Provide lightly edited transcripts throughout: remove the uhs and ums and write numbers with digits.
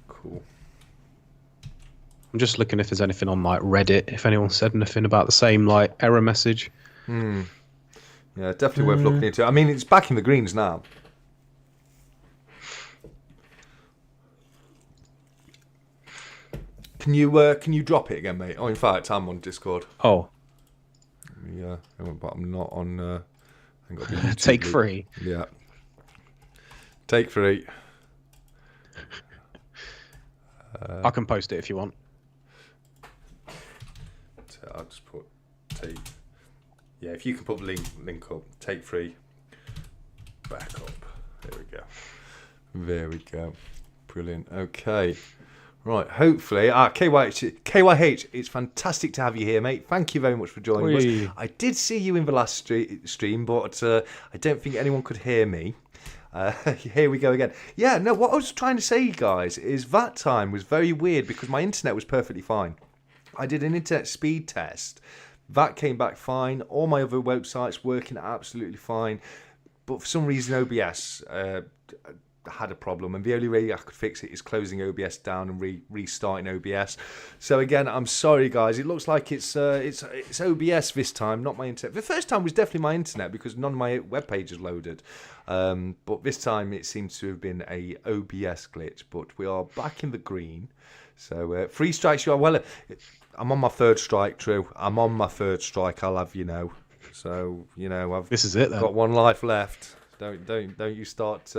Cool. I'm just looking if there's anything on like Reddit, if anyone said anything about the same like error message. Yeah, definitely worth looking into. I mean, it's back in the greens now. Can you drop it again, mate? Oh, in fact, I'm on Discord. Oh, Yeah, but I'm not on. I got the YouTube take link. 3. Yeah, take 3. I can post it if you want. So I'll just put take. Yeah, if you can put the link up, take 3. Back up. There we go. There we go. Brilliant. Okay. Right, hopefully, KYH, it's fantastic to have you here, mate. Thank you very much for joining us. I did see you in the last stream, but I don't think anyone could hear me. Here we go again. Yeah, no, what I was trying to say, guys, is that time was very weird because my internet was perfectly fine. I did an internet speed test. That came back fine. All my other websites working absolutely fine. But for some reason, OBS had a problem, and the only way I could fix it is closing OBS down and restarting OBS. So again, I'm sorry, guys. It looks like it's OBS this time, not my internet. The first time was definitely my internet because none of my web pages loaded. But this time it seems to have been a OBS glitch. But we are back in the green. So 3 strikes you are well. I'm on my 3rd strike, True. I'm on my 3rd strike. I'll have you know. So This is it, then. Got 1 life left. Don't you start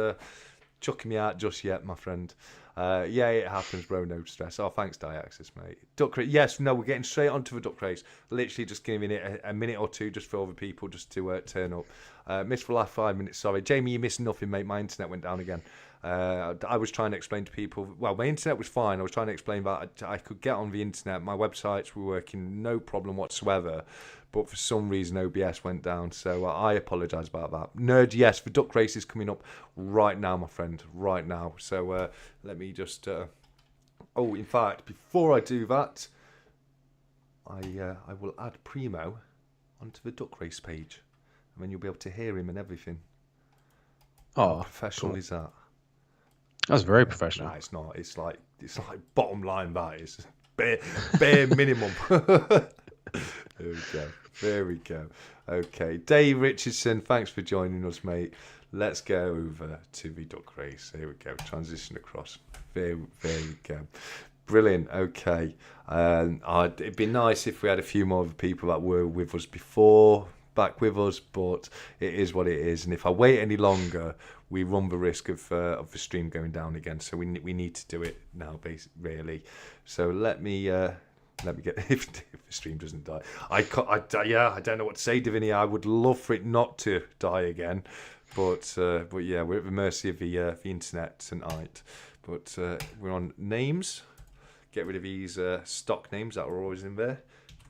chucking me out just yet, my friend. Yeah, it happens, bro. No stress. Oh, thanks, Diaxis, mate. Duck race. Yes, no, we're getting straight onto the duck race. Literally just giving it a minute or 2 just for other people just to turn up. Missed for the last 5 minutes. Sorry, Jamie, you missed nothing, mate. My internet went down again. I was trying to explain to people. Well, my internet was fine. I was trying to explain that I could get on the internet. My websites were working, no problem whatsoever. But for some reason, OBS went down. So I apologise about that. Nerd, yes, the duck race is coming up right now, my friend. Right now. So let me just... Oh, in fact, before I do that, I will add Primo onto the duck race page. And then you'll be able to hear him and everything. Oh, how professional cool. is that? That's very professional. No, it's not. It's like bottom line. That is bare minimum. There we go. Okay, Dave Richardson, thanks for joining us, mate. Let's go over to the duck race. Here we go. Transition across. There we go. Brilliant. Okay. It'd be nice if we had a few more people that were with us before back with us, but it is what it is. And if I wait any longer, we run the risk of the stream going down again. So we need to do it now, really. So let me get if the stream doesn't die. I don't know what to say, Divinia. I would love for it not to die again, but yeah, we're at the mercy of the internet tonight. But we're on names. Get rid of these stock names that are always in there,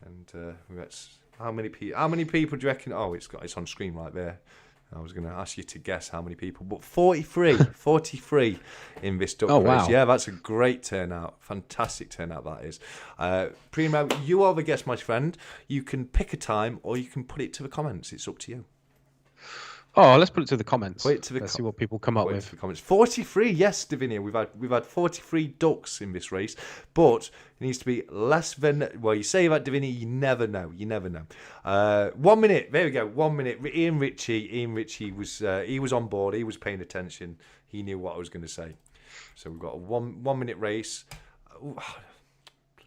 and let's. How many people do you reckon? Oh, it's on screen right there. I was going to ask you to guess how many people, but 43 in this duck race. Wow. Yeah, that's a great turnout. Fantastic turnout that is. Primo, you are the guest, my friend. You can pick a time or you can put it to the comments. It's up to you. Oh, let's put it to the comments. Let's see what people come up with. To the comments. 43, yes, Davinia. We've had 43 ducks in this race, but it needs to be less than. Well, you say that, Davinia, you never know. 1 minute. There we go. 1 minute. Ian Ritchie was he was on board. He was paying attention. He knew what I was going to say. So we've got a 1 minute race.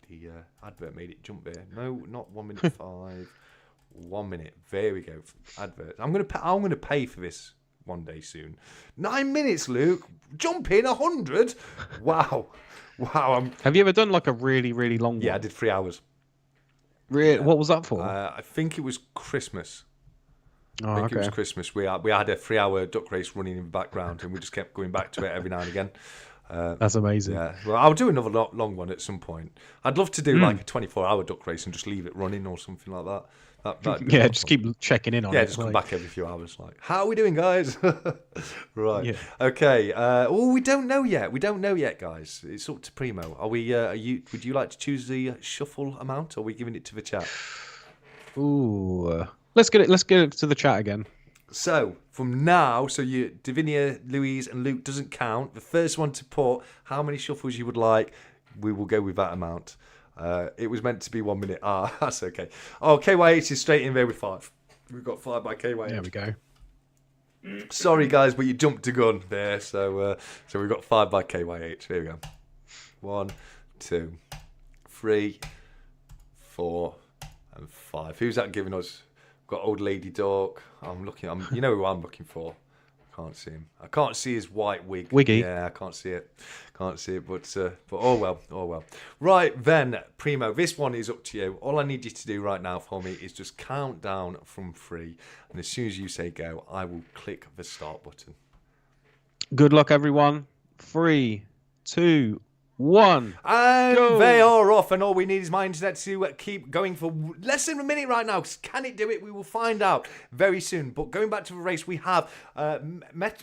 The advert made it jump there. No, not 1 minute 5. 1 minute. There we go. Advert. I'm gonna pay for this one day soon. 9 minutes, Luke. Jump in 100. Wow. Have you ever done like a really, really long one? Yeah, I did 3 hours. Really? What was that for? I think it was Christmas. Oh, I think it was Christmas. We had a 3 hour duck race running in the background, and we just kept going back to it every now and again. That's amazing. Yeah. Well, I'll do another long one at some point. I'd love to do like a 24-hour duck race and just leave it running or something like that. Yeah, just keep checking in on it. Yeah, just come back every few hours. Like, how are we doing, guys? Right. Yeah. Okay. We don't know yet. Guys. It's up to Primo. Are we? Would you like to choose the shuffle amount, or are we giving it to the chat? Ooh. Let's get it to the chat again. So, from now, so you, Davinia, Louise, and Luke doesn't count. The first one to put how many shuffles you would like, we will go with that amount. It was meant to be 1 minute. That's okay. Oh, KYH is straight in there with 5. We've got 5 by KYH. There we go. Sorry, guys, but you jumped a gun there. So we've got 5 by KYH. Here we go. 1, 2, 3, 4, and 5. Who's that giving us? We've got Old Lady Dork. You know who I'm looking for. Can't see him. I can't see his white wig. Wiggy. Yeah, I can't see it. But oh well. Right then, Primo, this one is up to you. All I need you to do right now for me is just count down from 3, and as soon as you say go, I will click the start button. Good luck, everyone. 3, 2, 1. And go. They are off, and all we need is my internet to keep going for less than a minute right now. Can it do it? We will find out very soon. But going back to the race, we have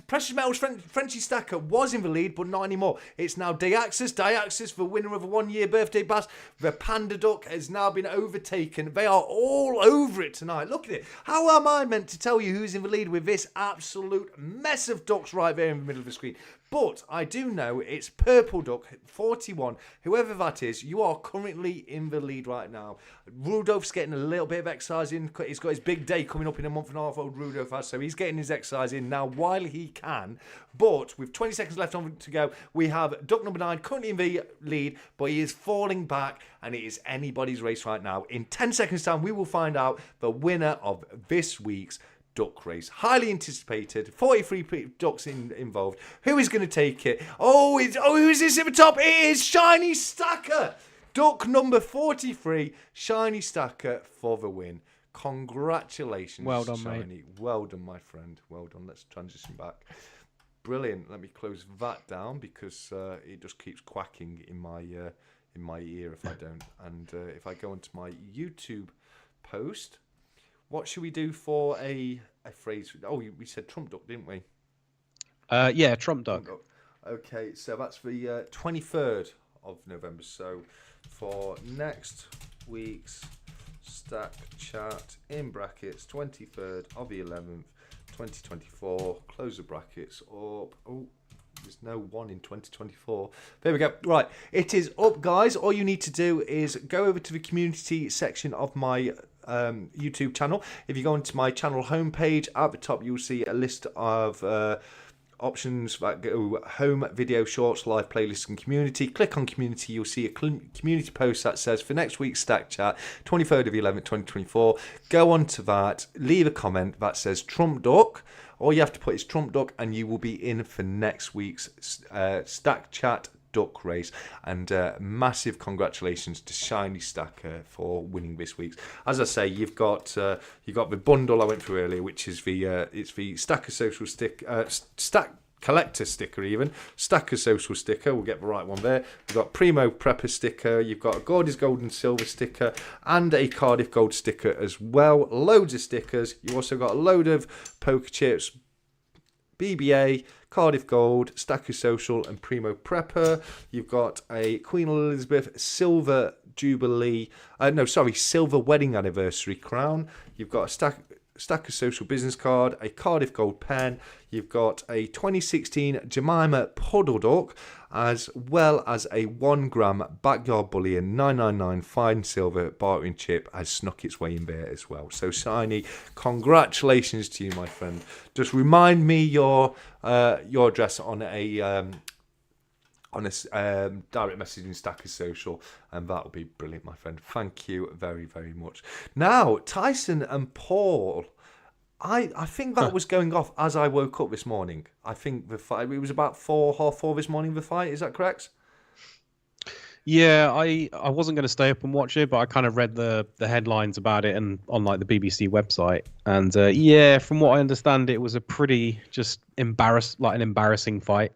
Precious Metals Frenchy Stacker was in the lead, but not anymore. It's now Diaxis, the winner of a 1-year birthday pass. The Panda Duck has now been overtaken. They are all over it tonight. Look at it. How am I meant to tell you who's in the lead with this absolute mess of ducks right there in the middle of the screen? But I do know it's Purple Duck 41. Whoever that is, you are currently in the lead right now. Rudolph's getting a little bit of exercise in. He's got his big day coming up in a month and a half, old Rudolph has, so he's getting his exercise in now while he can. But with 20 seconds left on to go, we have Duck number 9 currently in the lead, but he is falling back, and it is anybody's race right now. In 10 seconds' time, we will find out the winner of this week's duck race. Highly anticipated. 43 ducks involved. Who is going to take it? Who is this at the top? It is Shiny Stacker. Duck number 43, Shiny Stacker for the win. Congratulations, well done, Shiny. mate. Well done, my friend. Well done. Let's transition back. Brilliant. Let me close that down because it just keeps quacking in my ear if I don't. And if I go onto my YouTube post, what should we do for a phrase? Oh, we said Trump Duck, didn't we? Yeah, Trump Duck. Okay, so that's the 23rd of November. So for next week's Stack Chat, in brackets, 23rd of the 11th, 2024, close the brackets up. Oh, there's no 1 in 2024. There we go. Right, it is up, guys. All you need to do is go over to the community section of my YouTube channel. If you go into my channel homepage, at the top you'll see a list of options that go home, video, shorts, live playlists, and community. Click on community. You'll see a community post that says for next week's Stack Chat, 23rd of the 11th, 2024. Go on to that, leave a comment that says Trump Duck. All you have to put is Trump Duck, and you will be in for next week's Stack Chat duck race. And massive congratulations to Shiny Stacker for winning this week's. As I say, you've got the bundle I went through earlier, which is it's the Stacker Social Stack Collector sticker, even Stacker Social sticker. We'll get the right one there. You've got PrimoPrep sticker. You've got a Gordy's Gold and Silver sticker and a Cardiff Gold sticker as well. Loads of stickers. You also got a load of poker chips, BBA, Cardiff Gold, Stacker Social, and PrimoPrep. You've got a Queen Elizabeth Silver Silver Wedding Anniversary crown. You've got a Stacker Social business card, a Cardiff Gold pen. You've got a 2016 Jemima Puddle Duck, as well as a 1 gram Backyard Bullion 999 fine silver bartering chip has snuck its way in there as well. So Shiny, congratulations to you, my friend. Just remind me your address on a direct message in Stacker Social, and that will be brilliant, my friend. Thank you very, very much. Now, Tyson and Paul, I think that was going off as I woke up this morning. I think the fight, it was about 4:30 this morning, the fight, is that correct? Yeah, I wasn't going to stay up and watch it, but I kind of read the headlines about it and on like the BBC website, and yeah, from what I understand, it was a pretty just an embarrassing fight.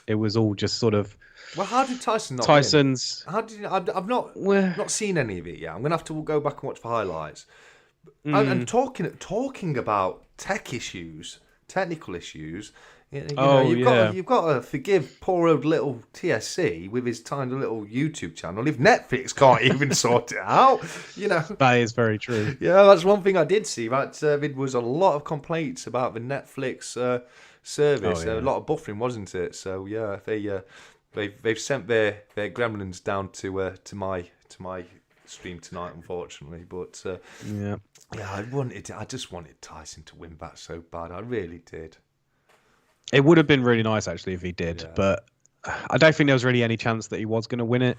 It was all just sort of. Well, how did Tyson not Tyson's. win? How did I've not seen any of it yet. I'm gonna have to go back and watch the highlights. And talking about technical issues, You've got to forgive poor old little TSC with his tiny little YouTube channel if Netflix can't even sort it out. That is very true. Yeah, that's one thing I did see. That there was a lot of complaints about the Netflix service. A lot of buffering, wasn't it? So yeah, they've sent their gremlins down to my stream tonight, unfortunately. But I just wanted Tyson to win that so bad. I really did. It would have been really nice actually if he did, but I don't think there was really any chance that he was going to win it.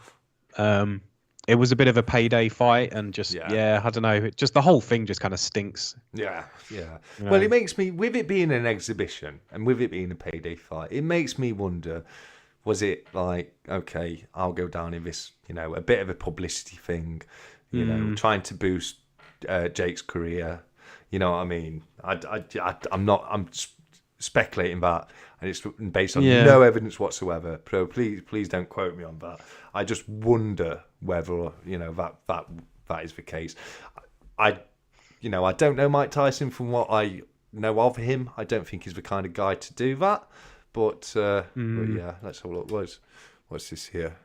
It was a bit of a payday fight, and I don't know, just the whole thing just kind of stinks. Yeah. Well, it makes me, with it being an exhibition and with it being a payday fight, it makes me wonder, was it like, okay, I'll go down in this, a bit of a publicity thing, trying to boost Jake's career. You know what I mean? I'm speculating that, and it's based on no evidence whatsoever. So please don't quote me on that. I just wonder whether that is the case. I don't know Mike Tyson from what I know of him. I don't think he's the kind of guy to do that. But yeah, let's have a look. What's this here?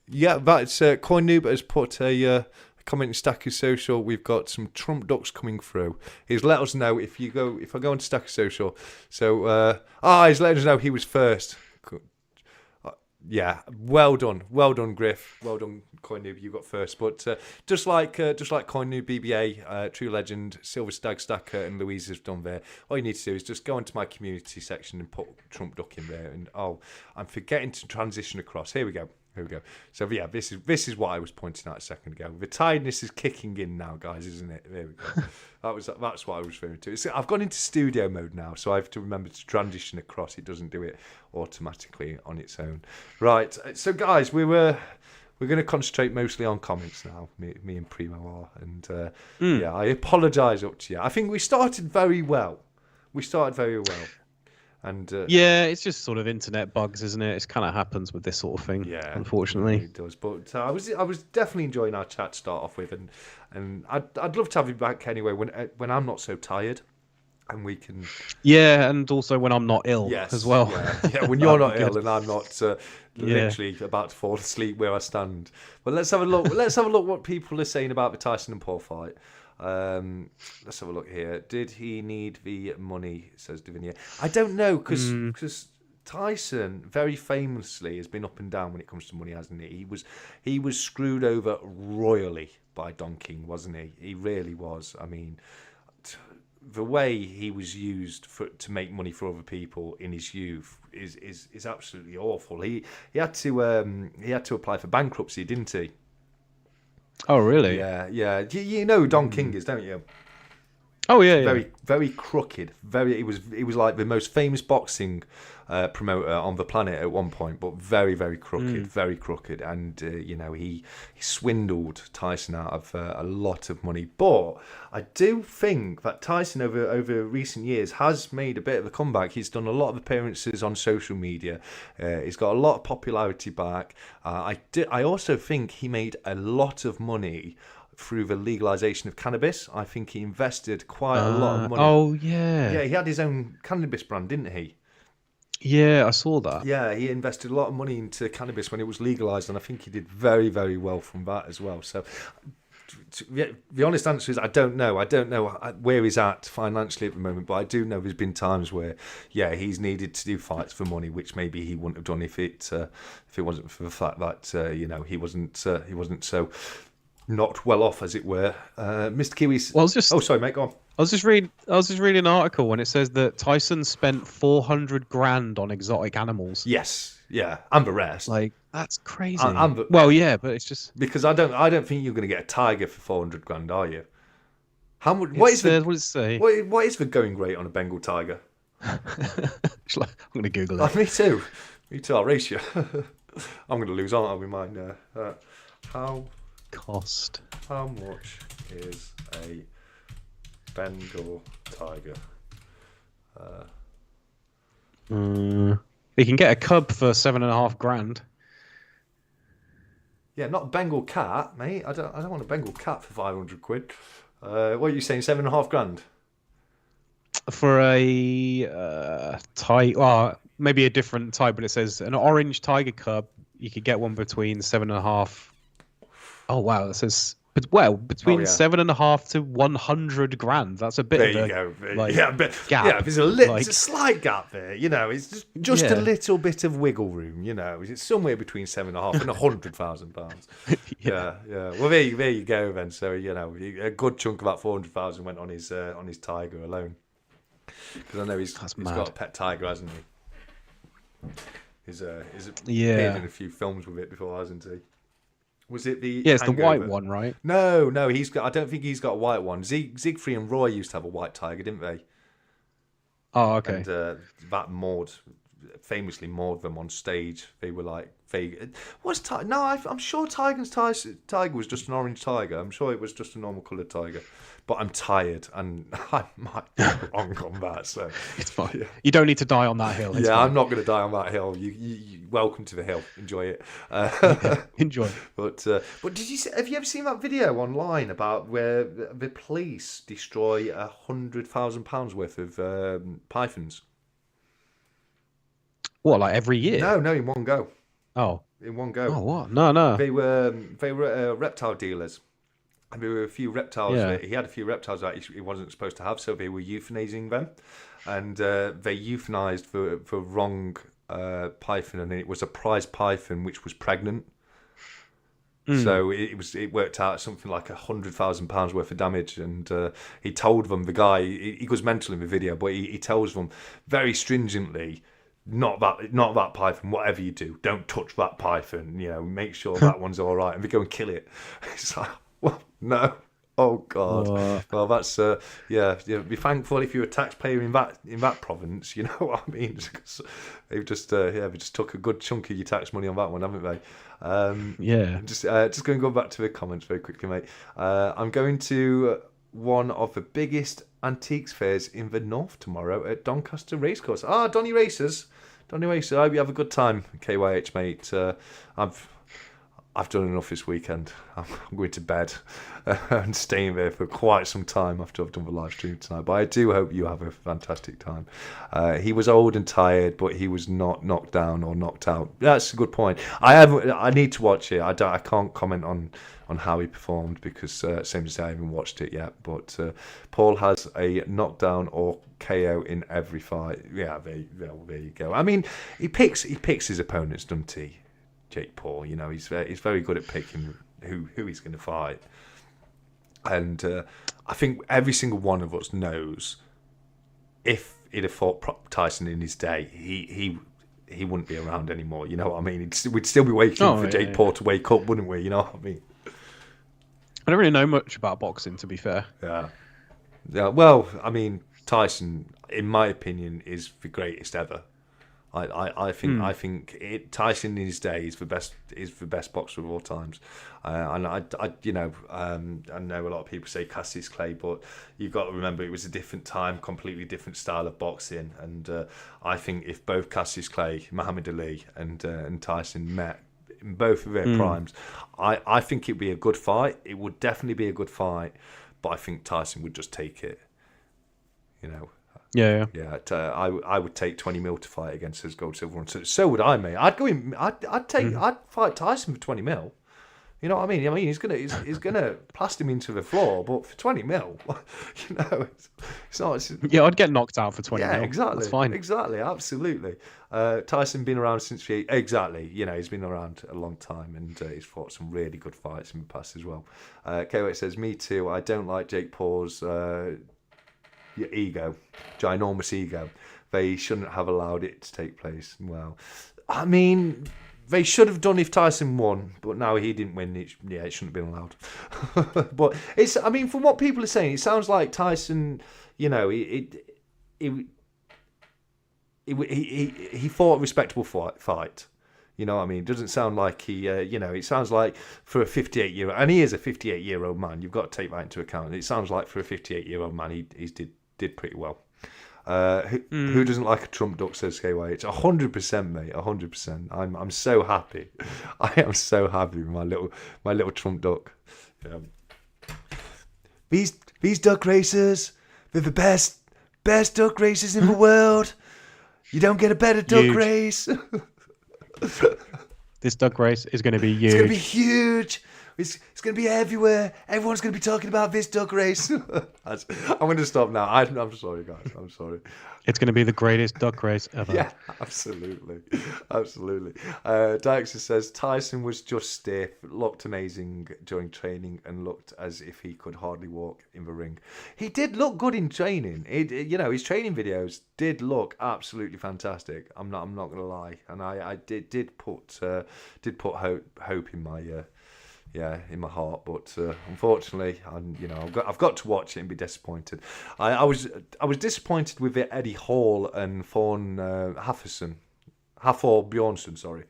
Yeah, that's Coin Noob has put a comment in Stacker Social. We've got some Trump ducks coming through. He's let us know if I go on Stacker Social. So he's letting us know he was first. Yeah, well done, Griff, well done, Coin Noob, you got first. But just like Coin Noob, BBA, True Legend, Silver Stag Stacker, and Louise have done there. All you need to do is just go into my community section and put Trump Duck in there. And I'm forgetting to transition across. Here we go. So yeah, this is what I was pointing out a second ago. The tiredness is kicking in now, guys, isn't it? There we go. That's what I was referring to. I've gone into studio mode now, so I have to remember to transition across. It doesn't do it automatically on its own. Right. So guys, we're going to concentrate mostly on comments now. Me and Primo are, and I apologise up to you. I think we started very well. And it's just sort of internet bugs, isn't it? It kind of happens with this sort of thing. Yeah, unfortunately, it does. But I was definitely enjoying our chat to start off with, and I'd love to have you back anyway when I'm not so tired, and we can. Yeah, and also when I'm not ill as well. Yeah, when you're not ill and I'm not literally about to fall asleep where I stand. But let's have a look. What people are saying about the Tyson and Paul fight. Let's have a look here. Did he need the money, says Divinia? I don't know, because Tyson very famously has been up and down when it comes to money, hasn't he? He was screwed over royally by Don King, wasn't he? He really was. I mean, the way he was used to make money for other people in his youth is absolutely awful. He had to apply for bankruptcy, didn't he? Oh, really? Yeah. You know who Don King is, don't you? Oh, yeah. Very, very crooked. He was like the most famous boxing promoter on the planet at one point, but very, very crooked, very crooked. And he swindled Tyson out of a lot of money. But I do think that Tyson over recent years has made a bit of a comeback. He's done a lot of appearances on social media. He's got a lot of popularity back. I also think he made a lot of money through the legalization of cannabis. I think he invested quite a lot of money. Oh, yeah. Yeah, he had his own cannabis brand, didn't he? Yeah, I saw that. Yeah, he invested a lot of money into cannabis when it was legalized, and I think he did very, very well from that as well. So the honest answer is I don't know. I don't know where he's at financially at the moment, but I do know there's been times where, he's needed to do fights for money, which maybe he wouldn't have done if it wasn't for the fact that he wasn't so not well off, as it were. Mr. Kiwi's. Well, oh, sorry, mate. Go on. I was just reading an article and it says that Tyson spent $400,000 on exotic animals. Yes, yeah, and the rest. Like, that's crazy. Well, yeah, but it's just because I don't think you're going to get a tiger for $400,000, are you? How much? What does it say? What is the going rate on a Bengal tiger? I'm going to Google it. Me too. I'll race you. I'm going to lose, aren't I? We might. How much is a Bengal tiger? You can get a cub for $7,500. Yeah, not a Bengal cat, mate. I don't want a Bengal cat for £500. What are you saying? $7,500? For a tiger, well, maybe a different type, but it says an orange tiger cub. You could get one between 7.5. Oh wow, it says, but well, Oh between yeah. 7.5 to 100 grand. That's a bit There of you a go. like Yeah, but gap. yeah, there's Like, a slight gap there. You know, it's just a yeah, little bit of wiggle room. You know, it's somewhere between 7.5 and £100,000. yeah, Yeah. Well, there you go then. So a good chunk of that 400,000 went on his tiger alone. Because I know he's that's got mad. a pet tiger, hasn't he? He's appeared Yeah, in a few films with it before, hasn't he? Was it the yeah, it's the white Hangover? one, right? No, he's got. I don't think he's got a white one. Siegfried and Roy used to have a white tiger, didn't they? Oh, And okay. that Maud famously mauled them on stage. They were like, was tiger? No, I'm sure tiger was just an orange tiger. I'm sure it was just a normal coloured tiger. But I'm tired, and I might be wrong on that. So It's fine. yeah. You don't need to die on that hill. It's Yeah, fine. I'm not going to die on that hill. You welcome to the hill. Enjoy it. Yeah, enjoy. But have you ever seen that video online about where the police destroy £100,000 worth of pythons? What, like every year? No, in one go. Oh, In one go. oh, what? No. They were reptile dealers. And there were a few reptiles. Yeah. He had a few reptiles that he wasn't supposed to have, so they were euthanizing them, and they euthanized the wrong python, and it was a prize python which was pregnant. So it worked out something like £100,000 worth of damage, and he told them, the guy, he goes mental in the video, but he tells them very stringently, not that python. Whatever you do, don't touch that python. Make sure that one's all right, and they go and kill it. It's like, well, no. Oh God. What? Well, that's be thankful if you're a taxpayer in that province. You know what I mean? Because they've just they just took a good chunk of your tax money on that one, haven't they? Yeah. Just going to go back to the comments very quickly, mate. I'm going to one of the biggest antiques fairs in the north tomorrow at Doncaster Racecourse. Donny Racers. I hope you have a good time, KYH, mate. I've done enough this weekend. I'm going to bed and staying there for quite some time after I've done the live stream tonight. But I do hope you have a fantastic time. He was old and tired, but he was not knocked down or knocked out. That's a good point. I need to watch it. I can't comment on how he performed because same as I haven't watched it yet. But Paul has a knockdown or KO in every fight. Yeah, there you go. I mean, he picks his opponents, doesn't he? Jake Paul, he's very good at picking who he's going to fight, and I think every single one of us knows if he'd have fought Tyson in his day, he wouldn't be around anymore. You know what I mean? We'd still be waiting for Jake Paul to wake up, wouldn't we? You know what I mean? I don't really know much about boxing, to be fair. Yeah. Well, I mean, Tyson, in my opinion, is the greatest ever. I think Tyson in his day is the best boxer of all times, and I know a lot of people say Cassius Clay, but you've got to remember it was a different time, completely different style of boxing, and I think if both Cassius Clay, Muhammad Ali, and Tyson met in both of their primes, I think it'd be a good fight. It would definitely be a good fight, but I think Tyson would just take it. Yeah. I would take 20 mil to fight against his gold, silver, and so would I, mate. I'd go in. I'd fight Tyson for 20 mil. You know what I mean? He's gonna plaster me into the floor, but for 20 mil, it's not. Yeah, I'd get knocked out for 20 Yeah, mil. exactly. That's fine. Exactly, absolutely. Tyson been around since exactly. He's been around a long time, and he's fought some really good fights in the past as well. KO says, "Me too. I don't like Jake Paul's." Your ego, ginormous ego. They shouldn't have allowed it to take place. Well, I mean, they should have done if Tyson won, but now he didn't win. It shouldn't have been allowed. But from what people are saying, it sounds like Tyson, he fought a respectable fight. You know what I mean? It doesn't sound like he, it sounds like for a 58-year-old, and he is a 58-year-old man, you've got to take that into account. It sounds like for a 58-year-old man, he did pretty well. Who doesn't like a Trump duck, says KYH. 100%, mate, 100%. I'm so happy. I am so happy with my little Trump duck. Yeah. These duck racers, they're the best. Best duck races in the world. You don't get a better duck Huge. race. This duck race is going to be huge. It's going to be huge. It's going to be everywhere. Everyone's going to be talking about this duck race. I'm going to stop now. I'm sorry, guys. I'm sorry. It's going to be the greatest duck race ever. Yeah, absolutely. Absolutely. Dixon says Tyson was just stiff, looked amazing during training, and looked as if he could hardly walk in the ring. He did look good in training. His training videos did look absolutely fantastic. I'm not going to lie, and I did put hope in my. In my heart, but unfortunately, I've got to watch it and be disappointed. I was disappointed with Eddie Hall and Thorn Hafthor Bjornsson. Sorry,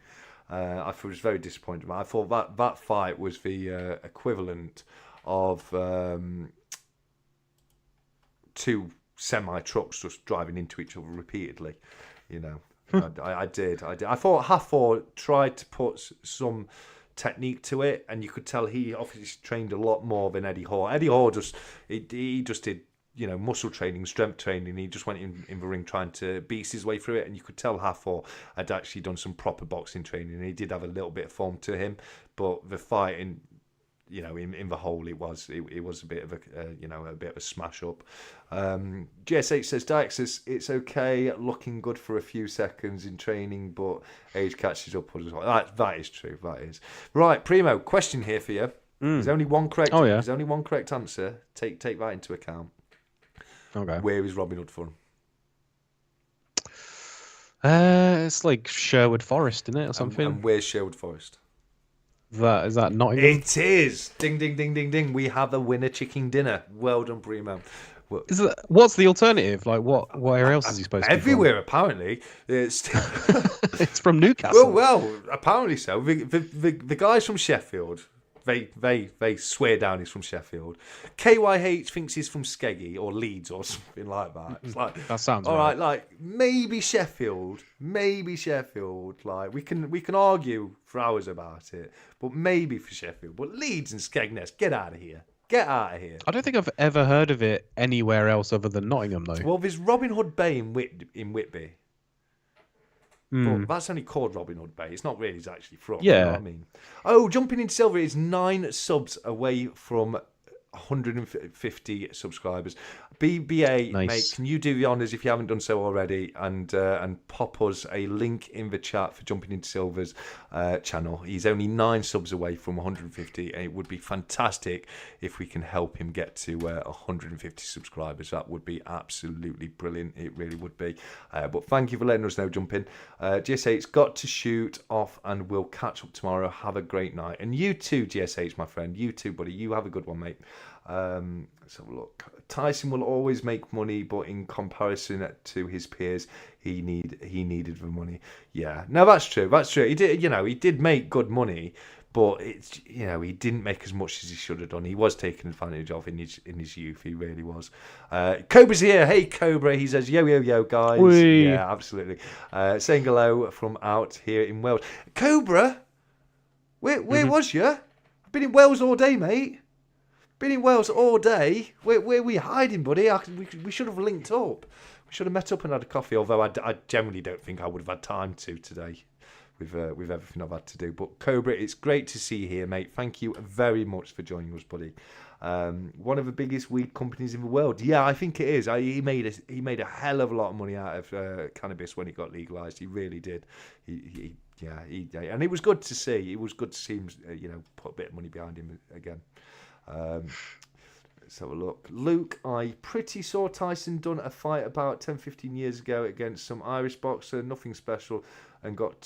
I was very disappointed. I thought that fight was the equivalent of two semi trucks just driving into each other repeatedly. I did. I thought Hafthor tried to put some technique to it, and you could tell he obviously trained a lot more than Eddie Hall. Eddie Hall just did muscle training, strength training. He just went in the ring trying to beast his way through it, and you could tell Hafthor had actually done some proper boxing training, and he did have a little bit of form to him. But the fighting, in the whole, it was a bit of a bit of a smash up. GSH says Dax, it's okay, looking good for a few seconds in training, but age catches up as well. That is true. That is right. Primo, question here for you. There's only one correct. Oh, yeah. There's only one correct answer. Take that into account. Okay. Where is Robin Hood from? It's like Sherwood Forest, isn't it, or something? And where's Sherwood Forest? Is that Nottingham? It is. Ding, ding, ding, ding, ding. We have a winner chicken dinner. Well done, Primo. What's the alternative? Like, where else is he supposed to be everywhere, apparently. It's from Newcastle. Well, apparently so. The guys from Sheffield, they swear down he's from Sheffield. KYH thinks he's from Skeggy or Leeds or something like that. It's like, that sounds all right. Like maybe Sheffield. Like we can argue for hours about it, but maybe for Sheffield. But Leeds and Skegness, get out of here. Get out of here. I don't think I've ever heard of it anywhere else other than Nottingham, though. Well, there's Robin Hood Bay in Whitby. But that's only called Robin Hood Bay. It's not really actually from. Yeah. You know what I mean? Oh, Jumping into Silver is 9 subs away from 150 subscribers. BBA, nice. Mate, can you do the honours if you haven't done so already and pop us a link in the chat for Jumping into Silver's channel. He's only 9 subs away from 150, and it would be fantastic if we can help him get to 150 subscribers. That would be absolutely brilliant. It really would be. But thank you for letting us know, Jumping. GSH's got to shoot off, and we'll catch up tomorrow. Have a great night. And you too, GSH, my friend. You too, buddy. You have a good one, mate. Let's have a look. Tyson will always make money, but in comparison to his peers, he needed the money. Yeah, no, that's true. That's true. He did make good money, but it's he didn't make as much as he should have done. He was taken advantage of in his youth. He really was. Cobra's here. Hey, Cobra. He says, yo, guys. Whee. Yeah, absolutely. Saying hello from out here in Wales. Cobra, where was you? I've been in Wales all day, mate. Been in Wales all day. Where were we hiding, buddy? We should have linked up. We should have met up and had a coffee, although I generally don't think I would have had time to today with everything I've had to do. But Cobra, it's great to see you here, mate. Thank you very much for joining us, buddy. One of the biggest weed companies in the world. Yeah, I think it is. He made a hell of a lot of money out of cannabis when it got legalised. He really did. And it was good to see. It was good to see him, put a bit of money behind him again. Let's have a look. Luke, I pretty saw Tyson done a fight about 10-15 years ago against some Irish boxer, nothing special, and got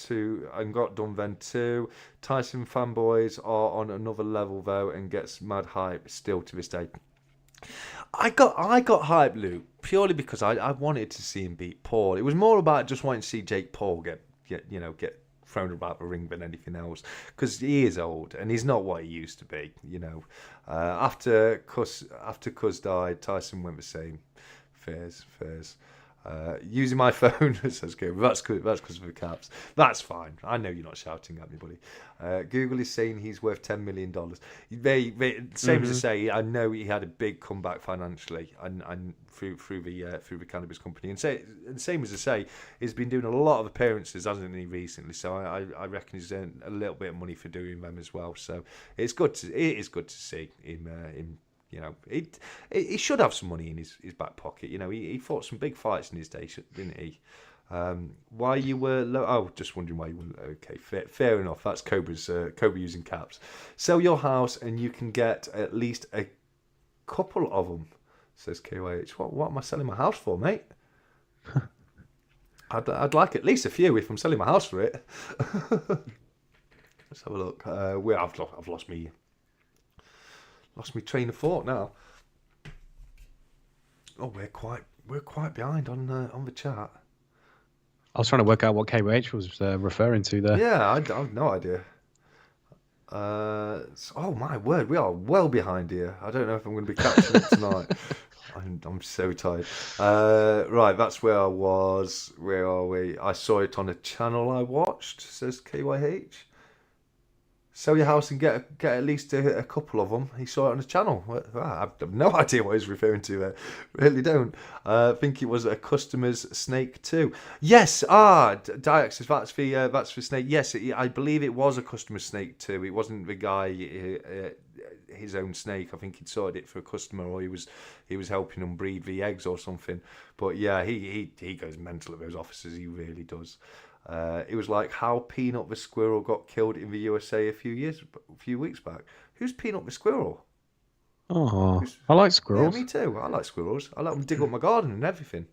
done then too. Tyson fanboys are on another level though, and gets mad hype still to this day. I got hype, Luke, purely because I wanted to see him beat Paul. It was more about just wanting to see Jake Paul get thrown about the ring than anything else, because he is old and he's not what he used to be. After Cuz died, Tyson went the same. Fairs. Using my phone, says Google. That's good. That's because of the caps. That's fine. I know you're not shouting at me, buddy. Google is saying he's worth $10 million. Same as I say, I know he had a big comeback financially, and through the cannabis company. And same as I say, he's been doing a lot of appearances, hasn't he, recently? So I reckon he's earned a little bit of money for doing them as well. So it is good to see him. You know, he should have some money in his back pocket. You know, he fought some big fights in his day, didn't he? Why you were low? Oh, just wondering why you weren't. Okay, fair enough. That's Cobra using caps. Sell your house and you can get at least a couple of them, says KYH. What am I selling my house for, mate? I'd like at least a few if I'm selling my house for it. Let's have a look. I've lost me train of thought now. Oh, we're quite behind on the chat. I was trying to work out what KWH was referring to there. Yeah, I have no idea. Oh my word, we are well behind here. I don't know if I'm going to be catching it tonight. I'm so tired. Right, that's where I was. Where are we? I saw it on a channel I watched, says KYH. Sell your house and get at least a couple of them. He saw it on his channel. I have no idea what he's referring to there. Really don't. I think it was a customer's snake too. Yes. Diax says that's for snake. Yes, I believe it was a customer's snake too. It wasn't the guy his own snake. I think he'd sorted it for a customer, or he was helping him breed the eggs or something. But yeah, he goes mental at those officers. He really does. It was like how Peanut the squirrel got killed in the USA a few weeks back. Who's Peanut the squirrel? Oh, I like squirrels. Yeah, me too. I like squirrels. I let them dig up my garden and everything.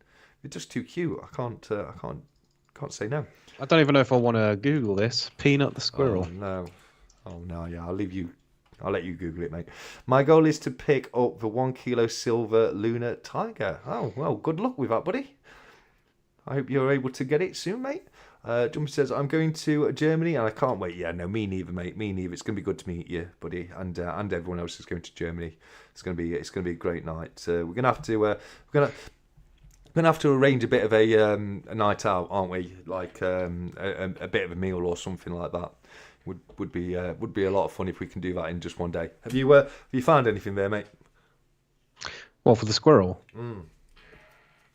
They're just too cute. I can't say no. I don't even know if I want to Google this. Peanut the squirrel. Oh no. Yeah, I'll let you Google it, mate. My goal is to pick up the 1 kilo silver lunar tiger. Oh well, good luck with that, buddy. I hope you're able to get it soon, mate. Jumper says, I'm going to Germany and I can't wait. Yeah, no, me neither, mate. Me neither. It's going to be good to meet you, buddy, and everyone else is going to Germany. It's going to be a great night. We're going to have to arrange a bit of a night out, aren't we? Like a bit of a meal or something like that. Would be a lot of fun if we can do that in just one day. Have you found anything there, mate? Well, for the squirrel,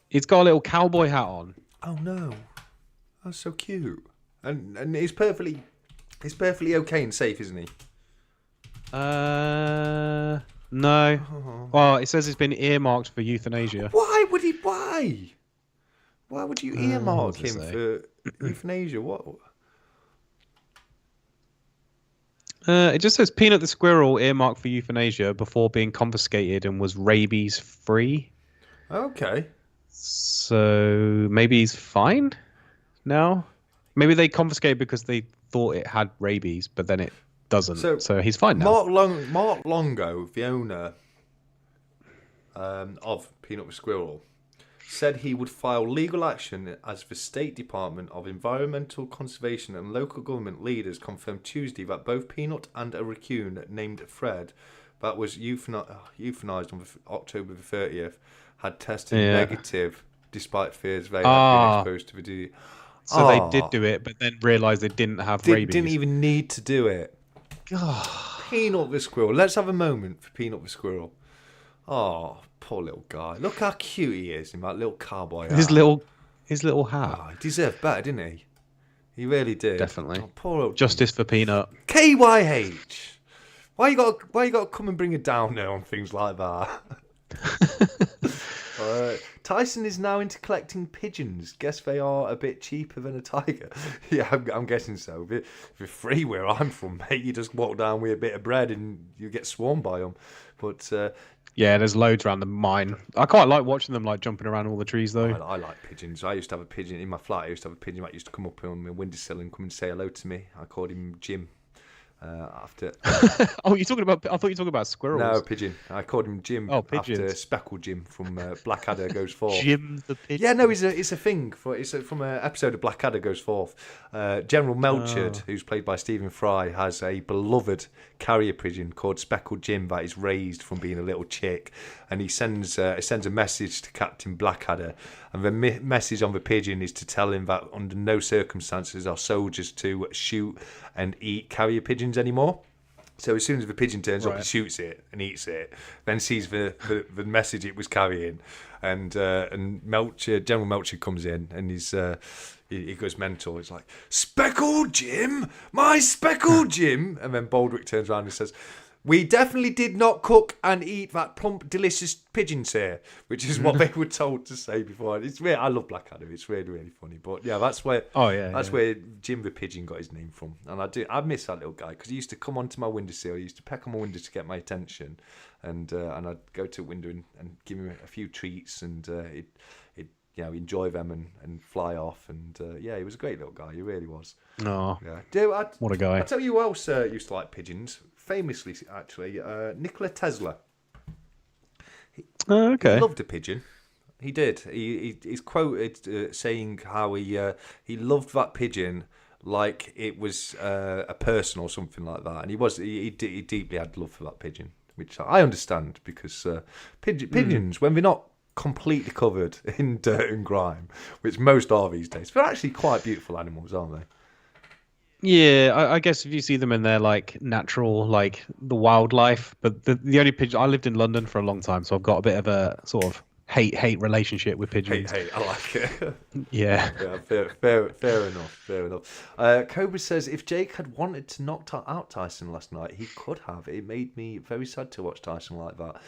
He's got a little cowboy hat on. Oh no. That's so cute. And he's perfectly okay and safe, isn't he? No. Oh. Well, it says it's been earmarked for euthanasia. Why would he? Why would you earmark him for euthanasia? What? It just says Peanut the squirrel earmarked for euthanasia before being confiscated and was rabies free. Okay. So maybe he's fine now. Maybe they confiscated because they thought it had rabies, but then it doesn't. So he's fine now. Mark Longo, the owner of Peanut the Squirrel, said he would file legal action as the State Department of Environmental Conservation and local government leaders confirmed Tuesday that both Peanut and a raccoon named Fred that was euthanized on October the 30th had tested negative despite fears they had been exposed to the disease. So they did do it, but then realised they didn't have rabies. Didn't even need to do it. Peanut the Squirrel. Let's have a moment for Peanut the Squirrel. Oh, poor little guy. Look how cute he is in that little cowboy hat. His little hat. Oh, he deserved better, didn't he? He really did. Definitely. Oh, poor old Justice for Peanut. KYH. Why you got to come and bring it down there on things like that? Tyson is now into collecting pigeons. Guess they are a bit cheaper than a tiger. Yeah, I'm guessing so. If you're free where I'm from, mate, you just walk down with a bit of bread and you get swarmed by them. But yeah, there's loads around the mine. I quite like watching them like jumping around all the trees though. I like pigeons. I used to have a pigeon in my flat. I used to have a pigeon that used to come up on my windowsill and come and say hello to me. I called him Jim. After Oh, you're talking about? I thought you were talking about squirrels. no pigeon, I called him Jim after pigeons. Speckled Jim from Blackadder Goes Forth. Jim the pigeon. Yeah, no, it's a thing. From an episode of Blackadder Goes Forth. General Melchard, who's played by Stephen Fry, has a beloved carrier pigeon called Speckled Jim that is raised from being a little chick, and he sends a message to Captain Blackadder, and the message on the pigeon is to tell him that under no circumstances are soldiers to shoot and eat carrier pigeons anymore. So as soon as the pigeon turns up, he shoots it and eats it. Then sees the message it was carrying, and General Melchard comes in and he goes mental. He's like, "Speckled Jim, my Speckled Jim!" And then Baldrick turns around and says, "We definitely did not cook and eat that plump, delicious pigeon, sir," which is what they were told to say before. It's really, I love Blackadder. It's really, really funny. But yeah, that's where where Jim the pigeon got his name from. And I miss that little guy because he used to come onto my windowsill. He used to peck on my window to get my attention, and I'd go to the window and give him a few treats, and he'd enjoy them and fly off. And he was a great little guy. He really was. Oh, yeah. What a guy! I tell you who else used to like pigeons. Famously, actually, Nikola Tesla. He loved a pigeon. He did. He's quoted saying how he loved that pigeon like it was a person or something like that. And he deeply had love for that pigeon, which I understand because pigeons, when they're not completely covered in dirt and grime, which most are these days, they're actually quite beautiful animals, aren't they? Yeah, I guess if you see them in their like natural, like the wildlife, but the only pigeon I lived in London for a long time, so I've got a bit of a sort of hate relationship with pigeons. Hate, I like it. Yeah. Fair enough. Cobra says if Jake had wanted to knock out Tyson last night, he could have. It made me very sad to watch Tyson like that.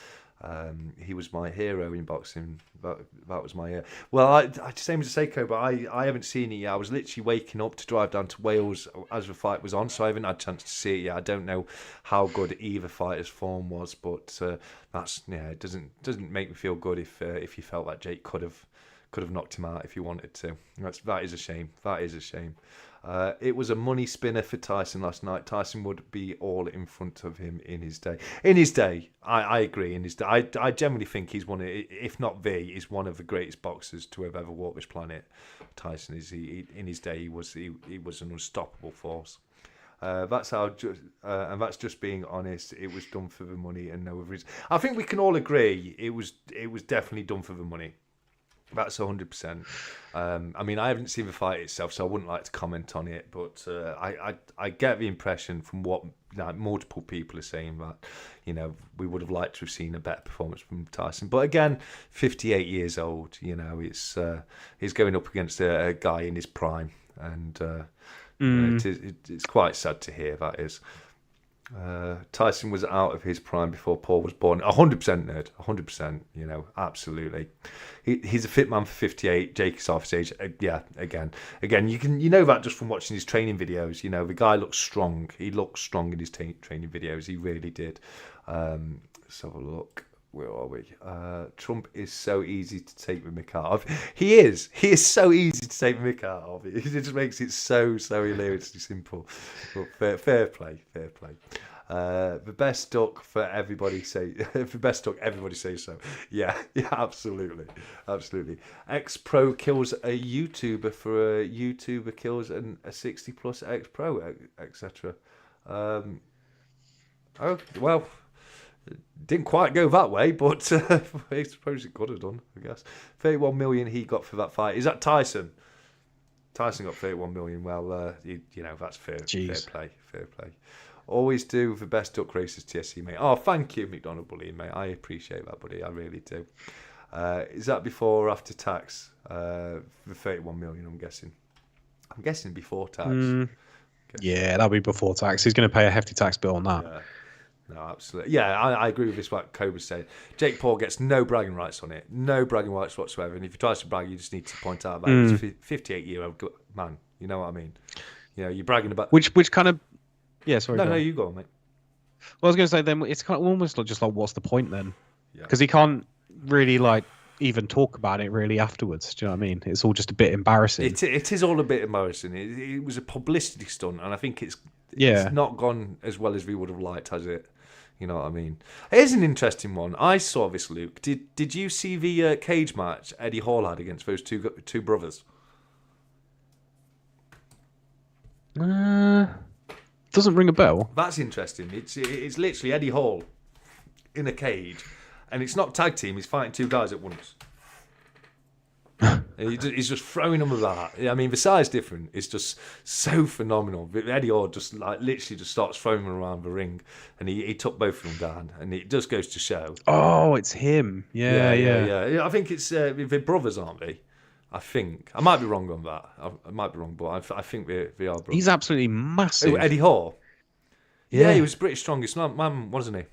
He was my hero in boxing. That was my well. I same as Seiko, but I haven't seen it yet. I was literally waking up to drive down to Wales as the fight was on, so I haven't had a chance to see it yet. I don't know how good either fighter's form was, but it doesn't make me feel good if you felt that Jake could have knocked him out if he wanted to. That is a shame. That is a shame. It was a money spinner for Tyson last night. Tyson would be all in front of him in his day. In his day, I agree. In his day, I generally think he's if not he's one of the greatest boxers to have ever walked this planet. Tyson is. In his day, he was an unstoppable force. That's how, and that's just being honest. It was done for the money and no other reason. I think we can all agree it was definitely done for the money. That's 100%. I mean, I haven't seen the fight itself, so I wouldn't like to comment on it. But I get the impression from what multiple people are saying that we would have liked to have seen a better performance from Tyson. But again, 58 years old. He's going up against a guy in his prime, and it's quite sad to hear. That is. Tyson was out of his prime before Paul was born. 100% nerd. 100%. Absolutely. He's a fit man for 58. Jake is half his age. Again. You know that just from watching his training videos. The guy looks strong. He looks strong in his training videos. He really did. Let's have a look. Where are we? Trump is so easy to take the mick out of. He is so easy to take the mick out of. It just makes it so hilariously simple. But fair play. The best duck for everybody say. The best duck, everybody says so. Yeah, absolutely. Ex-pro kills a YouTuber for a YouTuber kills a 60+ ex-pro, etc. Oh well. Didn't quite go that way, but I suppose it could have done, I guess. 31 million he got for that fight. Is that Tyson? Tyson got 31 million. Well, that's fair play. Always do the best duck races, TSC, mate. Oh, thank you, McDonald Bullying, mate. I appreciate that, buddy. I really do. Is that before or after tax? The 31 million, I'm guessing. I'm guessing before tax. Yeah, that'll be before tax. He's going to pay a hefty tax bill on that. Yeah. No, absolutely. Yeah, I agree with this, what Cobra's saying. Jake Paul gets no bragging rights on it. No bragging rights whatsoever. And if he tries to brag, you just need to point out that he's a 58-year-old man. You know what I mean? You're bragging about... Which kind of... Yeah, sorry. No, you go on, mate. Well, I was going to say, then it's kind of almost just like, what's the point then? Because he can't really, even talk about it really afterwards. Do you know what I mean? It's all just a bit embarrassing. It is all a bit embarrassing. It was a publicity stunt, and I think it's it's Yeah. not gone as well as we would have liked, has it? You know what I mean? Here's an interesting one. I saw this, Luke. Did you see the cage match Eddie Hall had against those two brothers? Doesn't ring a bell. That's interesting. It's literally Eddie Hall in a cage, and it's not tag team. He's fighting two guys at once. He's just throwing them about. I mean, the size different. It's just so phenomenal. Eddie Hall just literally just starts throwing them around the ring, and he took both of them down. And it just goes to show. Oh, it's him. Yeah. I think it's they're brothers, aren't they? I think I might be wrong on that. I might be wrong, but I think they are brothers. He's absolutely massive. Oh, Eddie Hall. Yeah. Yeah, he was British strongest man, wasn't he?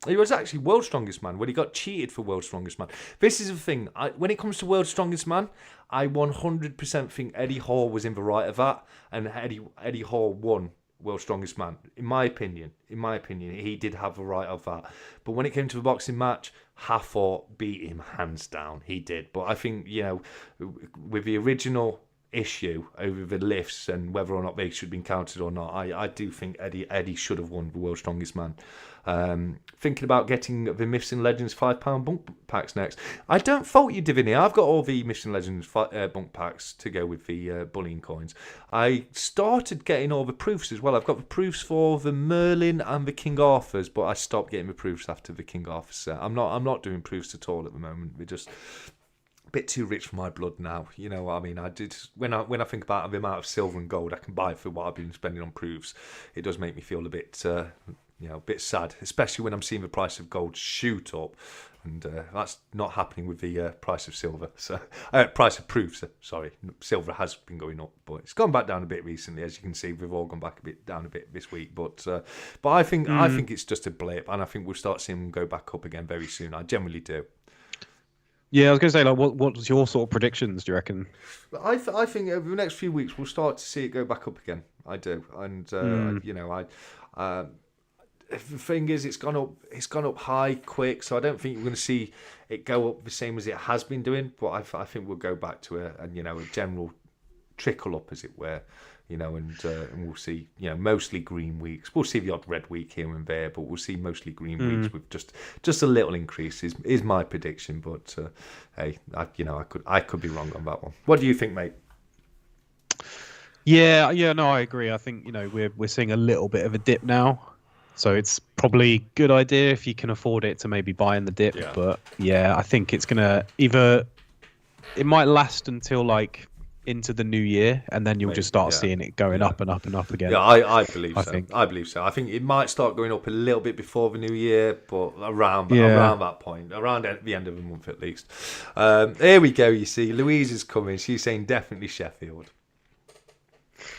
He was actually world's strongest man when he got cheated for world's strongest man. This is the thing. When it comes to world's strongest man, I 100% think Eddie Hall was in the right of that, and Eddie Hall won world's strongest man. In my opinion, he did have the right of that. But when it came to the boxing match, Hathor beat him hands down. He did. But I think, with the original issue over the lifts and whether or not they should have been counted or not, I do think Eddie should have won the world's strongest man. Thinking about getting the Myths and Legends £5 bunk packs next. I don't fault you, Divinity. I've got all the Myths and Legends bunk packs to go with the bullion coins. I started getting all the proofs as well. I've got the proofs for the Merlin and the King Arthurs, but I stopped getting the proofs after the King Arthur set. I'm not doing proofs at all at the moment. We're just a bit too rich for my blood now. You know what I mean? I did when I think about the amount of silver and gold I can buy for what I've been spending on proofs, it does make me feel a bit a bit sad, especially when I'm seeing the price of gold shoot up, and that's not happening with the price of silver. So, price of proofs. Sorry, silver has been going up, but it's gone back down a bit recently, as you can see. We've all gone back down a bit this week, but I think it's just a blip, and I think we'll start seeing them go back up again very soon. I generally do. Yeah, I was going to say, like, what's your sort of predictions? Do you reckon? I think over the next few weeks we'll start to see it go back up again. I do, and the thing is, it's gone up high quick, so I don't think we're going to see it go up the same as it has been doing. But I think we'll go back to a general trickle up, as it were, and we'll see mostly green weeks. We'll see the odd red week here and there, but we'll see mostly green weeks with just a little increase. Is my prediction, but hey, I could be wrong on that one. What do you think, mate? Yeah, no, I agree. I think we're seeing a little bit of a dip now. So it's probably a good idea if you can afford it to maybe buy in the dip. Yeah. But yeah, I think it's going to it might last until like into the new year, and then you'll just start seeing it going up and up and up again. Yeah, I believe so. I believe so. I think it might start going up a little bit before the new year, but around that point, around the end of the month at least. Here we go, you see. Louise is coming. She's saying definitely Sheffield.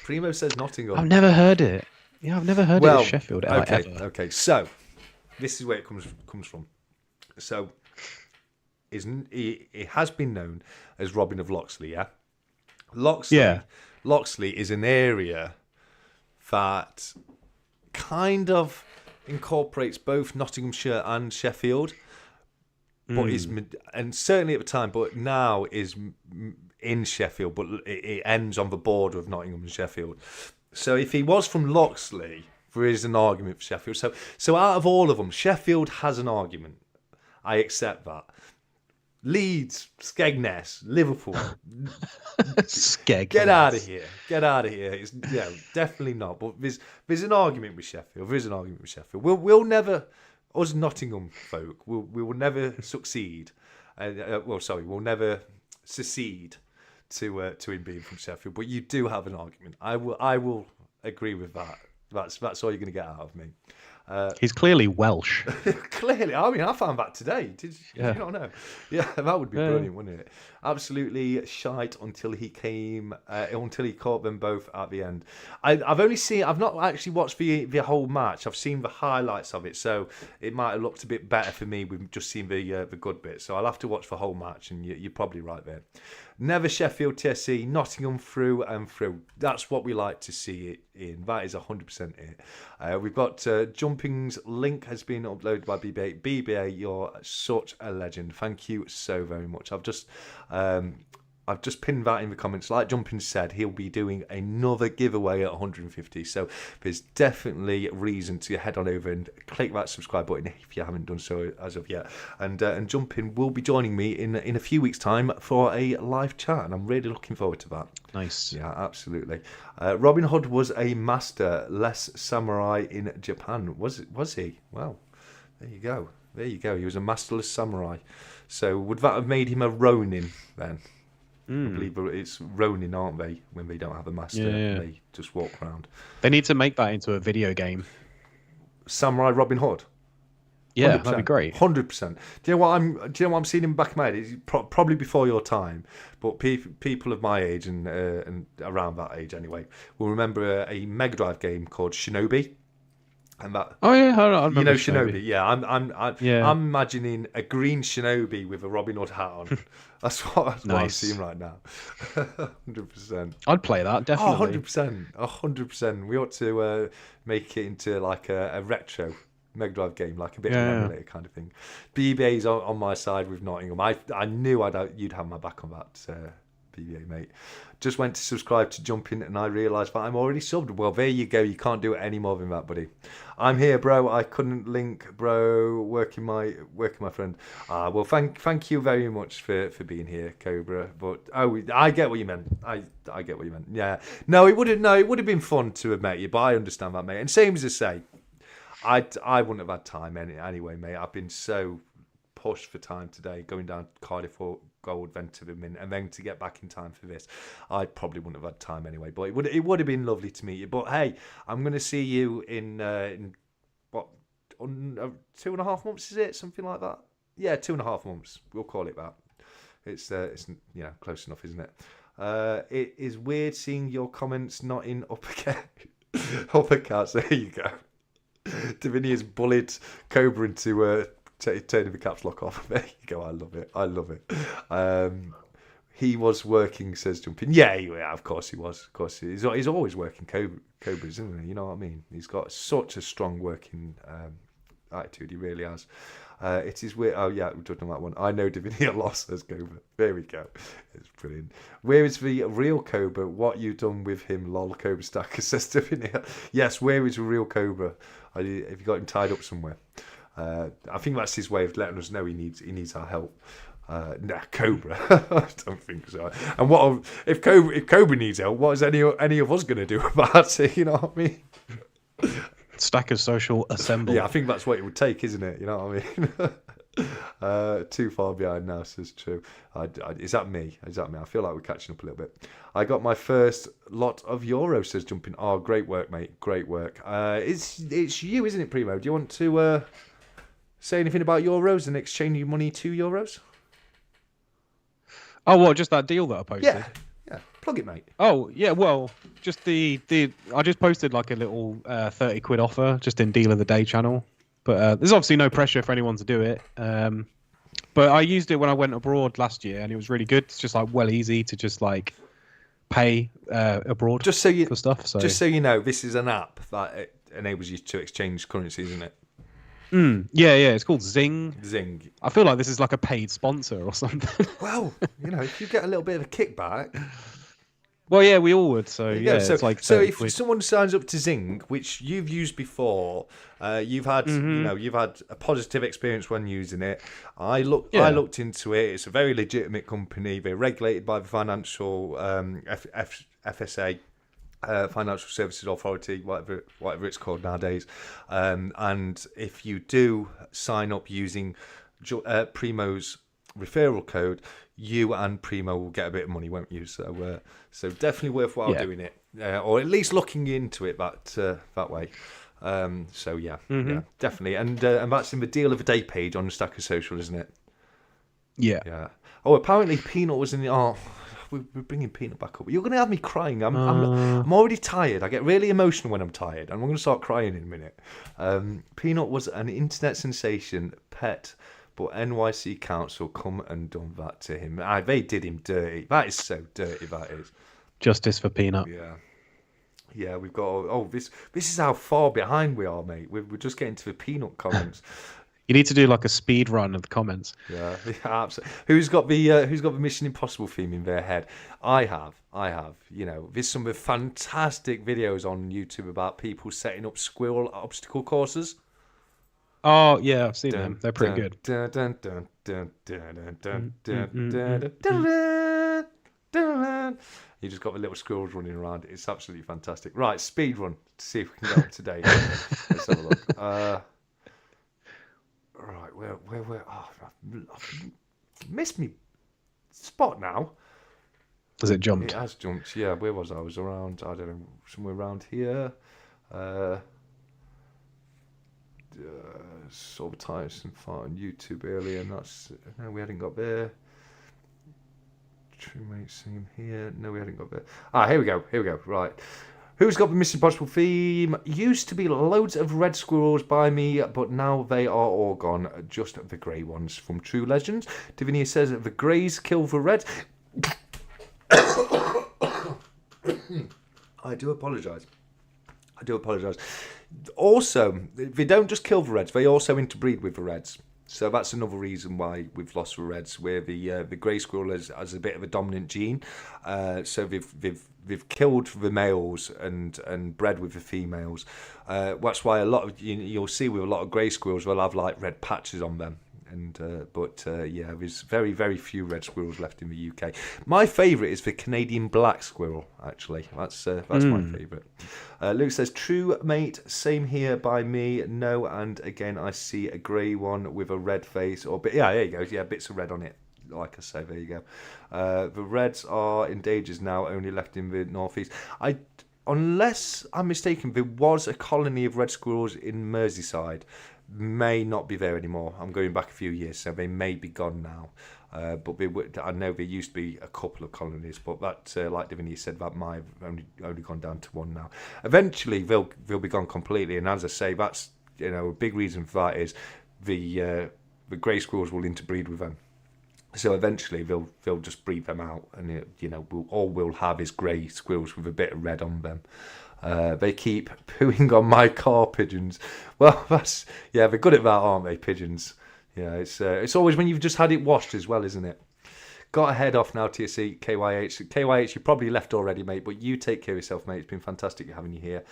Primo says Nottingham. I've never heard it. Yeah, I've never heard it as Sheffield ever. Okay, so this is where it comes from. So it has been known as Robin of Locksley, yeah? Locksley is an area that kind of incorporates both Nottinghamshire and Sheffield, but and certainly at the time, but now is in Sheffield, but it ends on the border of Nottingham and Sheffield. So if he was from Locksley, there is an argument for Sheffield. So out of all of them, Sheffield has an argument. I accept that. Leeds, Skegness, Liverpool. Skegness. Get out of here. It's definitely not. But there's an argument with Sheffield. We'll never, us Nottingham folk, we will never succeed. We'll never secede to him being from Sheffield. But you do have an argument. I will agree with that. That's all you're going to get out of me. He's clearly Welsh. Clearly. I mean, I found that today. Did you not know? Yeah, that would be brilliant, wouldn't it? Absolutely shite until he caught them both at the end. I've not actually watched the whole match. I've seen the highlights of it, so it might have looked a bit better for me with just seeing the good bits. So I'll have to watch the whole match, and you're probably right there. Never Sheffield TSC, Nottingham through and through. That's what we like to see it in. That is 100% it. We've got Jumping's link has been uploaded by BBA. BBA, you're such a legend. Thank you so very much. I've just I've just pinned that in the comments. Like Jumpin said, he'll be doing another giveaway at 150. So there's definitely reason to head on over and click that subscribe button if you haven't done so as of yet. And Jumpin will be joining me in a few weeks' time for a live chat, and I'm really looking forward to that. Nice. Yeah, absolutely. Robin Hood was a master, less samurai in Japan. Was he? Well, there you go. There you go. He was a masterless samurai. So would that have made him a ronin then? I believe it's ronin, aren't they? When they don't have a master, they just walk around. They need to make that into a video game. Samurai Robin Hood. Yeah, that'd be great. 100%. Do you know what I'm seeing in the back of my head? It's probably before your time, but people of my age and around that age anyway will remember a Mega Drive game called Shinobi. And that, I remember, you know, Shinobi. Yeah, I'm imagining a green Shinobi with a Robin Hood hat on. That's what I'm seeing right now. 100%. I'd play that, definitely. 100%. We ought to make it into like a retro Mega Drive game, like a bit of an emulator kind of thing. BBA's on my side with Nottingham. I knew you'd have my back on that, BBA, mate. Just went to subscribe to Jumpin and I realised that I'm already subbed. Well, there you go. You can't do it any more than that, buddy. I'm here, bro. I couldn't link, bro. Working my friend. Well, thank you very much for being here, Cobra. But I get what you meant. I get what you meant. Yeah. No, it would have been fun to have met you, but I understand that, mate. And same as I say, I wouldn't have had time anyway, mate. I've been so pushed for time today, going down to Cardiff for Gold, then to the Mint, and then to get back in time for this. I probably wouldn't have had time anyway, but it would have been lovely to meet you. But hey, I'm going to see you in what, 2.5 months, is it? Something like that? Yeah, 2.5 months. We'll call it that. It's close enough, isn't it? It is weird seeing your comments not in uppercats. There you go. Davinia's bullied Cobra into turning the caps lock off. There you go. I love it. He was working, says Jumping. Yeah, of course he was. Of course he's always working Cobras, isn't he? You know what I mean? He's got such a strong working attitude. He really has. It is weird. Oh yeah, we're talking about that one. I know Davinia lost, says Cobra. There we go. It's brilliant. Where is the real Cobra? What you done with him? Lol, Cobra Stacker, says Davinia. Yes, where is the real Cobra? Have you got him tied up somewhere? I think that's his way of letting us know he needs our help. Cobra. I don't think so. And what if Cobra needs help? What is any of us going to do about it? You know what I mean? Stackers Social assemble. Yeah, I think that's what it would take, isn't it? You know what I mean? Too far behind now, says True. Is that me? I feel like we're catching up a little bit. I got my first lot of euros, says Jumping. Oh, great work, mate. Great work. It's you, isn't it, Primo? Do you want to say anything about euros and exchanging money to euros? Oh, what? Just that deal that I posted? Yeah. Plug it, mate. Oh, yeah. Well, just the I just posted like a little 30 quid offer just in Deal of the Day channel. But there's obviously no pressure for anyone to do it. But I used it when I went abroad last year, and it was really good. It's just like easy to just like pay abroad for stuff. So just so you know, this is an app that enables you to exchange currency, isn't it? Yeah. It's called Zing. Zing. I feel like this is like a paid sponsor or something. Well, if you get a little bit of a kickback. Well, yeah, we all would. So yeah, it's like so if someone signs up to Zing, which you've used before, you've had you've had a positive experience when using it. I looked into it. It's a very legitimate company. They're regulated by the financial FSA. Financial Services Authority, whatever it's called nowadays, and if you do sign up using Primo's referral code, you and Primo will get a bit of money, won't you? So definitely worthwhile doing it, or at least looking into it that way. Yeah, definitely, and that's in the Deal of the Day page on the Stacker Social, isn't it? Yeah. Oh, apparently Peanut was in the. Oh, we're bringing Peanut back up. You're going to have me crying. I'm already tired. I get really emotional when I'm tired. I'm going to start crying in a minute. Peanut was an internet sensation, pet, but NYC Council come and done that to him. They did him dirty. That is so dirty, that is. Justice for Peanut. Yeah, we've got... Oh, this is how far behind we are, mate. We're just getting to the Peanut comments. You need to do like a speed run of the comments. Yeah, absolutely. Who's got the Mission Impossible theme in their head? I have. You know, there's some fantastic videos on YouTube about people setting up squirrel obstacle courses. Oh yeah, I've seen them. Dun, They're pretty dun, good. dun, dun, dun, dun, dun, dun, Mm, mm, dun, mm, dun, mm, dun, mm. dun, dun, dun. You just got the little squirrels running around. It's absolutely fantastic. Right, speed run to see if we can get up to date. Let's have a look. Right, where? Oh, I've missed me spot now. Has it It jumped? has jumped. Yeah, where was I? I was around. I don't know, somewhere around here. Saw the Tyson fight on YouTube earlier, and that's no, we hadn't got there. True mate, same here. No, we hadn't got there. Here we go. Right. Who's got the Mission Impossible theme? Used to be loads of red squirrels by me, but now they are all gone. Just the grey ones from True Legends. Divinia says the greys kill the reds. I do apologise. Also, they don't just kill the reds; they also interbreed with the reds. So that's another reason why we've lost the reds, where the grey squirrel has a bit of a dominant gene. So they've killed the males and bred with the females. That's why a lot of you'll see with a lot of grey squirrels, they'll have like red patches on them. But there's very, very few red squirrels left in the UK. My favourite is the Canadian black squirrel. Actually, that's my favourite. Luke says, "True mate, same here by me. No, and again I see a grey one with a red face, there you go. Yeah, bits of red on it. Like I say, there you go. The reds are endangered now, only left in the northeast. Unless I'm mistaken, there was a colony of red squirrels in Merseyside." May not be there anymore. I'm going back a few years, so they may be gone now. But I know there used to be a couple of colonies, but that, like Divinity said, that might have only gone down to one now. Eventually, they'll be gone completely. And as I say, that's a big reason for that is the grey squirrels will interbreed with them. So eventually, they'll just breed them out, and all we'll have is grey squirrels with a bit of red on them. They keep pooing on my car, pigeons. Well, they're good at that, aren't they, pigeons? Yeah, it's always when you've just had it washed as well, isn't it? Got to head off now to your seat, KYH. KYH, you probably left already, mate, but you take care of yourself, mate. It's been fantastic having you here.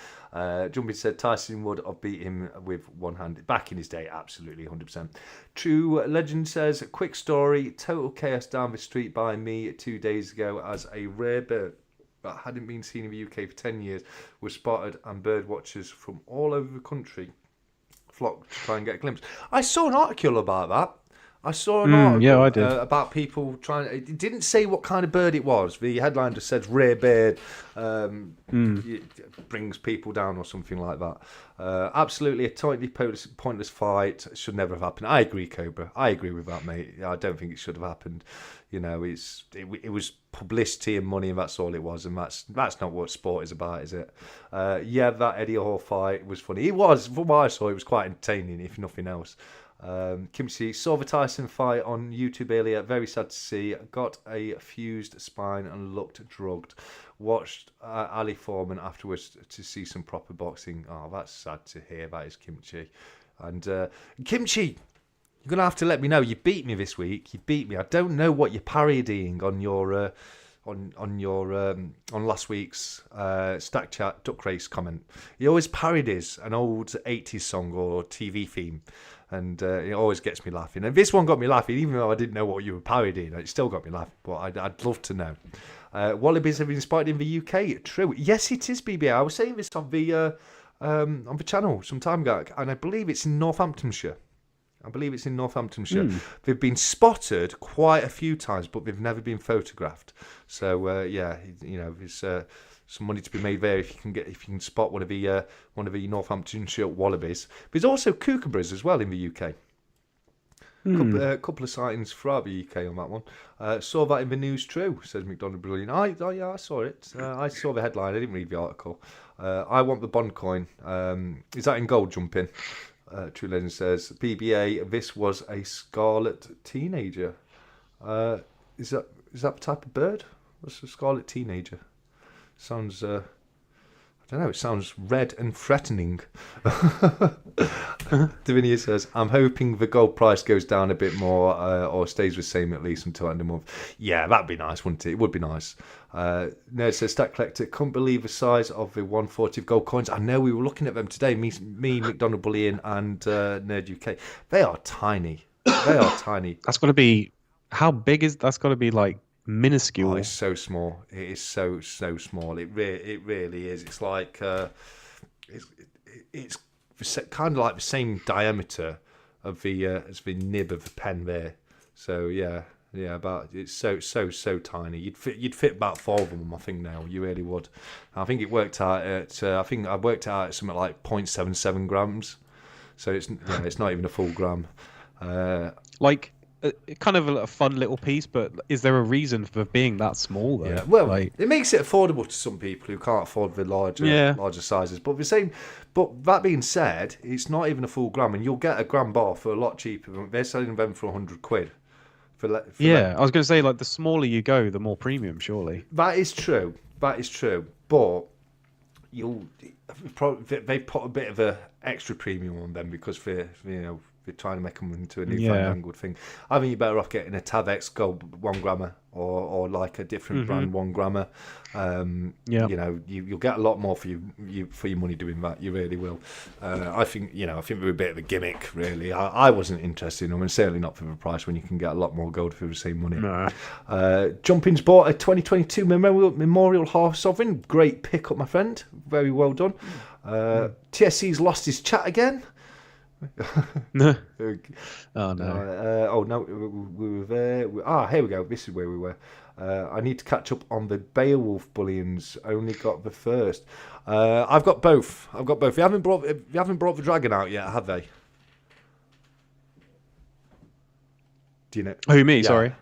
Jumping said Tyson would have beat him with one hand. Back in his day, absolutely, 100%. True Legend says, quick story, total chaos down the street by me 2 days ago as a rare bird that hadn't been seen in the UK for 10 years was spotted, and bird watchers from all over the country flocked to try and get a glimpse. I saw an article about that. I saw an article I did. about people trying. It didn't say what kind of bird it was. The headline just said rare bird it brings people down or something like that. Absolutely a totally pointless fight. Should never have happened. I agree, Cobra. I agree with that, mate. I don't think it should have happened. It was publicity and money, and that's all it was. And that's not what sport is about, is it? That Eddie Hall fight was funny. It was, from what I saw, it was quite entertaining, if nothing else. Kimchi saw the Tyson fight on YouTube earlier. Very sad to see. Got a fused spine and looked drugged. Watched Ali Foreman afterwards to see some proper boxing. Oh, that's sad to hear. That is Kimchi. And Kimchi, you're gonna have to let me know. You beat me this week. You beat me. I don't know what you're parodying on your on last week's Stack Chat Duck Race comment. He always parodies an old 80s song or TV theme, and it always gets me laughing. And this one got me laughing, even though I didn't know what you were parodying. It still got me laughing, but I'd love to know. Wallabies have been spotted in the UK. True. Yes, it is, BBA. I was saying this on the channel some time ago, and I believe it's in Northamptonshire. They've been spotted quite a few times, but they've never been photographed. So there's some money to be made there if you can spot one of the Northamptonshire wallabies. There's also kookaburras as well in the UK. Couple of sightings throughout the UK on that one. Saw that in the news. True, says McDonald Brilliant. I saw it. I saw the headline. I didn't read the article. I want the Bond coin. Is that in gold jumping? True Legend says, PBA, this was a scarlet teenager. Is that the type of bird? What's a scarlet teenager? Sounds, I don't know, it sounds red and threatening. Davinia says, I'm hoping the gold price goes down a bit more or stays the same at least until end of the month. Yeah, that'd be nice, wouldn't it? It would be nice. Nerd says, Stat Collector, couldn't believe the size of the 140 of gold coins. I know, we were looking at them today, me McDonald Bullion and Nerd UK. They are tiny. They are tiny. That's got to be, how big is, that's got to be like minuscule. Oh, it's so small. It is so small. It really is. It's like it's kind of like the same diameter of the as the nib of the pen there. So yeah. But it's so tiny. You'd fit about 4 of them on my fingernail. You really would. I think it worked out at I worked out at something like 0.77 grams. So it's not even a full gram. Kind of a fun little piece, but is there a reason for being that small though? Yeah, well, it makes it affordable to some people who can't afford the larger sizes. But that being said, it's not even a full gram, and you'll get a gram bar for a lot cheaper. They're selling them for £100. I was going to say, like, the smaller you go, the more premium, surely. That is true. But they've put a bit of a extra premium on them because they're trying to make them into a new fandangled thing. I think you're better off getting a Tavex Gold 1 grammer or like a different brand 1 grammer. You'll get a lot more for your money doing that. You really will. I think they're a bit of a gimmick, really. I wasn't interested in them, and certainly not for the price when you can get a lot more gold for the same money. No. Jumping's bought a 2022 Memorial Half Sovereign. Great pickup, my friend. Very well done. TSC's lost his chat again. No. Oh no. We were there. Here we go. This is where we were. I need to catch up on the Beowulf bullions. Only got the first. I've got both. You haven't brought the dragon out yet, have they? Do you know? Who, me? Yeah. Sorry.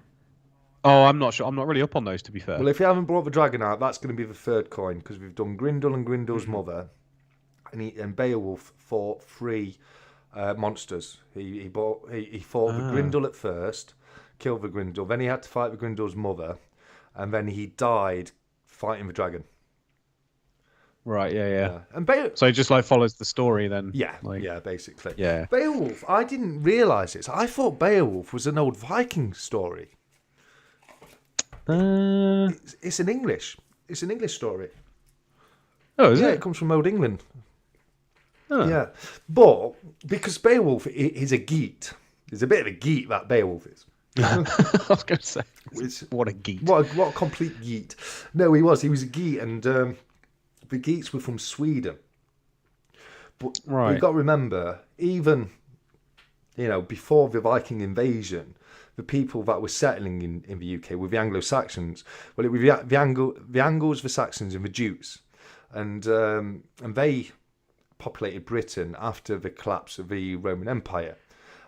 Oh, I'm not sure. I'm not really up on those, to be fair. Well, if you haven't brought the dragon out, that's going to be the third coin, because we've done Grindel and Grindel's mother, and Beowulf fought 3 monsters. He fought the Grindel at first, killed the Grindel, then he had to fight the Grindel's mother, and then he died fighting the dragon. Right, yeah. And so it just like follows the story then? Yeah, basically. Yeah. Beowulf, I didn't realise it. I thought Beowulf was an old Viking story. It's an English story. Oh, is it? It comes from Old England. Oh. Yeah, but because Beowulf is a geet, he's a bit of a geet, that Beowulf is. I was going to say, what a geet. What a complete geet. No, he was a geet, and the geets were from Sweden. But we've got to remember, even before the Viking invasion, the people that were settling in the UK were the Anglo-Saxons. Well, it was the Angles, the Saxons, and the Jutes, and they populated Britain after the collapse of the Roman Empire,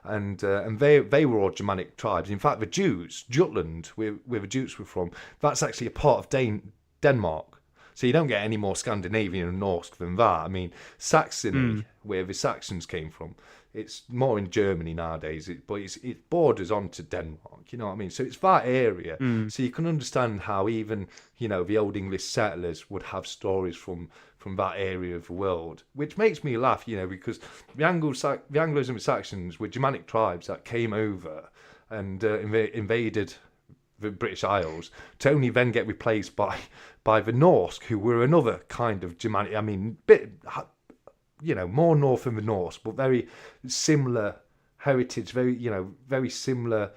and they were all Germanic tribes. In fact, the Jutes, Jutland, where the Jutes were from, that's actually a part of Denmark. So you don't get any more Scandinavian and Norse than that. I mean, Saxony, where the Saxons came from, it's more in Germany nowadays, but it borders onto Denmark, you know what I mean? So it's that area. So you can understand how even, the Old English settlers would have stories from that area of the world, which makes me laugh, because the Anglos and the Saxons were Germanic tribes that came over and invaded the British Isles to only then get replaced by the Norse, who were another kind of Germanic, I mean, more north than the Norse, but very similar heritage, very similar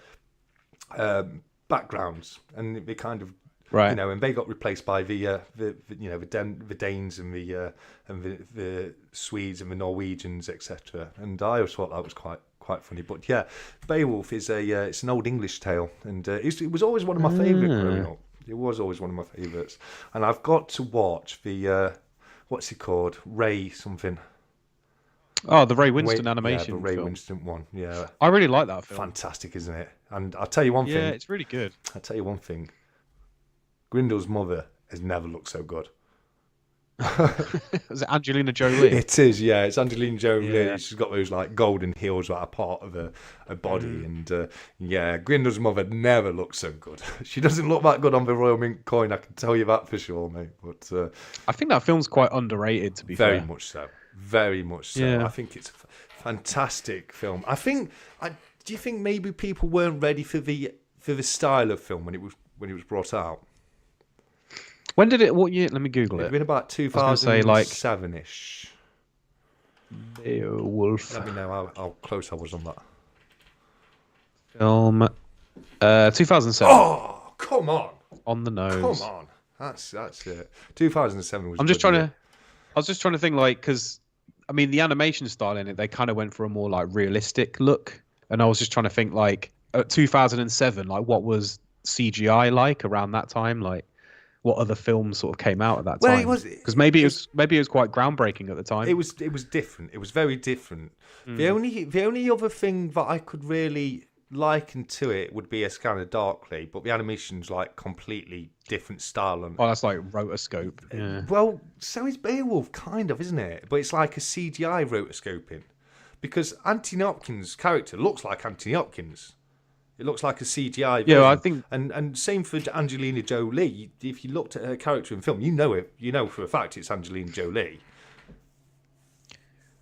backgrounds, and they kind of and they got replaced by the Danes and the Swedes and the Norwegians, etc. And I always thought that was quite funny. But yeah, Beowulf is it's an old English tale, and it was always one of my favourites growing up. It was always one of my favourites, and I've got to watch the what's it called, Ray something. Oh, the Ray Winston animation. Yeah, the Ray Winston one. Yeah, I really like that film. Fantastic, isn't it? And I'll tell you one thing. Yeah, it's really good. I'll tell you one thing. Grindel's mother has never looked so good. Was it Angelina Jolie? It is, yeah. It's Angelina Jolie. Yeah. She's got those like golden heels that are part of her body, and yeah, Grindel's mother never looked so good. She doesn't look that good on the Royal Mint coin. I can tell you that for sure, mate. But I think that film's quite underrated, to be very fair. much so. Very much so. Yeah. I think it's a fantastic film. Do you think maybe people weren't ready for the style of film when it was brought out? When did it? What year? Let me Google It'd it. been about I was gonna say, like, 2007-ish. Beowulf Let me know how close I was on that. film. 2007. Oh, come on! On the nose. Come on! That's it. 2007 was. I was just trying to think, like, because I mean, the animation style in it, they kind of went for a more like realistic look, and I was just trying to think, like, at 2007, like, what was CGI like around that time, like. What other films sort of came out at that time? Well, because maybe it was quite groundbreaking at the time. It was different. It was very different. The only other thing that I could really liken to it would be A Scanner Darkly, but the animation's like completely different style. Oh, that's like rotoscope. Yeah. Well, so is Beowulf, kind of, isn't it? But it's like a CGI rotoscoping, because Anthony Hopkins' character looks like Anthony Hopkins. It looks like a CGI version. Yeah, I think, and same for Angelina Jolie. If you looked at her character in film, you know for a fact it's Angelina Jolie.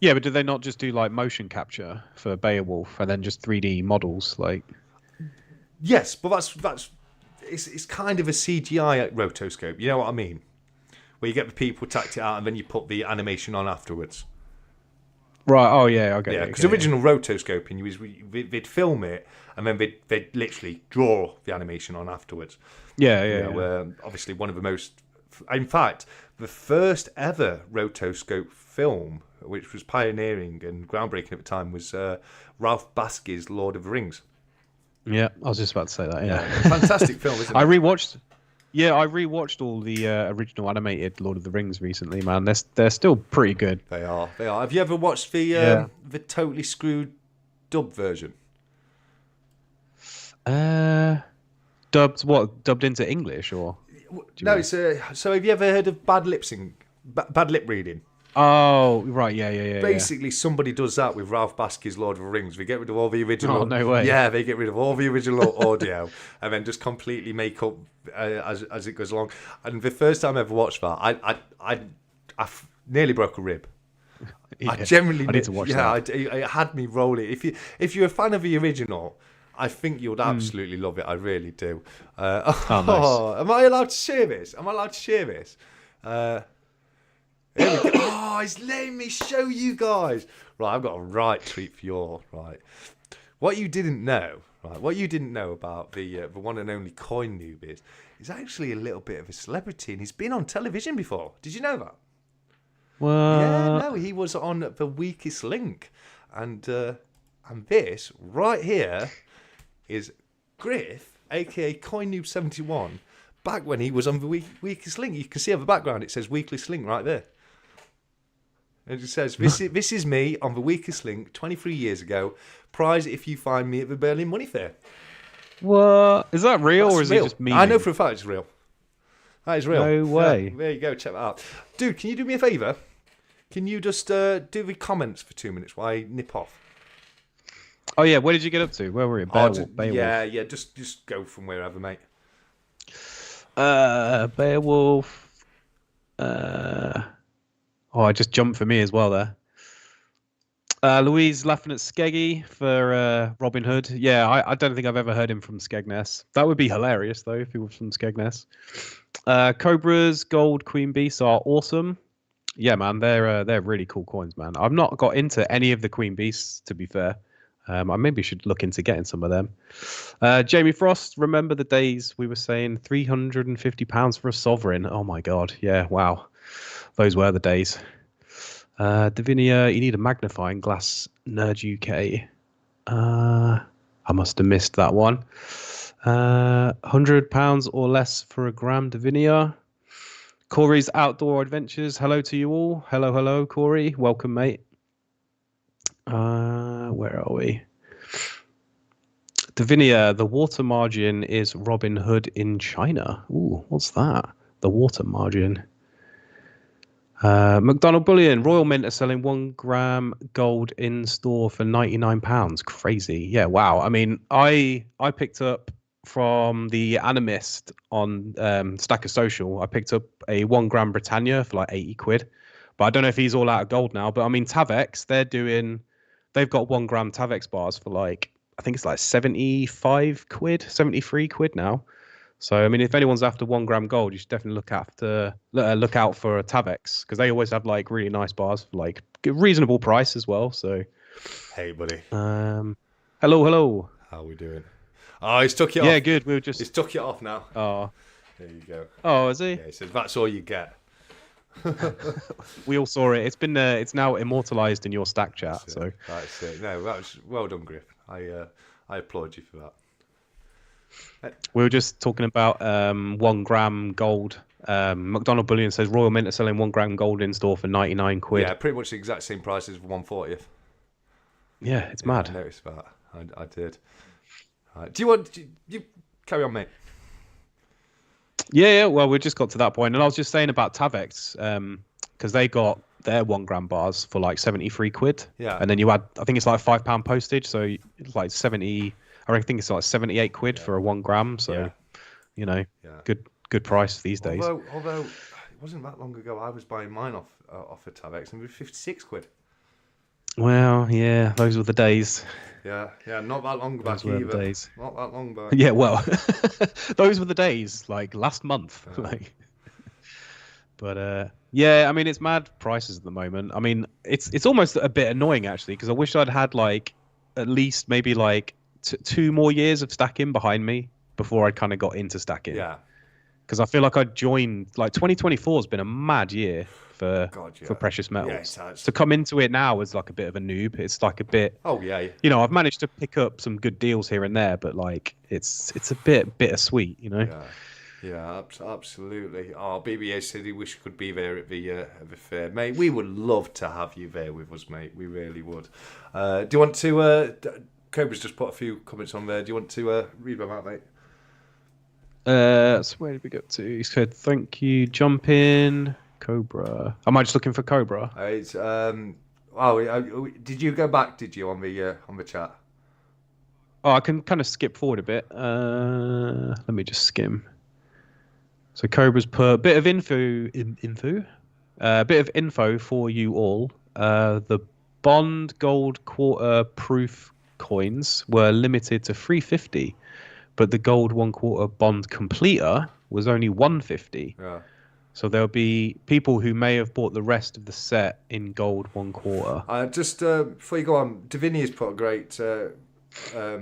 yeah, but did they not just do like motion capture for Beowulf and then just 3D models? Like, Yes, but that's it's kind of a CGI rotoscope. You know what I mean? Where you get the people tacked it out and then you put the animation on afterwards. right? Oh yeah, okay. Yeah, because original rotoscoping, they'd film it and then they'd literally draw the animation on afterwards. Yeah. Obviously, one of the most, in fact, the first ever rotoscope film, which was pioneering and groundbreaking at the time, was Ralph Bakski's Lord of the Rings. Yeah, I was just about to say that. Yeah, Fantastic film, isn't it? I rewatched all the original animated Lord of the Rings recently. Man, they're still pretty good. They are. Have you ever watched the totally screwed dub version? Dubbed into English or? No, it's so have you ever heard of bad lip reading? Oh, right, yeah. Basically, somebody does that with Ralph Bakski's Lord of the Rings. They get rid of all the original. Oh, no way. Yeah, they get rid of all the original audio and then just completely make up as it goes along. And the first time I ever watched that, I nearly broke a rib. Yeah, I generally I need to watch that. It had me rolling. If you're a fan of the original, I think you'll absolutely love it. I really do. Nice. Am I allowed to share this? Here we go. Oh, he's letting me show you guys. Right, I've got a right treat for you. Right, what you didn't know about the one and only coin noob is he's actually a little bit of a celebrity, and he's been on television before. Did you know that? Well, Yeah, no, he was on The Weakest Link, and this right here is Griff, aka Coin Noob 71, back when he was on The Weakest Link. You can see on the background it says Weakest Link right there. And it says, this is me on The Weakest Link 23 years ago. Prize if you find me at the Berlin Money Fair. what? Is that real or is real. it just me? I know for a fact it's real. That is real. No way. Yeah, there you go, check that out. Dude, can you do me a favour? Can you just do the comments for 2 minutes while I nip off? Oh yeah, where did you get up to? Where were you? Beowulf. Yeah, just go from wherever, mate. Beowulf. Oh, I just jumped for me as well there. Louise laughing at Skeggy for Robin Hood. Yeah, I don't think I've ever heard him from Skegness. That would be hilarious though if he was from Skegness. Cobra's Gold Queen Beasts are awesome. Yeah, man, they're really cool coins, man. I've not got into any of the Queen Beasts, to be fair. I maybe should look into getting some of them. Jamie Frost, remember the days we were saying £350 for a sovereign? Oh my god, yeah, wow. Those were the days. Davinia, you need a magnifying glass, Nerd UK. I must have missed that one. £100 or less for a gram, Davinia. Corey's Outdoor Adventures, hello to you all. Hello, Corey. Welcome, mate. Where are we? Davinia, the water margin is Robin Hood in China. Ooh, what's that? The water margin. McDonald Bullion, Royal Mint are selling 1 gram gold in store for £99. Crazy. Yeah, wow. I mean, I picked up from the Animist on Stacker Social. I picked up a 1 gram Britannia for like 80 quid. But I don't know if he's all out of gold now. But I mean, Tavex, they've got 1 gram Tavex bars for like, I think it's like 75 quid, 73 quid now. So I mean, if anyone's after 1 gram gold, you should definitely look out for Tavex because they always have like really nice bars for like reasonable price as well. So, Hey, buddy. Hello. How we doing? Oh, he's took it off. Yeah, good. We were just. He's took it off now. Oh, There you go. oh, is he? Yeah, he says that's all you get. We all saw it. It's now immortalized in your stack chat. So That's it. No, that was well done, Griff. I applaud you for that. we were just talking about 1 gram gold. McDonald Bullion says Royal Mint are selling 1 gram gold in store for 99 quid. Yeah, pretty much the exact same price as 140th. Yeah, it's mad. I noticed that. I did. Do you want you carry on, mate? Yeah. Well, we just got to that point, and I was just saying about Tavex, because they got their 1 gram bars for like 73 quid. Yeah. And then you add, I think it's like £5 postage, so it's like 70. I think it's like 78 quid for a 1 gram. So, good price these days. Although it wasn't that long ago, I was buying mine off a Tavex and it was 56 quid. Well, yeah, those were the days. Yeah, not that long back Those were either. the days. Not that long back. Yeah, well, those were the days, like last month. Like, but yeah, I mean, it's mad prices at the moment. I mean, it's almost a bit annoying actually, because I wish I'd had like at least maybe like 2 more years of stacking behind me before I kind of got into stacking. Yeah. Because I feel like I joined, like 2024 has been a mad year for precious metals. Yeah, to come into it now as like a bit of a noob, it's like a bit. Oh yeah. I've managed to pick up some good deals here and there, but like it's a bit bittersweet, Yeah, absolutely. Oh, BBA said he wish he could be there at the fair, mate. We would love to have you there with us, mate. We really would. Do you want to? Cobra's just put a few comments on there. Do you want to read them out, mate? So where did we get to? He said, "Thank you, jump in, Cobra." Am I just looking for Cobra? It's did you go back? Did you on the chat? Oh, I can kind of skip forward a bit. Let me just skim. So Cobra's put a bit of info for you all. The Bond Gold Quarter Proof coins were limited to 350. But the gold 1/4 bond completer was only 150. Yeah. So there'll be people who may have bought the rest of the set in gold 1/4. Just before you go on, Davini's put a great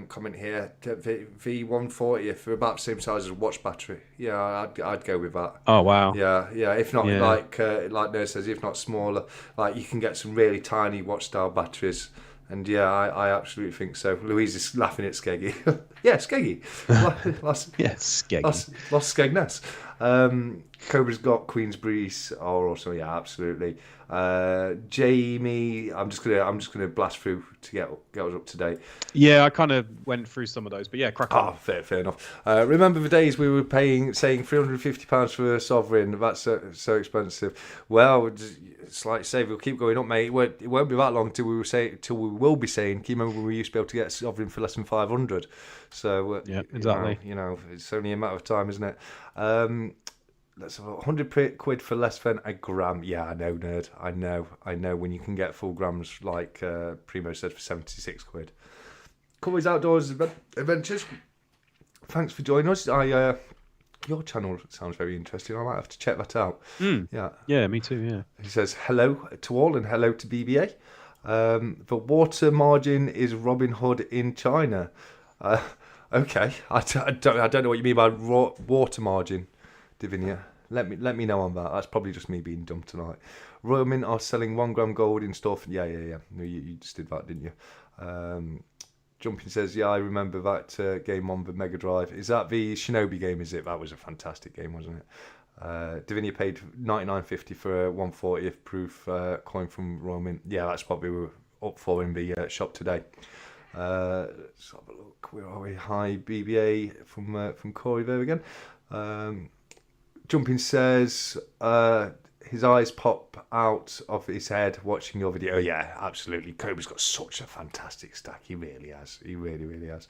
comment here. The 140 for about the same size as a watch battery. Yeah, I'd go with that. Oh wow. Yeah. If not, like Nerd says, if not smaller, like you can get some really tiny watch style batteries. And yeah, I absolutely think so. Louise is laughing at Skeggy. Yeah, Skeggy. Skeggy. Lost Skegness. Cobra's got Queensbury's are also, yeah, absolutely. Jamie, I'm just gonna blast through to get us up to date. Yeah, I kind of went through some of those, but yeah, crack on. Fair enough. Remember the days we were saying £350 for a sovereign? That's so expensive. Well, it's like say we'll keep going up, mate. It won't be that long till we will be saying. Can you remember when we used to be able to get a sovereign for less than 500? So yeah, exactly. It's only a matter of time, isn't it? Let's have 100 quid for less than a gram. Yeah, I know, nerd. I know. When you can get full grams, like Primo said, for 76 quid. Covey's Outdoors Adventures. Thanks for joining us. Your channel sounds very interesting. I might have to check that out. Yeah, me too. Yeah. He says hello to all and hello to BBA. The water margin is Robin Hood in China. Okay, I don't know what you mean by water margin, Divinia. Let me know on that. That's probably just me being dumb tonight. Royal Mint are selling 1 gram gold in store. Yeah. No, you just did that, didn't you? Jumping says, yeah, I remember that game on the Mega Drive. Is that the Shinobi game? Is it? That was a fantastic game, wasn't it? Divinia paid $99.50 for a 140th proof coin from Royal Mint. Yeah, that's what we were up for in the shop today. Let's have a look. Where are we? Hi, BBA from Corey there again. Jumping says his eyes pop out of his head watching your video. Oh, yeah, absolutely. Cobra's got such a fantastic stack. He really has. He really, really has.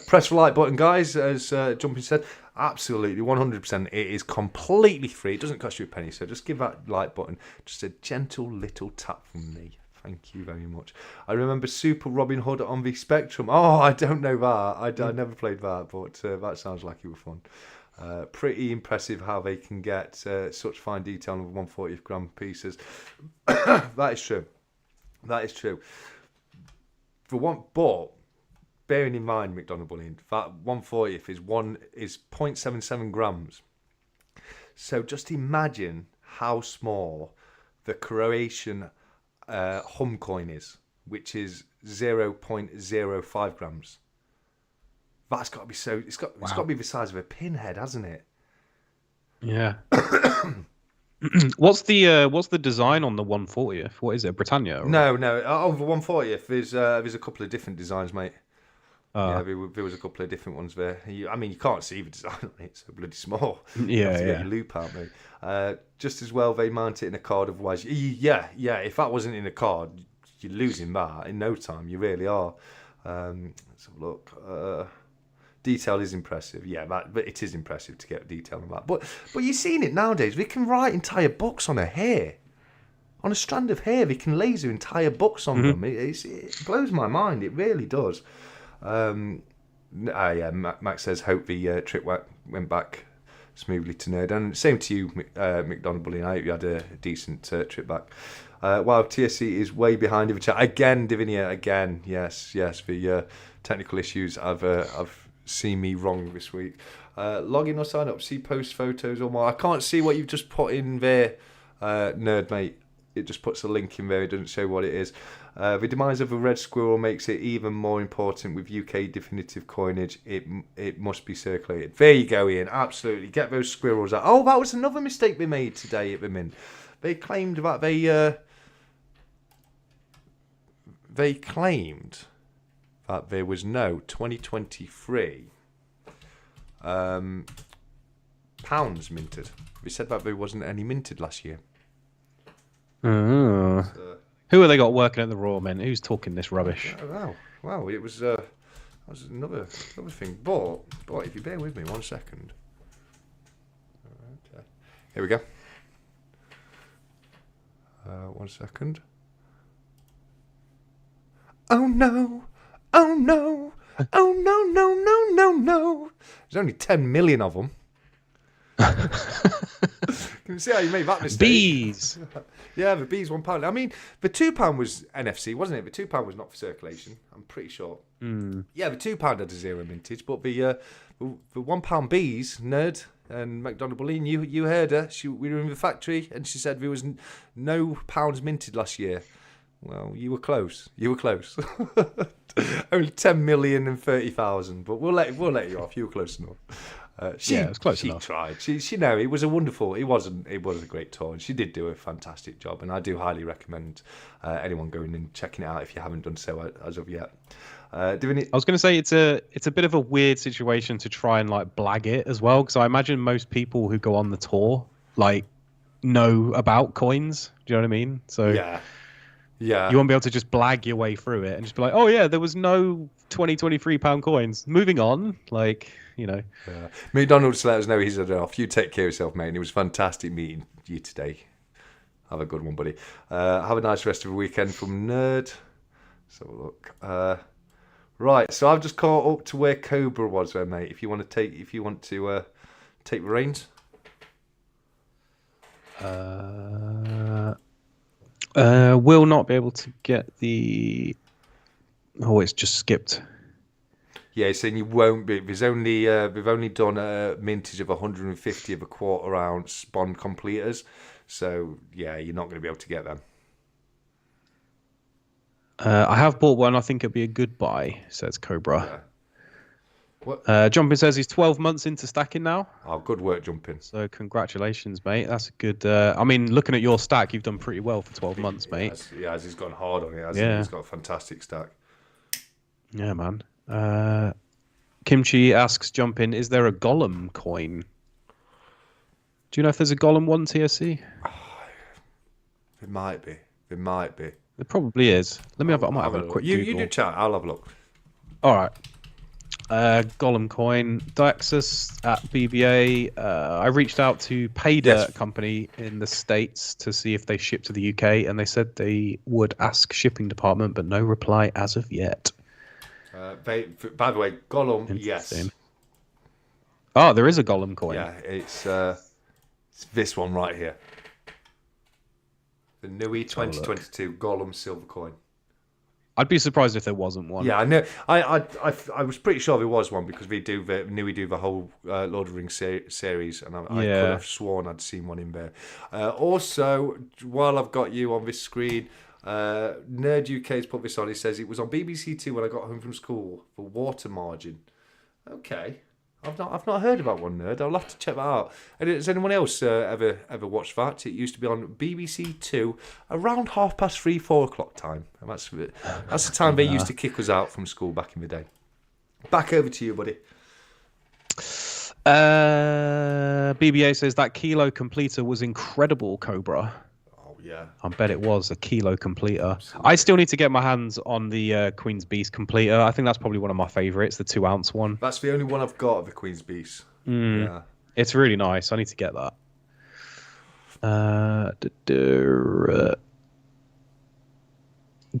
Press the like button, guys, as Jumping said. Absolutely, 100%. It is completely free. It doesn't cost you a penny, so just give that like button just a gentle little tap from me. Thank you very much. I remember Super Robin Hood on the Spectrum. Oh, I don't know that. I never played that, but that sounds like it was fun. Pretty impressive how they can get such fine detail on 140th gram pieces. That is true. That is true. For one, but bearing in mind, McDonald Bullion, that 140th is 0.77 grams. So just imagine how small the Croatian hum coin is, which is 0.05 grams. That's got to be so. It's got to be the size of a pinhead, hasn't it? Yeah. What's the design on the 140th? What is it, Britannia? Or? No. Oh, the 140th. There's a couple of different designs, mate. Yeah, there was a couple of different ones there. You can't see the design on it. It's so bloody small. You have to get your loop out, mate. Just as well, they mount it in a card. Otherwise, yeah. If that wasn't in a card, you're losing that in no time. You really are. Let's have a look. Detail is impressive. Yeah, but it is impressive to get detail on that. But you're seeing it nowadays. We can write entire books on a hair. On a strand of hair, they can laser entire books on them. It blows my mind. It really does. Max says, hope the trip went back smoothly to Nerd. And same to you, McDonald Bullion. I hope you had a decent trip back. While TSC is way behind in the chat. Again, Divinia, again. Yes. The technical issues I've seen me wrong this week. Log in or sign up. See post photos or more. I can't see what you've just put in there, Nerd, mate. It just puts a link in there. It doesn't show what it is. The demise of a red squirrel makes it even more important with UK definitive coinage. It must be circulated. There you go, Ian. Absolutely. Get those squirrels out. Oh, that was another mistake they made today at the Mint. They claimed that there was no 2023 pounds minted. They said that there wasn't any minted last year. Who have they got working at the Raw, man? Who's talking this rubbish? Wow, it was that was another thing. But if you bear with me 1 second. Okay. Here we go. 1 second. Oh no! Oh no! Oh no! There's only 10 million of them. Can you see how you made that mistake? Bees. Yeah, the bees £1. I mean, the £2 was NFC, wasn't it? The £2 was not for circulation. I'm pretty sure. Yeah, the £2 had a zero mintage, but the £1 bees, Nerd and McDonald Bullion, you heard her. We were in the factory, and she said there was no pounds minted last year. Well, you were close. Only 10 million and 30,000, but we'll let you off. You were close enough. It was close enough. She tried. She know it was a wonderful. It was a great tour, and she did do a fantastic job. And I do highly recommend anyone going and checking it out if you haven't done so as of yet. I was going to say it's a bit of a weird situation to try and like blag it as well, because I imagine most people who go on the tour like know about coins. Do you know what I mean? So yeah. You won't be able to just blag your way through it and just be like, oh yeah, there was no 2023 pound coins. Moving on, like. Yeah. McDonald's let us know he's off. You take care of yourself, mate. And it was fantastic meeting you today. Have a good one, buddy. Have a nice rest of the weekend from Nerd. Let's have a look. Right, so I've just caught up to where Cobra was there, mate. If you want to take the reins. Will not be able to get the. Oh, it's just skipped. Yeah, saying you won't be. We've only done a mintage of 150 of a quarter ounce bond completers, so yeah, you're not going to be able to get them. I have bought one. I think it'd be a good buy, says Cobra. Yeah. What? Jumping says he's 12 months into stacking now. Oh, good work, Jumping. So congratulations, mate. That's a good. I mean, looking at your stack, you've done pretty well for 12 months, mate. Yeah, he's gone hard on it. He's got a fantastic stack. Yeah, man. Kimchi asks, Jumping, is there a Golem coin? Do you know if there's a Golem 1 TSC? It might be. It might be. It probably is. Let me have. I might have a look. quick You Google. do chat. I'll have a look. All right. Gollum coin, Daxus at BBA. I reached out to PayDirt company in the States to see if they ship to the UK, and they said they would ask shipping department, but no reply as of yet. By the way, Gollum, yes. Oh, there is a Gollum coin. Yeah, it's this one right here. The Nui 2022 Gollum silver coin. I'd be surprised if there wasn't one. Yeah, I know. I was pretty sure there was one because we do the whole Lord of the Rings series, and I could have sworn I'd seen one in there. Also, while I've got you on this screen, Nerd UK's put this on. He says it was on BBC Two when I got home from school for water margin. Okay. I've not heard about one, Nerd. I'll have to check that out. And has anyone else ever watched that? It used to be on BBC Two around 3:30, 4 o'clock time. And that's the time they used to kick us out from school back in the day. Back over to you, buddy. BBA says that kilo completer was incredible, Cobra. Yeah, I bet it was a kilo completer. Absolutely. I still need to get my hands on the Queen's Beast completer. I think that's probably one of my favourites, the 2 ounce one. That's the only one I've got of the Queen's Beast. Yeah, it's really nice. I need to get that.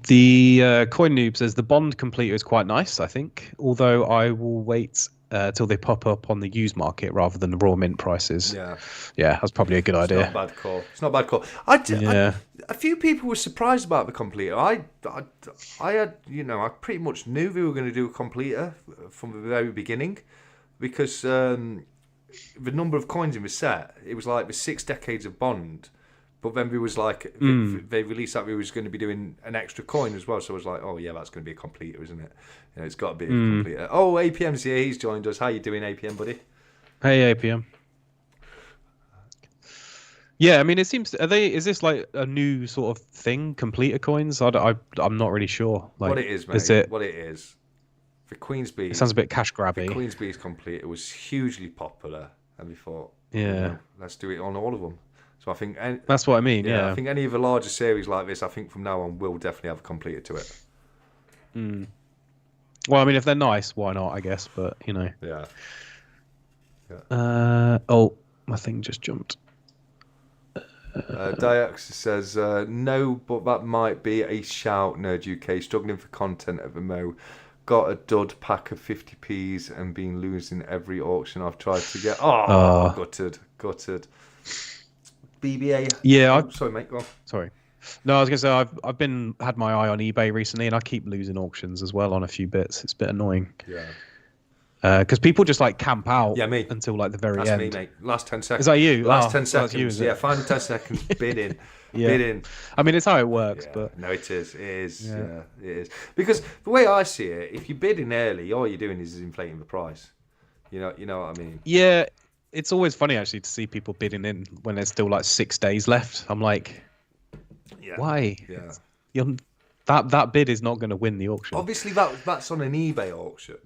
The Coin Noob says the Bond completer is quite nice, I think. Although I will wait till they pop up on the used market rather than the raw mint prices. Yeah, that's probably a good idea. It's not a bad call. It's not a bad call. A few people were surprised about the completer. I had, I pretty much knew they were going to do a completer from the very beginning, because the number of coins in the set, it was like the 6 decades of Bond. But then there was like, they released that we was going to be doing an extra coin as well. So I was like, oh yeah, that's going to be a completer, isn't it? It's got to be a completer. Oh, APM's here. He's joined us. How you doing, APM, buddy? Hey, APM. Yeah, I mean, it seems. Is this like a new sort of thing? Completer coins? I'm not really sure. Like, what it is, mate. What it is. The Queen's Beast. It sounds a bit cash grabby. The Queen's Beast completer was hugely popular, and we thought, let's do it on all of them. So I think that's what I mean. Yeah, I think any of the larger series like this, I think from now on will definitely have a completer to it. Well, I mean, if they're nice, why not? I guess, but Yeah. Oh, my thing just jumped. Diox says no, but that might be a shout. Nerd UK struggling for content at the mo. Got a dud pack of 50p's and been losing every auction I've tried to get. Gutted. BBA. Yeah. Sorry, mate. Go on. Sorry. No, I was gonna say I've had my eye on eBay recently, and I keep losing auctions as well on a few bits. It's a bit annoying. Yeah. Because people just like camp out. Yeah, me. Until like the very end. That's me, mate. Last 10 seconds. Is that you? Last 10 seconds. That's you, yeah, final 10 seconds. Bid in. Yeah. Bid in. I mean, it's how it works, but no, it is. It is. Yeah, it is. Because the way I see it, if you bid in early, all you're doing is inflating the price. You know what I mean? Yeah. It's always funny actually to see people bidding in when there's still like 6 days left. I'm like, why? Yeah. That bid is not going to win the auction. Obviously, that's on an eBay auction.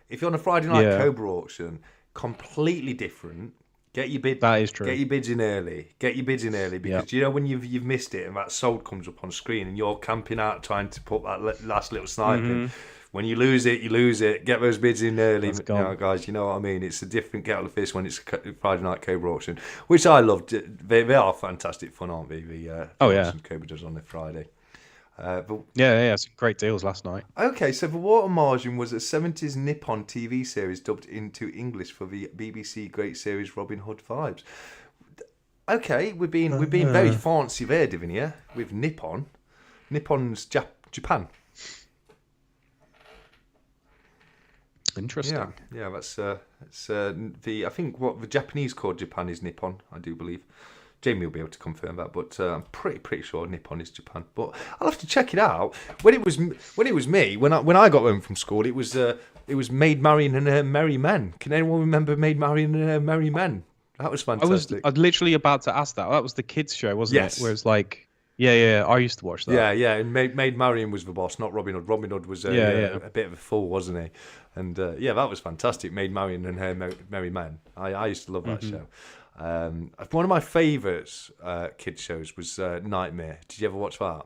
If you're on a Friday night Cobra auction, completely different. Get your bid. That is true. Get your bids in early. Because you know when you've missed it and that sold comes up on screen and you're camping out trying to put that last little snipe in. When you lose it, you lose it. Get those bids in early, guys. You know what I mean? It's a different kettle of fish when it's a Friday night Cobra auction, which I loved. They are fantastic fun, aren't they? The Cobra does on a Friday. Some great deals last night. Okay, so the water margin was a 70s Nippon TV series dubbed into English for the BBC Great Series Robin Hood vibes. Okay, we've been very fancy there, didn't we? With Nippon. Nippon's Japan. Interesting. Yeah, that's I think what the Japanese called Japan is Nippon, I do believe. Jamie will be able to confirm that, but I'm pretty sure Nippon is Japan. But I'll have to check it out. When it was me, when I got home from school, it was Maid Marian and Her Merry Men. Can anyone remember Maid Marian and Her Merry Men? That was fantastic. I was literally about to ask that. That was the kids' show, wasn't it? Where it's like, I used to watch that. Yeah. And Maid Marian was the boss, not Robin Hood. Robin Hood was a bit of a fool, wasn't he? And that was fantastic. Maid Marian and Her Merry Men. I used to love that show. One of my favourites kids shows was Nightmare. Did you ever watch that?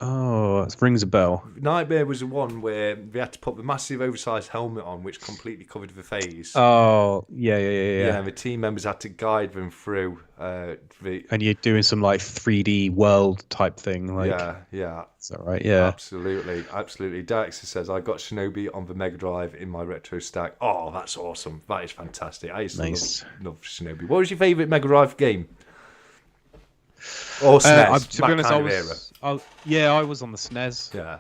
Oh, it rings a bell. Nightmare was the one where they had to put the massive oversized helmet on, which completely covered the face. Oh, yeah. Yeah, the team members had to guide them through And you're doing some like 3D world type thing, like yeah. Is that right? Yeah. Absolutely. Daxter says I got Shinobi on the Mega Drive in my retro stack. Oh, that's awesome. That is fantastic. I used to love Shinobi. What was your favourite Mega Drive game? Or SNES? To be honest, I was on the SNES. Yeah.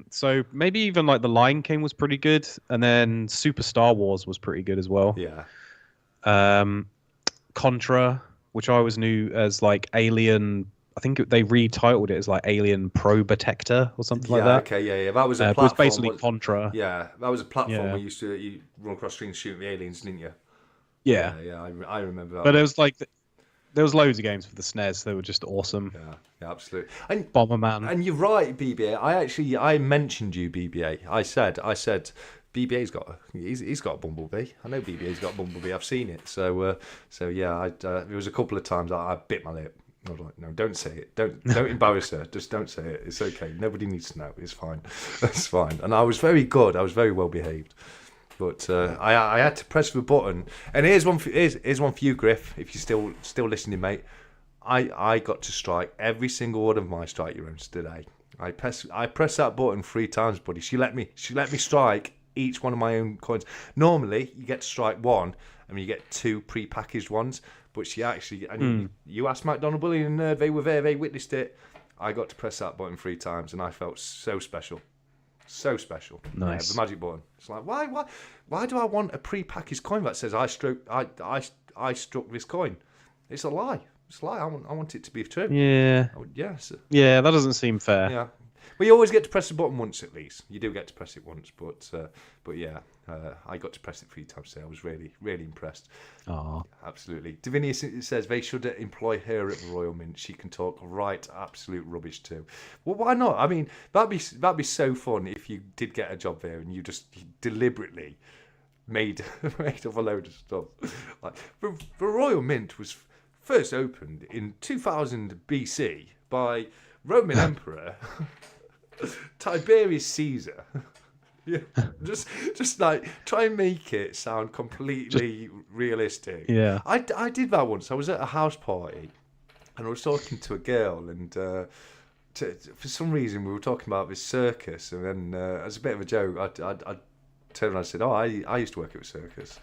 So maybe even like the Lion King was pretty good, and then Super Star Wars was pretty good as well. Yeah. Contra, which I always knew as like Alien. I think they retitled it as like Alien Probotector or something like that. Okay, yeah. That was a platform. It was basically Contra. Yeah, that was a platform where you run across screens shooting the aliens, didn't you? Yeah. I remember that. But it was like there was loads of games for the SNES. They were just awesome. Yeah, absolutely. And Bomberman. And you're right, BBA. I mentioned you, BBA. I said BBA's got he's got a Bumblebee. I know BBA's got a Bumblebee. I've seen it. So yeah, there was a couple of times I bit my lip. I was like, no, don't say it. Don't embarrass her. Just don't say it. It's okay. Nobody needs to know. It's fine. It's fine. And I was very good. I was very well behaved. But I had to press the button. And here's one for you, Griff. If you're still listening, mate. I got to strike every single one of my strike your owns today. I pressed that button 3 times, buddy. She let me strike each one of my own coins. Normally, you get to strike one, and you get 2 pre-packaged ones. But she actually, you asked McDonald Bully and Nerd, they were there, they witnessed it. I got to press that button 3 times, and I felt so special. So special. Nice. Yeah, the magic button. It's like, why do I want a pre-packaged coin that says I struck this coin? It's a lie. It's a lie. I want it to be true. Yeah. Yes. Yeah, that doesn't seem fair. Yeah. Well, you always get to press the button once at least. You do get to press it once, but yeah, I got to press it 3 times today. I was really, really impressed. Oh, absolutely. Divinia says they should employ her at the Royal Mint. She can talk right absolute rubbish too. Well, why not? I mean, that'd be so fun if you did get a job there and you just deliberately made up a load of stuff. Like the Royal Mint was first opened in 2000 BC by Roman Emperor Tiberius Caesar. Yeah, just like try and make it sound completely realistic. Yeah, I did that once. I was at a house party, and I was talking to a girl, and for some reason we were talking about this circus, and then as a bit of a joke, I turned around and said, "Oh, I used to work at a circus."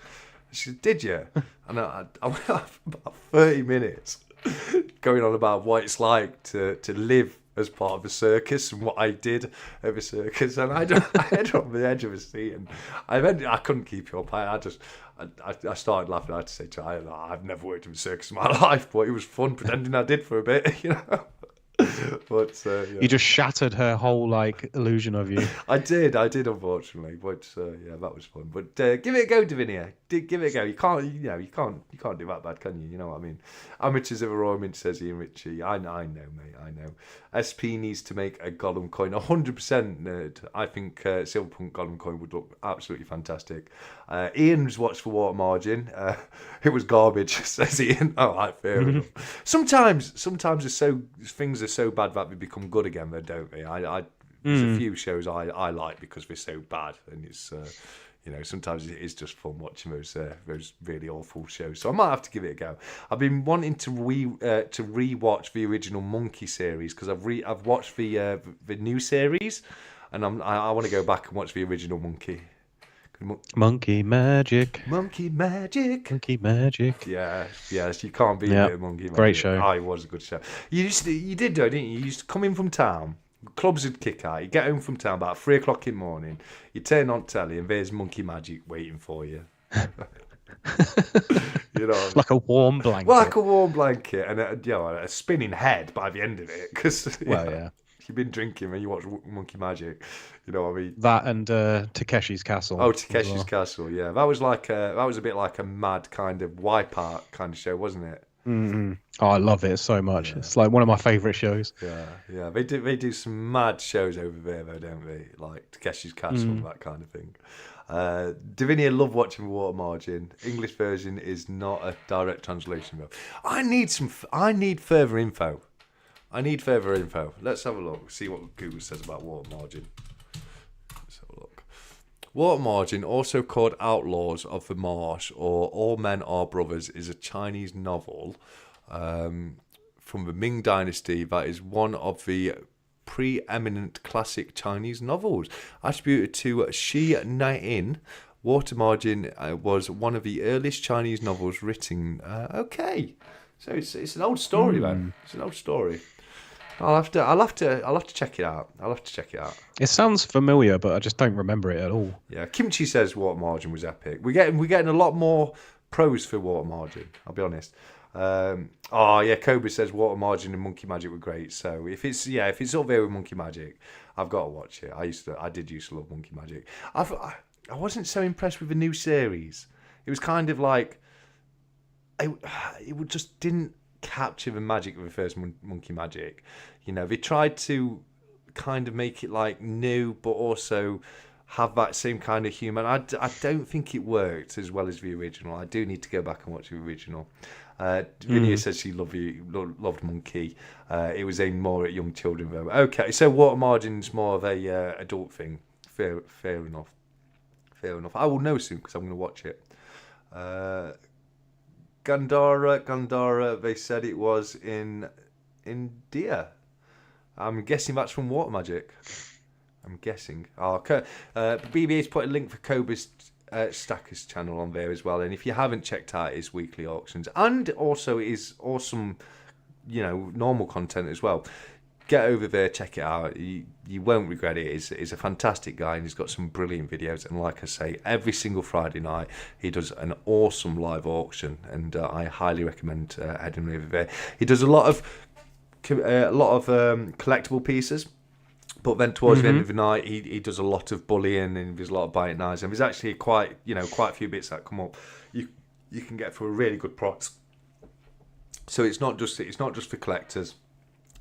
She said, "Did you?" And I went off about 30 minutes going on about what it's like to live as part of a circus and what I did at the circus, and I ended up on the edge of a seat, and I couldn't keep it up. I started laughing. I had to say to her, I've never worked in a circus in my life, but it was fun pretending I did for a bit, you know. But yeah. You just shattered her whole like illusion of you. I did unfortunately, but yeah, that was fun. But give it a go, Davinia. Give it a go. You can't do that bad, can you? You know what I mean? Amateurs of a Royal Mint, says Ian Ritchie. I know, mate. I know. SP needs to make a Gollum coin. 100% Nerd. I think Silverpunk Gollum coin would look absolutely fantastic. Ian's watched for water margin. It was garbage, says Ian. Oh, right, fair enough. Sometimes things are so bad that they become good again, though, don't they? There's a few shows I like because they're so bad, and it's sometimes it is just fun watching those really awful shows. So I might have to give it a go. I've been wanting to rewatch the original Monkey series because I've watched the new series, and I want to go back and watch the original Monkey. Monkey magic. Yes, you can't beat it, Monkey Magic. Great show. Oh, it was a good show. You did though, didn't you? You used to come in from town, clubs would kick out, you get home from town about 3 o'clock in the morning, you turn on telly and there's Monkey Magic waiting for you. You know, like a warm blanket. And a spinning head by the end of it, because yeah. You've been drinking and you watch Monkey Magic, you know what I mean? That and Takeshi's Castle. Oh, Takeshi's Castle, yeah. That was a bit like a mad kind of Wipeout kind of show, wasn't it? Mm-hmm. Oh, I love it so much. Yeah. It's like one of my favourite shows. Yeah. They do some mad shows over there, though, don't they? Like Takeshi's Castle, that kind of thing. Davinia love watching Water Margin. English version is not a direct translation though. I need further info. Let's have a look. See what Google says about Water Margin. Let's have a look. Water Margin, also called Outlaws of the Marsh or All Men Are Brothers, is a Chinese novel from the Ming Dynasty that is one of the preeminent classic Chinese novels. Attributed to Shi Naiin, Water Margin was one of the earliest Chinese novels written. Okay, so it's an old story then. It's an old story. I'll have to check it out. It sounds familiar, but I just don't remember it at all. Yeah, Kimchi says Water Margin was epic. We're getting a lot more pros for Water Margin. I'll be honest. Cobra says Water Margin and Monkey Magic were great. So if it's up there with Monkey Magic, I've got to watch it. I did used to love Monkey Magic. I wasn't so impressed with the new series. It was kind of like it just didn't capture the magic of the first Monkey Magic. You know, they tried to kind of make it like new, but also have that same kind of humour. I don't think it worked as well as the original. I do need to go back and watch the original. Vinia says she loved Monkey. It was aimed more at young children though. Okay, so Water Margin's more of a adult thing. Fair enough. I will know soon because I'm going to watch it. Gandhara, they said it was in India. I'm guessing that's from Water Magic. I'm guessing. BBA's put a link for Koba's Stacker's channel on there as well. And if you haven't checked out his weekly auctions and also his awesome, normal content as well, get over there, check it out. You won't regret it. He's a fantastic guy and he's got some brilliant videos. And like I say, every single Friday night he does an awesome live auction, and I highly recommend heading over there. He does a lot of collectible pieces. But then towards the end of the night, he does a lot of bullying and there's a lot of biting knives. And there's actually quite a few bits that come up. You can get for a really good price. So it's not just for collectors.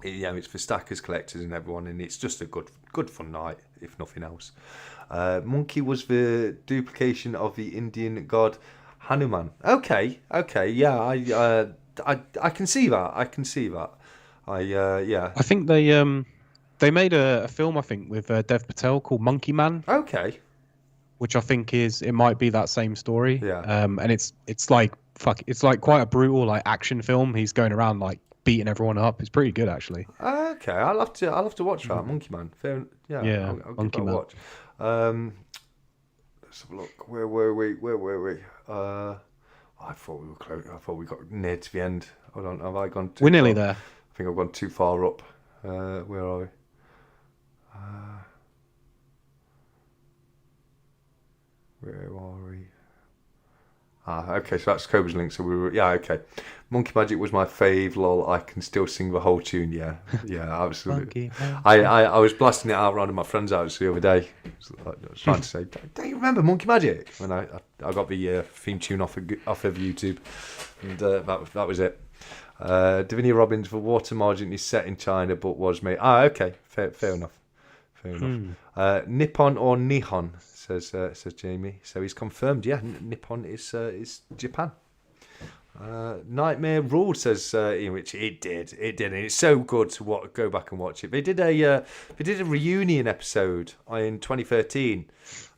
It's for stackers, collectors, and everyone. And it's just a good fun night, if nothing else. Monkey was the duplication of the Indian god Hanuman. Okay, yeah, I can see that. I think they made a film, I think, with Dev Patel called Monkey Man. Okay. Which I think it might be that same story. Yeah. And it's like quite a brutal like action film. He's going around like beating everyone up. It's pretty good actually. Okay, I'll have to watch that Monkey Man. Fair, yeah. I'll Monkey give that Man. a watch. Let's have a look. Where were we? I thought we were close. I thought we got near to the end. Hold on, have I gone too We're nearly far? there. I think I've gone too far up. Where are we? Where are we? Okay, so that's Cobra's link. So we were, okay. Monkey Magic was my fave. Lol, I can still sing the whole tune. Yeah, absolutely. I was blasting it out around at my friend's house the other day. I was trying to say, don't you remember Monkey Magic? When I got the theme tune off of YouTube, and that was it. Davinia Robbins, for Water Margin is set in China but was made. Okay, fair enough. Nippon or Nihon, says Jamie. So he's confirmed. Yeah, Nippon is Japan. Nightmare Ruled, says which it did, and it's so good to go back and watch it. They did a reunion episode in 2013.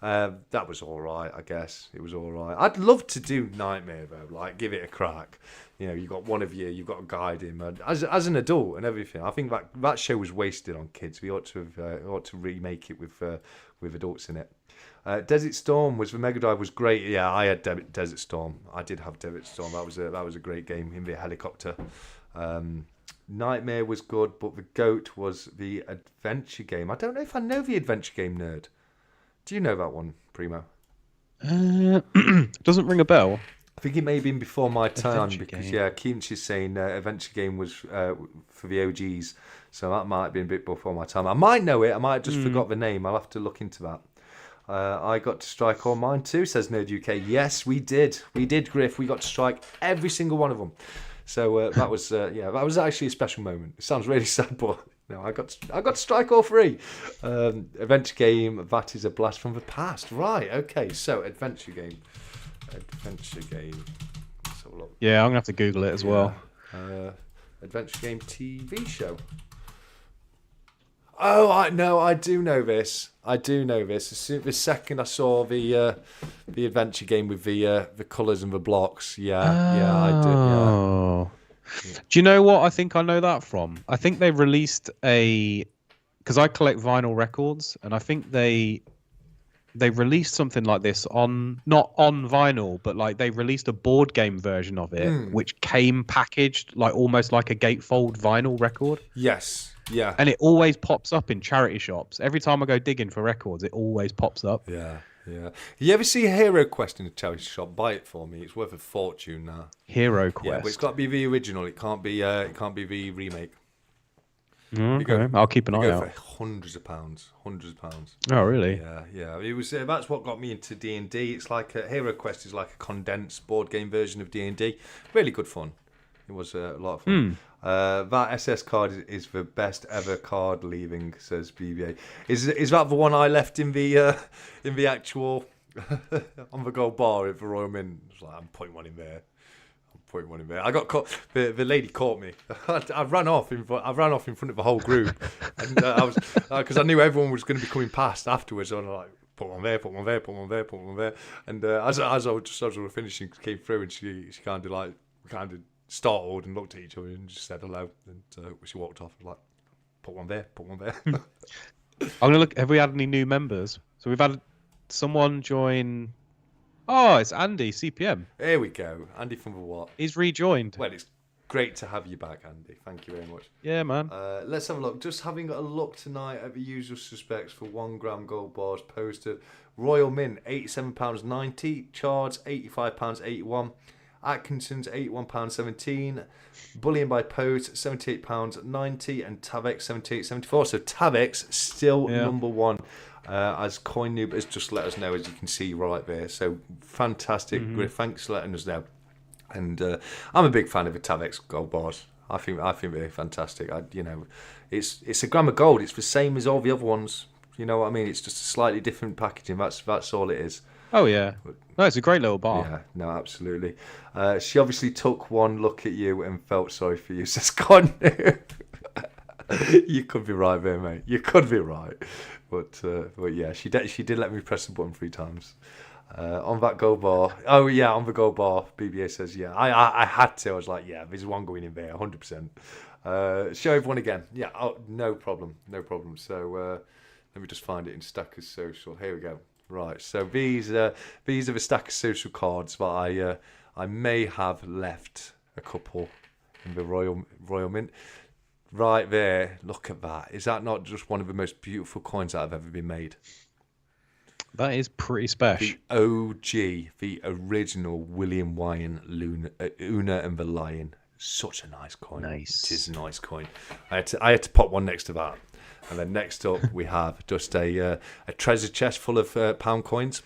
That was all right, I guess. It was all right. I'd love to do Nightmare though, like give it a crack. You got one of you, you've got to guide him, and as an adult and everything. I think that show was wasted on kids. We ought to remake it with adults in it. Desert Storm was the Mega Drive was great. Yeah, I had Desert Storm. I did have Desert Storm. That was a great game in the helicopter. Nightmare was good, but the GOAT was the adventure game. I don't know if I know the adventure game nerd. Do you know that one, Primo? Doesn't ring a bell. I think it may have been before my time Adventure because game. Keem's is saying adventure game was for the OGs, so that might have been a bit before my time. I might know it. I might have just forgot the name. I'll have to look into that. I got to strike all mine too, says Nerd UK. Yes, we did, Griff. We got to strike every single one of them. So that was that was actually a special moment. It sounds really sad, but No, I got to strike all three. Adventure game, that is a blast from the past. Right, okay, so adventure game. Let's have a look. Yeah, I'm gonna have to Google it as well. Adventure game TV show. Oh, I do know this. The second I saw the adventure game with the colours and the blocks, I do. Oh. Yeah. Do you know what I think I know that from? I think they released because I collect vinyl records, and I think they released something like this not on vinyl, but like they released a board game version of it, which came packaged like almost like a gatefold vinyl record. Yes. Yeah. And it always pops up in charity shops. Every time I go digging for records, it always pops up. Yeah. You ever see Hero Quest in a charity shop? Buy it for me. It's worth a fortune now. Hero Quest. Yeah, but it's got to be the original. It can't be the remake. Okay, I'll keep an eye out. For hundreds of pounds. Oh, really? Yeah. It was that's what got me into D&D. It's like Hero Quest is like a condensed board game version of D&D. Really good fun. It was a lot of fun. That SS card is the best ever card leaving, says BBA. Is that the one I left in the actual on the gold bar at the Royal Mint? I was like, I'm putting one in there. I got caught. The lady caught me. I ran off in front of the whole group, and I was because I knew everyone was going to be coming past afterwards. So I'm like, put one there. And as I was finishing, came through, and she kind of startled and looked at each other and just said hello, and she walked off. I was like, put one there. I'm gonna look. Have we had any new members? So we've had someone join. Oh, it's Andy CPM. Here we go, Andy from the what? He's rejoined. Well, it's great to have you back, Andy. Thank you very much. Yeah, man. Let's have a look. Just having a look tonight at the usual suspects for 1 gram gold bars posted. Royal Mint £87.90, Chards £85.81. Atkinson's £81.17, Bullion by Post £78.90, and Tavex £78.74. So Tavex still number one, as Coin Noob has just let us know, as you can see right there. So fantastic, thanks for letting us know. And I'm a big fan of the Tavex gold bars. I think they're fantastic. It's a gram of gold. It's the same as all the other ones. You know what I mean? It's just a slightly different packaging. That's all it is. Oh yeah, no, it's a great little bar. Yeah, no, absolutely. She obviously took one look at you and felt sorry for you. Says Con. You could be right there, mate. You could be right, but yeah, she did let me press the button 3 times. On that gold bar. Oh yeah, on the gold bar. BBA says yeah. I had to. I was like, yeah, there's one going in there, 100%. Show everyone again. Yeah, no problem. So let me just find it in Stackers Social. Here we go. Right, so these are the stack of social cards that I may have left a couple in the Royal Mint. Right there, look at that. Is that not just one of the most beautiful coins that have ever been made? That is pretty special. The OG, the original William Wyan Una and the Lion. Such a nice coin. Nice. It is a nice coin. I had to pop one next to that. And then next up we have just a treasure chest full of pound coins,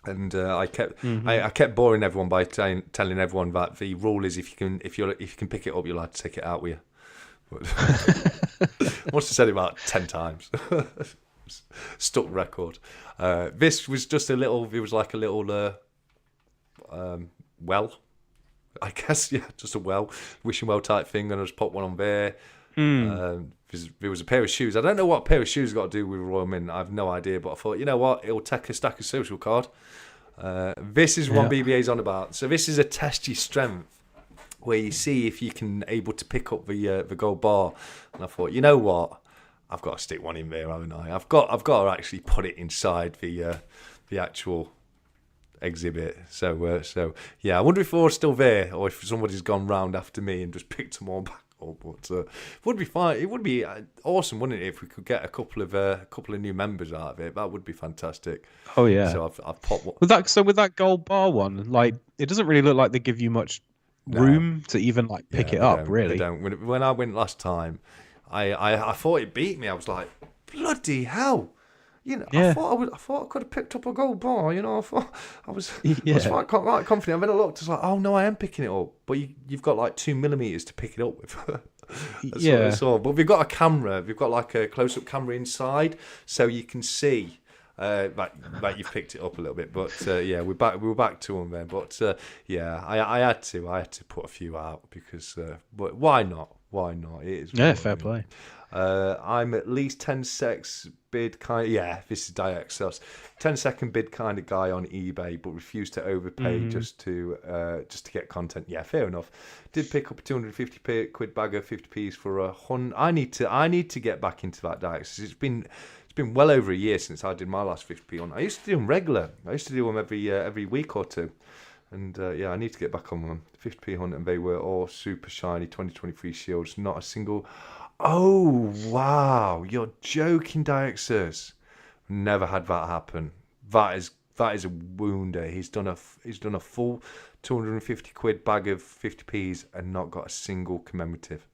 and I kept boring everyone by telling everyone that the rule is if you can pick it up, you're allowed to take it out with you. But must have said it about 10 times. Stuck record. This was just a little. It was like a little well, I guess. Yeah, just a wishing well type thing, and I just put one on there. There was a pair of shoes. I don't know what pair of shoes got to do with Royal Mint. I have no idea, but I thought, you know what, it'll take a stack of social card. This is what BBA's on about. So this is a test your strength, where you see if you can able to pick up the gold bar. And I thought, you know what, I've got to stick one in there, haven't I? I've got to actually put it inside the actual exhibit. So yeah, I wonder if they're still there, or if somebody's gone round after me and just picked them all back. But it would be fine. It would be awesome, wouldn't it, if we could get a couple of new members out of it? That would be fantastic. Oh yeah. So I've popped one. With that gold bar one, like, it doesn't really look like they give you much room to even like pick it up. Really, they don't. When I went last time, I thought it beat me. I was like, bloody hell! Yeah. I thought I could have picked up a gold bar. I thought I was Yeah. I was quite confident. And then I looked, I was like, oh no, I am picking it up. But you've got like 2 millimeters to pick it up with. That's what I saw. But we've got a camera. We've got like a close-up camera inside, so you can see that you've picked it up a little bit. But yeah, we're back. We were back to them then. But yeah, I had to put a few out because. But why not? Why not? It is. Yeah, fair play. I'm at least 10 secs bid kind. Yeah, this is direct sales. 10-second bid kind of guy on eBay, but refused to overpay just to get content. Yeah, fair enough. Did pick up a 250 quid bag of 50p's for a hun. I need to get back into that direct. It's been well over a year since I did my last 50p on. I used to do them regular. I used to do them every week or two. And yeah, I need to get back on them. 50p hunt, and they were all super shiny 2023 shields. Not a single. Oh wow! You're joking, Diaxus. Never had that happen. That is a wounder. He's done a full 250 quid bag of 50p's and not got a single commemorative.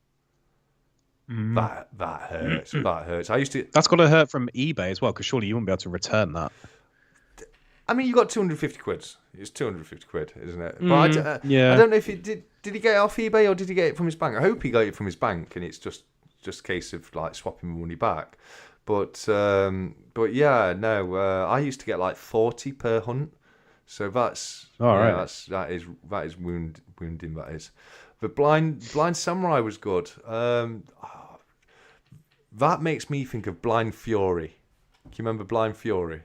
That hurts. That hurts. I used to. That's got to hurt from eBay as well, because surely you wouldn't be able to return that. I mean, you got 250 quid. It's 250 quid, isn't it? But yeah. I don't know if he did he get it off eBay or did he get it from his bank? I hope he got it from his bank, and it's just a case of like swapping money back. But yeah, no. I used to get like 40 per hunt, so that's right. That is wounding. That is. The blind samurai was good. That makes me think of Blind Fury. Do you remember Blind Fury?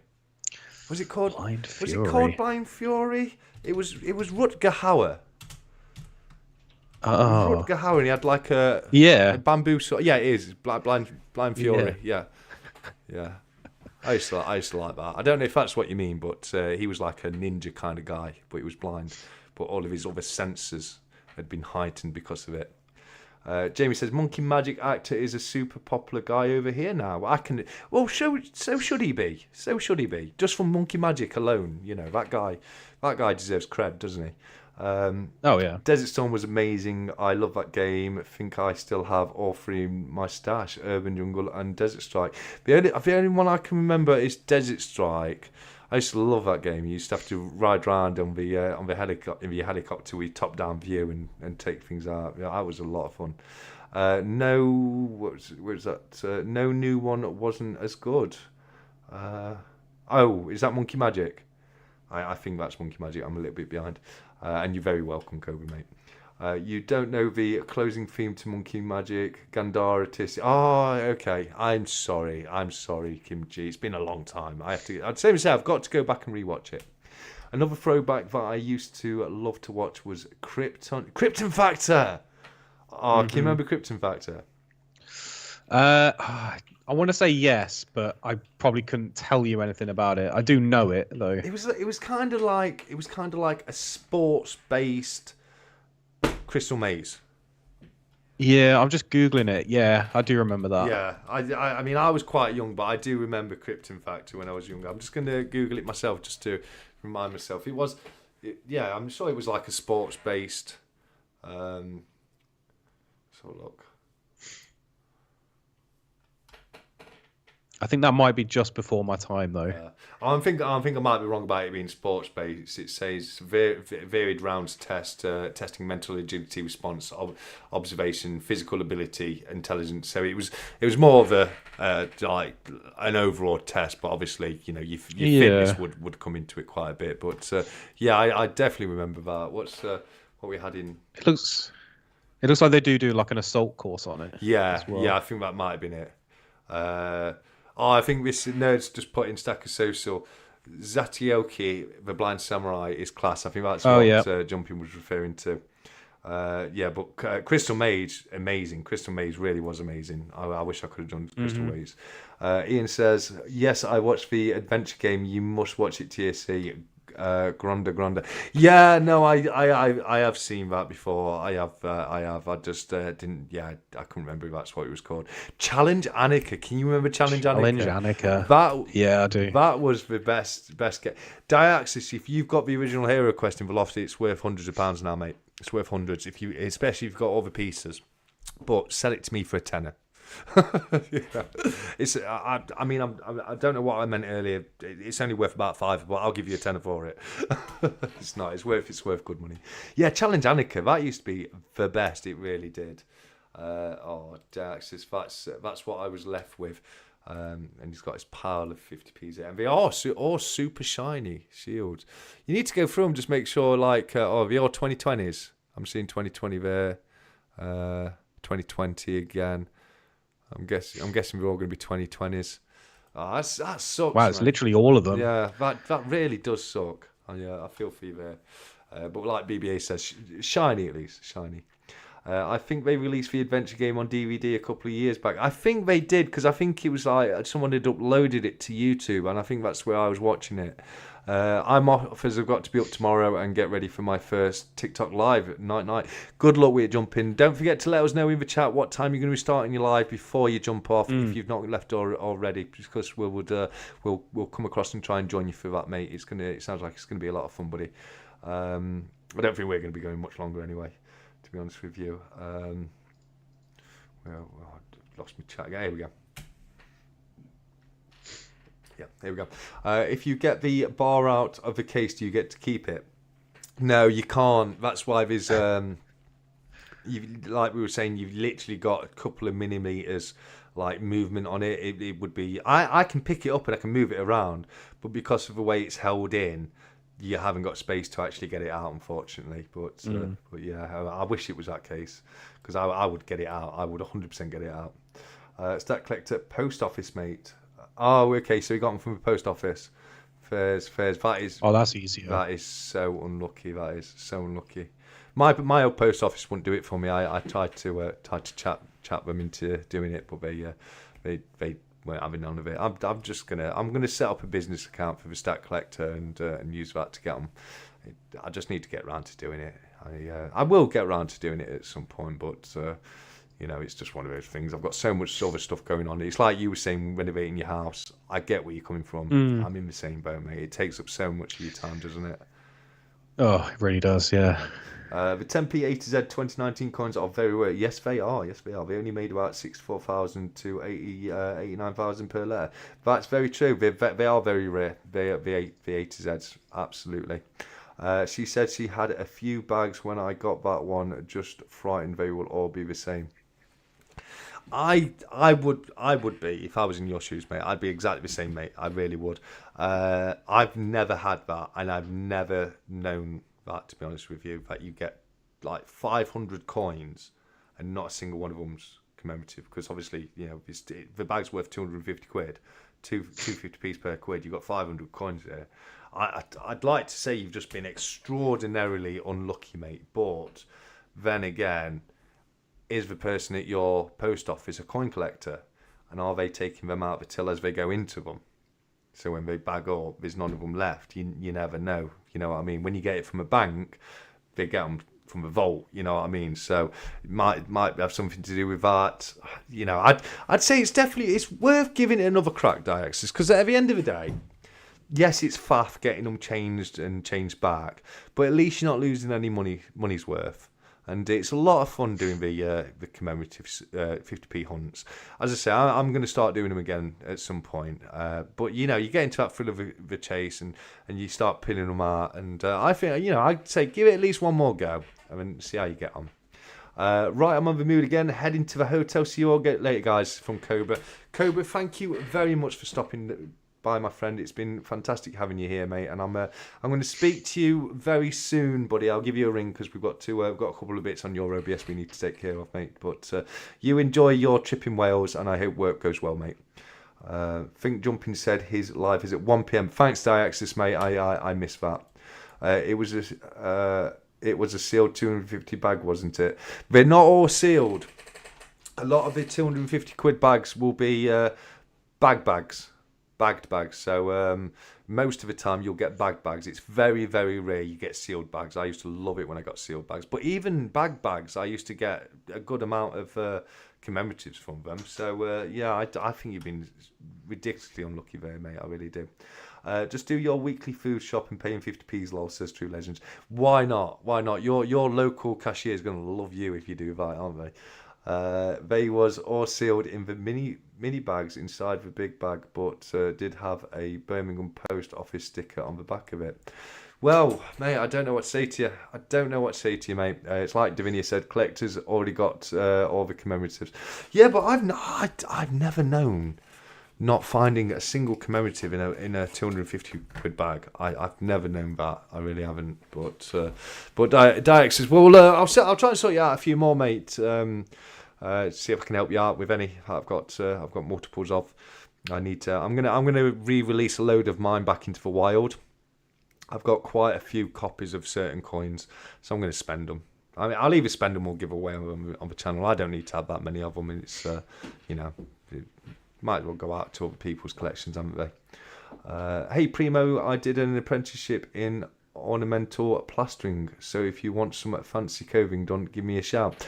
Was it called Blind Fury? Was it called Blind Fury? It was Rutger Hauer. Oh. Rutger Hauer, and he had like a bamboo sword. Yeah, it is Blind Fury. Yeah. I used to like that. I don't know if that's what you mean, but he was like a ninja kind of guy, but he was blind. But all of his other senses had been heightened because of it. Jamie says Monkey Magic actor is a super popular guy over here now. So should he be? So should he be? Just from Monkey Magic alone, that guy deserves cred, doesn't he? Oh yeah. Desert Storm was amazing. I love that game. I think I still have all three in my stash: Urban Jungle and Desert Strike. The only one I can remember is Desert Strike. I used to love that game. You used to have to ride around on the helicopter with top down view and take things out. Yeah, that was a lot of fun. No new one wasn't as good. Is that Monkey Magic? I think that's Monkey Magic. I'm a little bit behind. And you're very welcome, Kobe, mate. You don't know the closing theme to Monkey Magic, Gandhara Tis. Oh, okay. I'm sorry, Kim G. It's been a long time. I'd say I've got to go back and rewatch it. Another throwback that I used to love to watch was Krypton Factor. Oh, can you remember Krypton Factor? I want to say yes, but I probably couldn't tell you anything about it. I do know it though. It was kind of like a sports-based Crystal Maze. Yeah, I'm just Googling it. Yeah, I do remember that. Yeah, I mean, I was quite young, but I do remember Krypton Factor when I was younger. I'm just going to Google it myself just to remind myself. I'm sure it was like a sports-based. Let's have a look. I think that might be just before my time, though. I think I might be wrong about it being sports based. It says varied rounds testing mental agility, response, observation, physical ability, intelligence. So it was more of a like an overall test, but obviously your fitness would come into it quite a bit. But I definitely remember that. What we had in. It looks like they do like an assault course on it. Yeah, well. Yeah, I think that might have been it. I think this nerd's just put in Stacker Social. Zatioki, the Blind Samurai, is class. I think that's what Jumping was referring to. But Crystal Maze, amazing. Crystal Maze really was amazing. I wish I could have done Crystal Maze. Ian says, yes, I watched the adventure game. You must watch it, TSC. Granda. Yeah, no, I have seen that before. I have. I just didn't. Yeah, I couldn't remember if that's what it was called. Challenge Annika. Can you remember Challenge Annika? I do. That was the best game. Diaxis, if you've got the original Hero Quest in Velocity, it's worth hundreds of pounds now, mate. It's worth hundreds especially if you've got all the pieces. But sell it to me for a tenner. Yeah. It's. I mean, I don't know what I meant earlier. It's only worth about 5, but I'll give you a tenner for it. It's not. It's worth good money. Yeah, Challenge Annika. That used to be the best. It really did. Daxis. That's what I was left with. And he's got his pile of 50p's there. And they are all super shiny shields. You need to go through them, just make sure, like, they are 2020s. I'm seeing 2020 there. 2020 again. I'm guessing they're all going to be 2020s. Oh, that sucks. Wow, it's man. literally all of them. Yeah, that really does suck. I feel for you there. But like BBA says, shiny at least, shiny. I think they released the adventure game on DVD a couple of years back. I think they did, because I think it was like someone had uploaded it to YouTube, and I think that's where I was watching it. I'm off, as I've got to be up tomorrow and get ready for my first TikTok live at night. Good luck with it jumping. Don't forget to let us know in the chat what time you're going to be starting your live before you jump off, if you've not left already, because we'll come across and try and join you for that, mate. It sounds like it's going to be a lot of fun, buddy. I don't think we're going to be going much longer anyway, to be honest with you. Well, I've lost my chat. Here we go. Yeah, here we go. If you get the bar out of the case, do you get to keep it? No, you can't. That's why there's, like we were saying, you've literally got a couple of millimeters like movement on it. It would be, I can pick it up and I can move it around, but because of the way it's held in, you haven't got space to actually get it out, unfortunately. But yeah, I wish it was that case, because I would get it out. I would 100% get it out. Stat collector, post office, mate. Oh, okay. So you got them from the post office. Fairs. That is. Oh, that's easier. That is so unlucky. That is so unlucky. My old post office wouldn't do it for me. I tried to chat them into doing it, but they weren't having none of it. I'm gonna set up a business account for the stat collector and use that to get them. I just need to get around to doing it. I will get around to doing it at some point, but. It's just one of those things. I've got so much other stuff going on. It's like you were saying, renovating your house. I get where you're coming from. I'm in the same boat, mate. It takes up so much of your time, doesn't it? Oh, it really does, yeah. The 10p A to Z 2019 coins are very rare. Yes, they are. They only made about 64,000 to 89,000 per letter. That's very true. They are very rare. The A to Zs, absolutely. She said she had a few bags when I got that one. Just frightened they will all be the same. I would be, if I was in your shoes, mate. I'd be exactly the same, mate. I really would. I've never had that, and I've never known that, to be honest with you, that you get like 500 coins and not a single one of them's commemorative, because obviously, the bag's worth 250 quid, 250p's per quid. You've got 500 coins there. I'd like to say you've just been extraordinarily unlucky, mate, but then again, is the person at your post office a coin collector, and are they taking them out of the till as they go into them? So when they bag up, there's none of them left. You never know. You know what I mean? When you get it from a bank, they get them from a vault. You know what I mean? So it might have something to do with that. I'd say it's worth giving it another crack, Diaxis, because at the end of the day, yes, it's faff getting them changed back, but at least you're not losing any money's worth. And it's a lot of fun doing the commemorative 50p hunts. As I say, I'm going to start doing them again at some point. But you get into that thrill of the chase, and you start pinning them out. And I think I'd say give it at least one more go, and then see how you get on. Right, I'm on the mood again. Heading to the hotel. See you all later, guys. From Cobra. Cobra, thank you very much for stopping by, my friend. It's been fantastic having you here, mate, and I'm going to speak to you very soon, buddy. I'll give you a ring, because we've got a couple of bits on your OBS we need to take care of, mate. But you enjoy your trip in Wales, and I hope work goes well, mate. Think Jumping said his live is at 1 p.m. Thanks, Diaxis, mate. I missed that. It was a sealed 250 bag, wasn't it? They're not all sealed. A lot of the 250 quid bags will be bagged bags. So most of the time you'll get bagged bags. It's very, very rare you get sealed bags. I used to love it when I got sealed bags. But even bagged bags, I used to get a good amount of commemoratives from them. So I think you've been ridiculously unlucky there, mate. I really do. Just do your weekly food shop and paying 50p's, lol, says True Legends. Why not? Your local cashier is going to love you if you do that, aren't they? They was all sealed in the mini bags inside the big bag, but did have a Birmingham Post Office sticker on the back of it. Well, mate, I don't know what to say to you. I don't know what to say to you, mate. It's like Davinia said, collectors already got all the commemoratives. Yeah, but I've never known not finding a single commemorative in a 250 quid bag. I've never known that. I really haven't. But Diax says, well, I'll try and sort you out a few more, mate. See if I can help you out with any. I've got multiples of. I'm gonna re-release a load of mine back into the wild. I've got quite a few copies of certain coins, so I'm going to spend them. I mean, I'll either spend them or give away on the channel. I don't need to have that many of them. It's it might as well go out to other people's collections, haven't they? Hey Primo, I did an apprenticeship in ornamental plastering, so if you want some fancy coving done, give me a shout.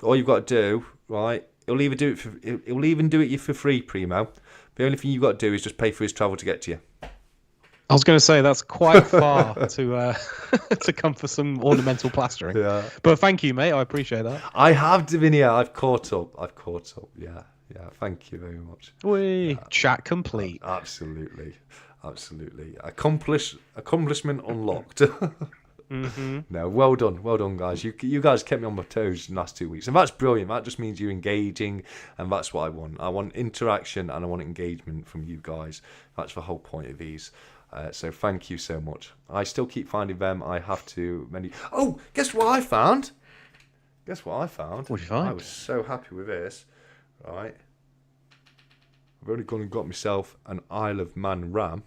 All you've got to do, right? He'll even do it you for free, Primo. The only thing you've got to do is just pay for his travel to get to you. I was going to say that's quite far to to come for some ornamental plastering. Yeah. But thank you, mate. I appreciate that. I have, Davinia. I've caught up. Yeah. Thank you very much. Chat complete. Absolutely. Accomplishment unlocked. Mm-hmm. No, well done, guys. You guys kept me on my toes in the last 2 weeks, and that's brilliant. That just means you're engaging, and that's what I want. I want interaction and I want engagement from you guys. That's the whole point of these. So thank you so much. I still keep finding them. I have to many. Oh, guess what I found? What did you find? I was so happy with this. Right. I've only gone and got myself an Isle of Man ram.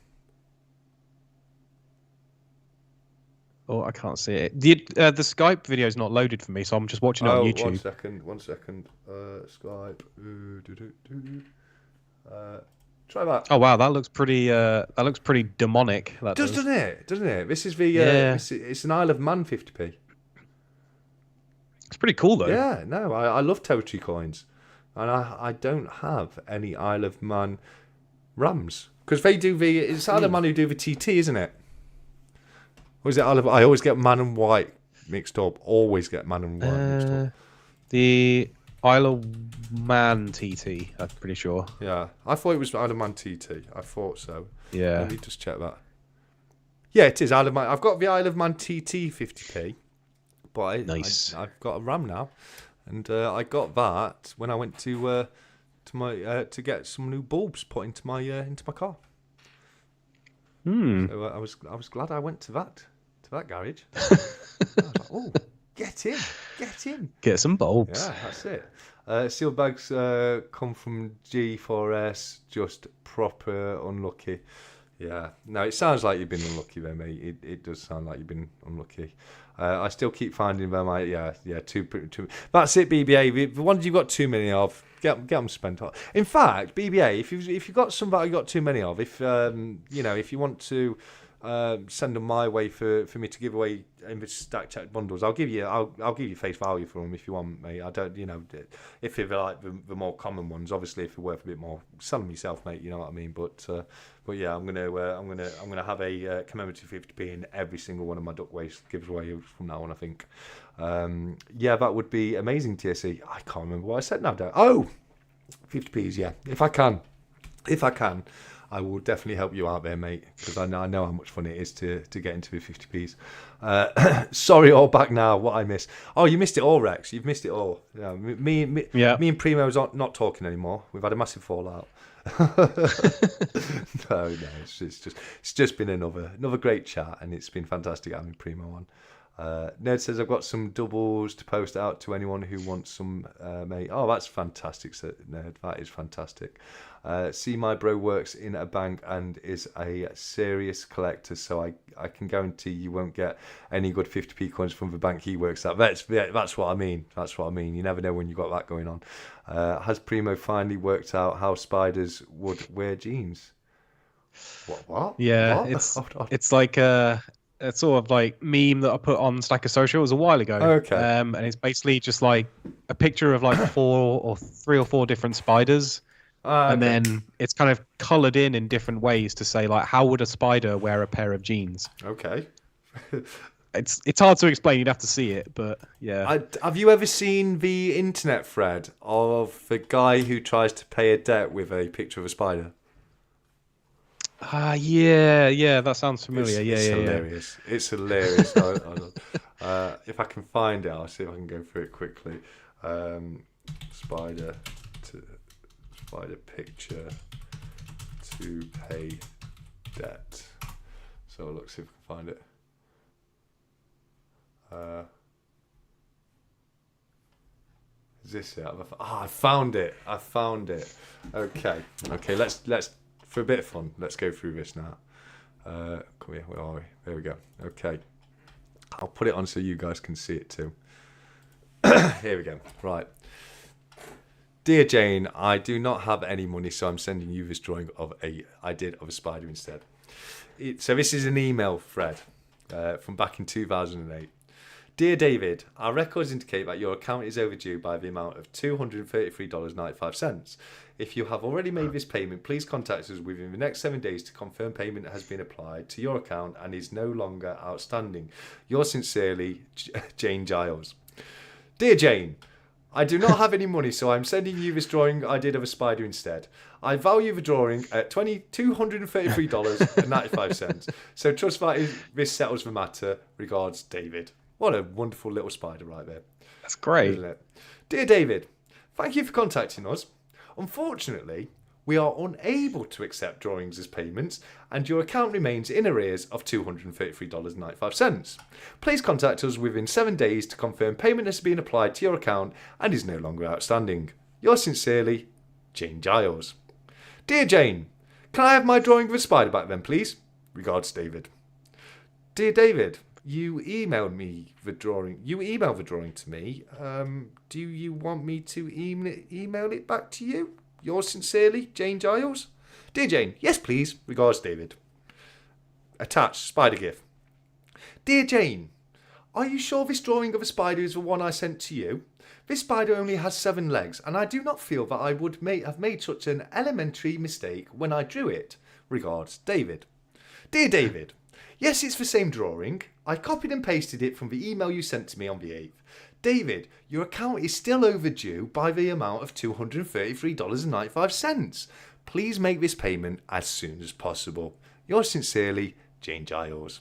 Oh, I can't see it. The Skype video is not loaded for me, so I'm just watching it on YouTube. One second. Skype. Try that. Oh wow, that looks pretty demonic. Doesn't it? This is the it's an Isle of Man 50p. It's pretty cool though. Yeah, no, I love territory coins, and I don't have any Isle of Man rams because they do it's Isle of Man who do the TT, isn't it? Or is it Isle of? I always get Man and White mixed up. Mixed up. The Isle of Man TT, I'm pretty sure. Yeah, I thought it was Isle of Man TT. I thought so. Yeah. Let me just check that. Yeah, it is Isle of Man. I've got the Isle of Man TT 50p, but nice. I've got a RAM now, and I got that when I went to to get some new bulbs put into my car. So I was glad I went to that garage. I was like, oh, get in. Get some bulbs. Yeah, that's it. Sealed bags come from G4S, just proper unlucky. Yeah, no, it sounds like you've been unlucky there, mate. It does sound like you've been unlucky. I still keep finding them. Too. That's it, BBA. The ones you've got too many of, get them spent on. In fact, BBA, if you've got some that you've got too many of, if you want to send them my way for me to give away in the stack check bundles, I'll give you face value for them if you want, mate. I don't, if they're like the more common ones, obviously if they're worth a bit more, sell them yourself, mate. You know what I mean? But yeah, I'm gonna have a commemorative 50p in every single one of my duck waste giveaways from now on, I think. Yeah, that would be amazing, TSC. I can't remember what I said now. 50p's, yeah. If I can, I will definitely help you out there, mate, because I know how much fun it is to get into the 50p's. Sorry, all back now. What I missed? Oh, you missed it all, Rex. You've missed it all. Yeah, me and Primo's not talking anymore. We've had a massive fallout. No, it's just been another great chat, and it's been fantastic having Primo on. Ned says I've got some doubles to post out to anyone who wants some, mate. Oh, that's fantastic, Ned. That is fantastic. See, my bro works in a bank and is a serious collector, so I can guarantee you won't get any good 50p coins from the bank he works at. That's what I mean. You never know when you've got that going on. Has Primo finally worked out how spiders would wear jeans? What? Yeah, what? It's like a sort of like meme that I put on Stacker Social. It was a while ago. Okay. And it's basically just like a picture of like 3 or 4 different spiders. And then it's kind of coloured in different ways to say like, how would a spider wear a pair of jeans? Okay. it's hard to explain. You'd have to see it, but yeah. Have you ever seen the internet thread of the guy who tries to pay a debt with a picture of a spider? Yeah, that sounds familiar. It's yeah. hilarious. It's hilarious. If I can find it, I'll see if I can go through it quickly. Spider picture to pay debt. So look, see if I can find it. Is this it? I found it. Okay. Let's for a bit of fun. Let's go through this now. Come here. Where are we? There we go. Okay. I'll put it on so you guys can see it too. Here we go. Right. Dear Jane, I do not have any money, so I'm sending you this drawing of a spider instead. So this is an email thread from back in 2008. Dear David, our records indicate that your account is overdue by the amount of $233.95. If you have already made this payment, please contact us within the next 7 days to confirm payment has been applied to your account and is no longer outstanding. Yours sincerely, Jane Giles. Dear Jane, I do not have any money, so I'm sending you this drawing I did of a spider instead. I value the drawing at $233.95. So trust that this settles the matter. Regards, David. What a wonderful little spider right there. That's great. Isn't it? Dear David, thank you for contacting us. Unfortunately, we are unable to accept drawings as payments, and your account remains in arrears of $233.95. Please contact us within 7 days to confirm payment has been applied to your account and is no longer outstanding. Yours sincerely, Jane Giles. Dear Jane, can I have my drawing of a spider back then, please? Regards, David. Dear David, you emailed the drawing to me. Do you want me to email it back to you? Yours sincerely, Jane Giles. Dear Jane, yes please. Regards, David. Attached, spider gif. Dear Jane, are you sure this drawing of a spider is the one I sent to you? This spider only has 7 legs, and I do not feel that I would have made such an elementary mistake when I drew it. Regards, David. Dear David, yes, it's the same drawing. I copied and pasted it from the email you sent to me on the 8th. David, your account is still overdue by the amount of $233.95. Please make this payment as soon as possible. Yours sincerely, Jane Giles.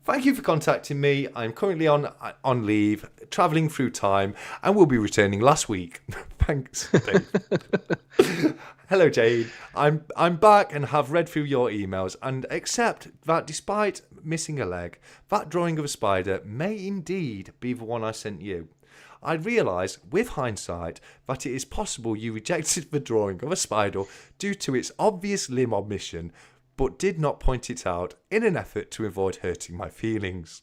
Thank you for contacting me. I'm currently on leave, travelling through time, and will be returning last week. Thanks, Dave. Hello, Jane. I'm back and have read through your emails and accept that despite missing a leg, that drawing of a spider may indeed be the one I sent you. I realise, with hindsight, that it is possible you rejected the drawing of a spider due to its obvious limb omission, but did not point it out in an effort to avoid hurting my feelings.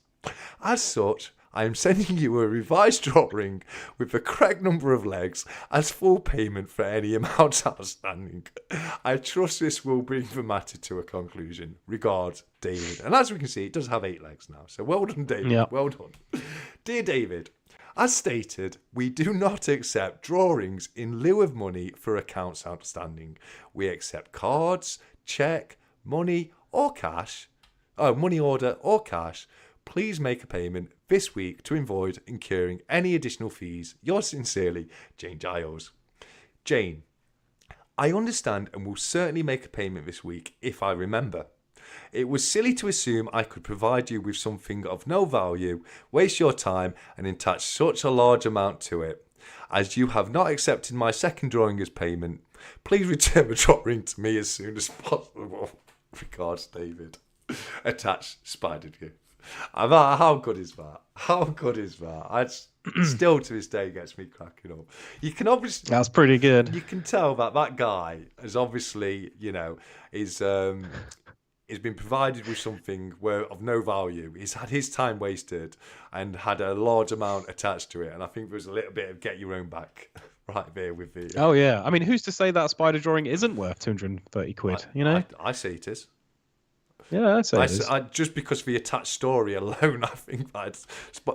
As such, I am sending you a revised drawing with the correct number of legs as full payment for any amounts outstanding. I trust this will bring the matter to a conclusion. Regards, David. And as we can see, it does have 8 legs now. So well done, David. Yep. Well done. Dear David, as stated, we do not accept drawings in lieu of money for accounts outstanding. We accept cards, cheque, money order or cash. Please make a payment this week to avoid incurring any additional fees. Yours sincerely, Jane Giles. Jane, I understand and will certainly make a payment this week if I remember. It was silly to assume I could provide you with something of no value, waste your time and attach such a large amount to it. As you have not accepted my second drawing as payment, please return the drawing to me as soon as possible. Regards, David. Attached, spider gift. How good is that? How good is that? I still to this day gets me cracking up. You can obviously That's pretty good. You can tell that guy is obviously, is been provided with something of no value. He's had his time wasted and had a large amount attached to it. And I think there's a little bit of get your own back right there with the. Oh yeah, I mean, who's to say that spider drawing isn't worth 230 quid? I say it is. Yeah, I'd say it is. Just because of the attached story alone, I think that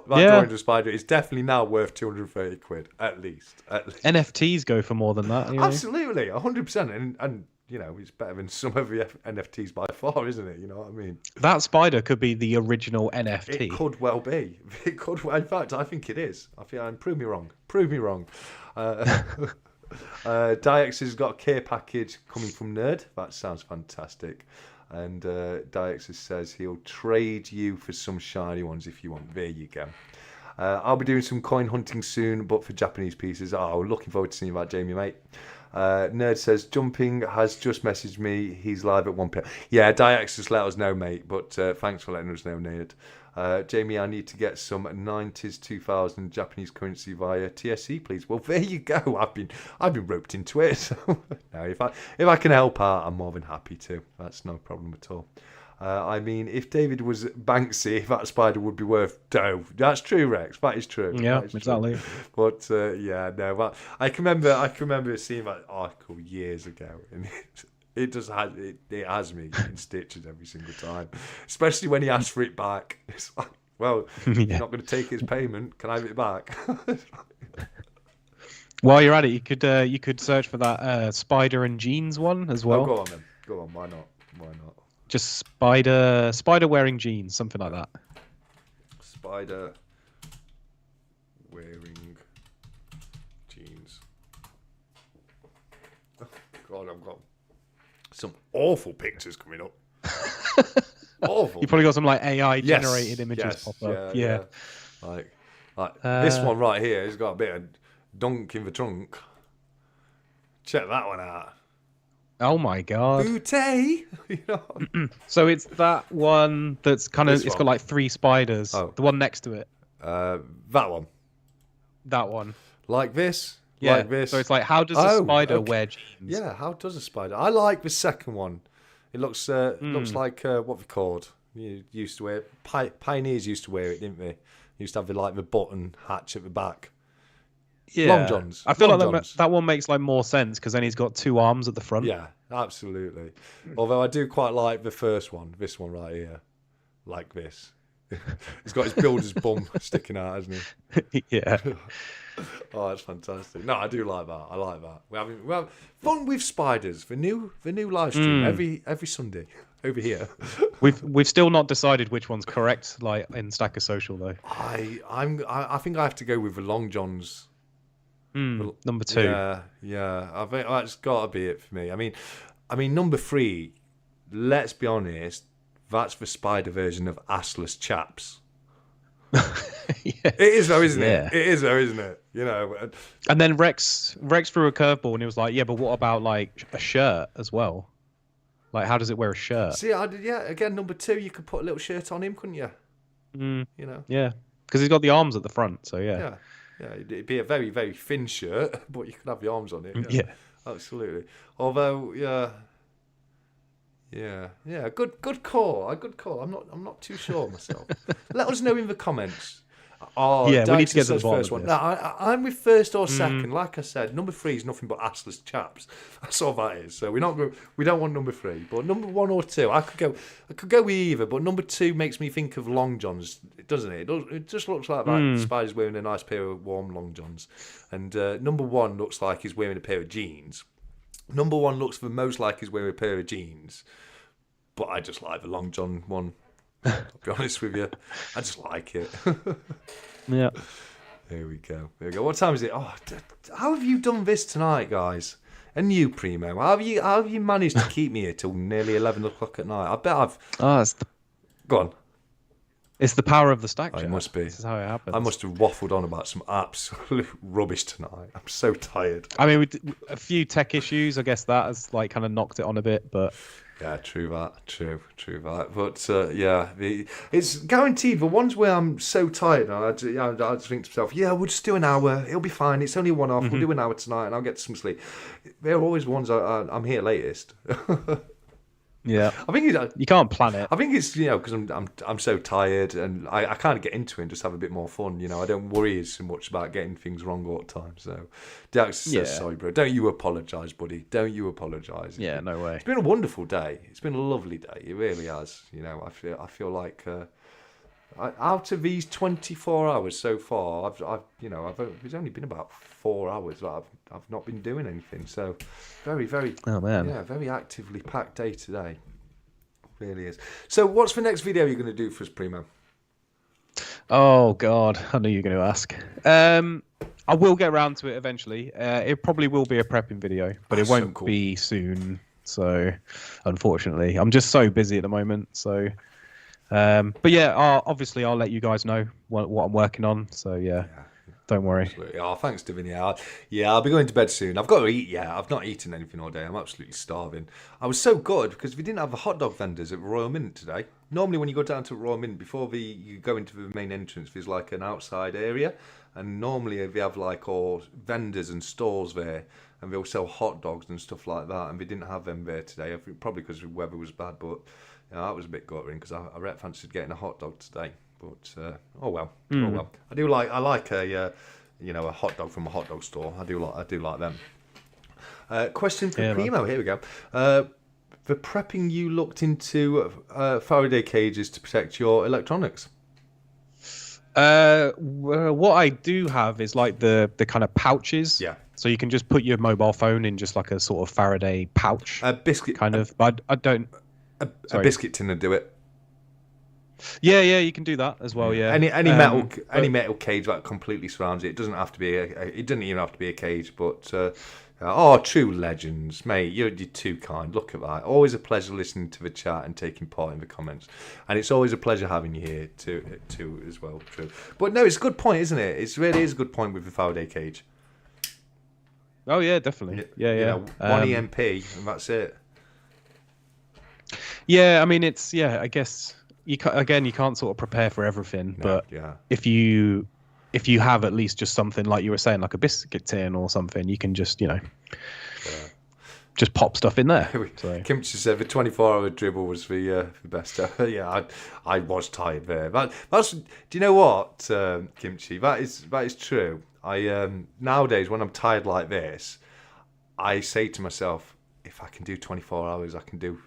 drawing of the spider is definitely now worth 230 quid at least. NFTs go for more than that. Absolutely, 100%. And it's better than some of the NFTs by far, isn't it? You know what I mean? That spider could be the original NFT. It could well be. It could. In fact, I think it is. Prove me wrong. Prove me wrong. Diex has got a care package coming from Nerd. That sounds fantastic. And Diex says he'll trade you for some shiny ones if you want. There you go. I'll be doing some coin hunting soon, but for Japanese pieces. Oh, looking forward to seeing that, Jamie, mate. Nerd says, Jumping has just messaged me. He's live at 1 p.m. Yeah, Diex just let us know, mate. But thanks for letting us know, Nerd. Jamie, I need to get some 90s 2000 Japanese currency via TSC, please. Well, there you go. I've been roped into it. So, no, if I can help out, I'm more than happy to. That's no problem at all. I mean, if David was Banksy, that spider would be worth dough. That's true, Rex. That is true. Yeah, exactly. True. But yeah, no. But I can remember seeing that article years ago, and it has me in stitches every single time. Especially when he asks for it back. It's like, well, you're not going to take his payment. Can I have it back? While you're at it, you could search for that spider and jeans one as well. Oh, go on then. Go on. Why not? Just spider wearing jeans, something like that. Spider wearing jeans. Oh, God, I've got some awful pictures coming up. Awful. You probably got some like AI generated images pop up. Yeah. Like this one right here has got a bit of dunk in the trunk. Check that one out. Oh my God. Booty. So it's that one that's kind of, it's got like 3 spiders. Oh. The one next to it. That one. That one. Like this? Yeah. Like this? So it's like, how does a spider wear jeans? Yeah, how does a spider? I like the second one. It looks like what they called. You used to wear pioneers used to wear it, didn't they? Used to have the button hatch at the back. Yeah. Long johns. I feel like that one makes like more sense because then he's got 2 arms at the front. Yeah, absolutely. Although I do quite like the first one, this one right here, like this. He's got his builder's bum sticking out, hasn't he? Yeah. Oh, that's fantastic. No, I do like that. I like that. We're having fun with spiders. The new live stream every Sunday over here. We've still not decided which one's correct, like in Stacker Social though. I think I have to go with the long johns. Number 2. Yeah. I think that's got to be it for me. I mean, number 3. Let's be honest. That's the spider version of assless chaps. It is though, isn't it? It is though, isn't it? And then Rex threw a curveball and he was like, "Yeah, but what about like a shirt as well? Like, how does it wear a shirt?" See, again, number 2, you could put a little shirt on him, couldn't you? Yeah, because he's got the arms at the front, so yeah. Yeah, it'd be a very, very thin shirt, but you could have the arms on it. Yeah. Absolutely. Although, good call. Good call. I'm not too sure myself. Let us know in the comments. Oh, yeah, we need to get to the bottom first of one. this. No, I'm with first or second. Like I said, number 3 is nothing but assless chaps. That's all that is. So we don't want number 3, but number 1 or 2, I could go with either. But number 2 makes me think of long johns, doesn't it? It just looks like that spider's wearing a nice pair of warm long johns, and number 1 looks like he's wearing a pair of jeans. Number 1 looks the most like he's wearing a pair of jeans, but I just like the long john one. I'll be honest with you, I just like it. Yeah. There we go. What time is it? Oh, how have you done this tonight, guys? And you, Primo, how have you managed to keep me here till nearly 11 o'clock at night? I bet I've. Go on. It's the power of the stack. It must be. This is how it happens. I must have waffled on about some absolute rubbish tonight. I'm so tired. I mean, a few tech issues. I guess that has like kind of knocked it on a bit, but. Yeah, true that. True that. But it's guaranteed. The ones where I'm so tired, and I just think to myself, yeah, we'll just do an hour. It'll be fine. It's only one off. We'll do an hour tonight, and I'll get some sleep. They're always ones I'm here latest. Yeah, I think you can't plan it. I think it's because I'm so tired, and I kind of get into it and just have a bit more fun. I don't worry so much about getting things wrong all the time. So, Dax says, sorry, bro. Don't you apologise, buddy. Don't you apologise. Yeah, no way. It's been a wonderful day. It's been a lovely day. It really has. I feel like Out of these 24 hours so far, it's only been about 4 hours that I've not been doing anything. So, very, very, Oh man. yeah, very actively packed day today. Really is. So, what's the next video you're going to do for us, Primo? Oh God, I knew you were going to ask. I will get around to it eventually. It probably will be a prepping video, but That's it won't so cool. be soon. So, unfortunately, I'm just so busy at the moment. So, but yeah, obviously I'll let you guys know what I'm working on. So yeah. Don't worry. Absolutely. Oh, thanks, Devin. Yeah, I'll be going to bed soon. I've got to eat. Yeah, I've not eaten anything all day. I'm absolutely starving. I was so good because we didn't have the hot dog vendors at Royal Mint today. Normally, when you go down to Royal Mint before you go into the main entrance, there's like an outside area, and normally they have like all vendors and stalls there, and they'll sell hot dogs and stuff like that. And they didn't have them there today. I think probably because the weather was bad, but that was a bit guttering because I fancied getting a hot dog today. But oh well. I like a hot dog from a hot dog store. I do like them. Question for Primo. Here we go. For prepping, you looked into Faraday cages to protect your electronics. What I do have is like the kind of pouches. Yeah. So you can just put your mobile phone in just like a sort of Faraday pouch. A biscuit kind of. But I don't. A biscuit tin would do it. Yeah, you can do that as well. Yeah. Any metal cage that completely surrounds it. It doesn't have to be it doesn't even have to be a cage. But true legends, mate. You're too kind. Look at that. Always a pleasure listening to the chat and taking part in the comments. And it's always a pleasure having you here too as well. True. But no, it's a good point, isn't it? It really is a good point with the Faraday cage. Oh yeah, definitely. Yeah. One EMP and that's it. Yeah, I mean I guess. You can't sort of prepare for everything, but if you have at least just something like you were saying, like a biscuit tin or something, you can just just pop stuff in there. So. Kimchi said the 24-hour dribble was the best. I was tired there. That's do you know what, Kimchi? That is true. I nowadays when I'm tired like this, I say to myself, if I can do 24 hours, I can do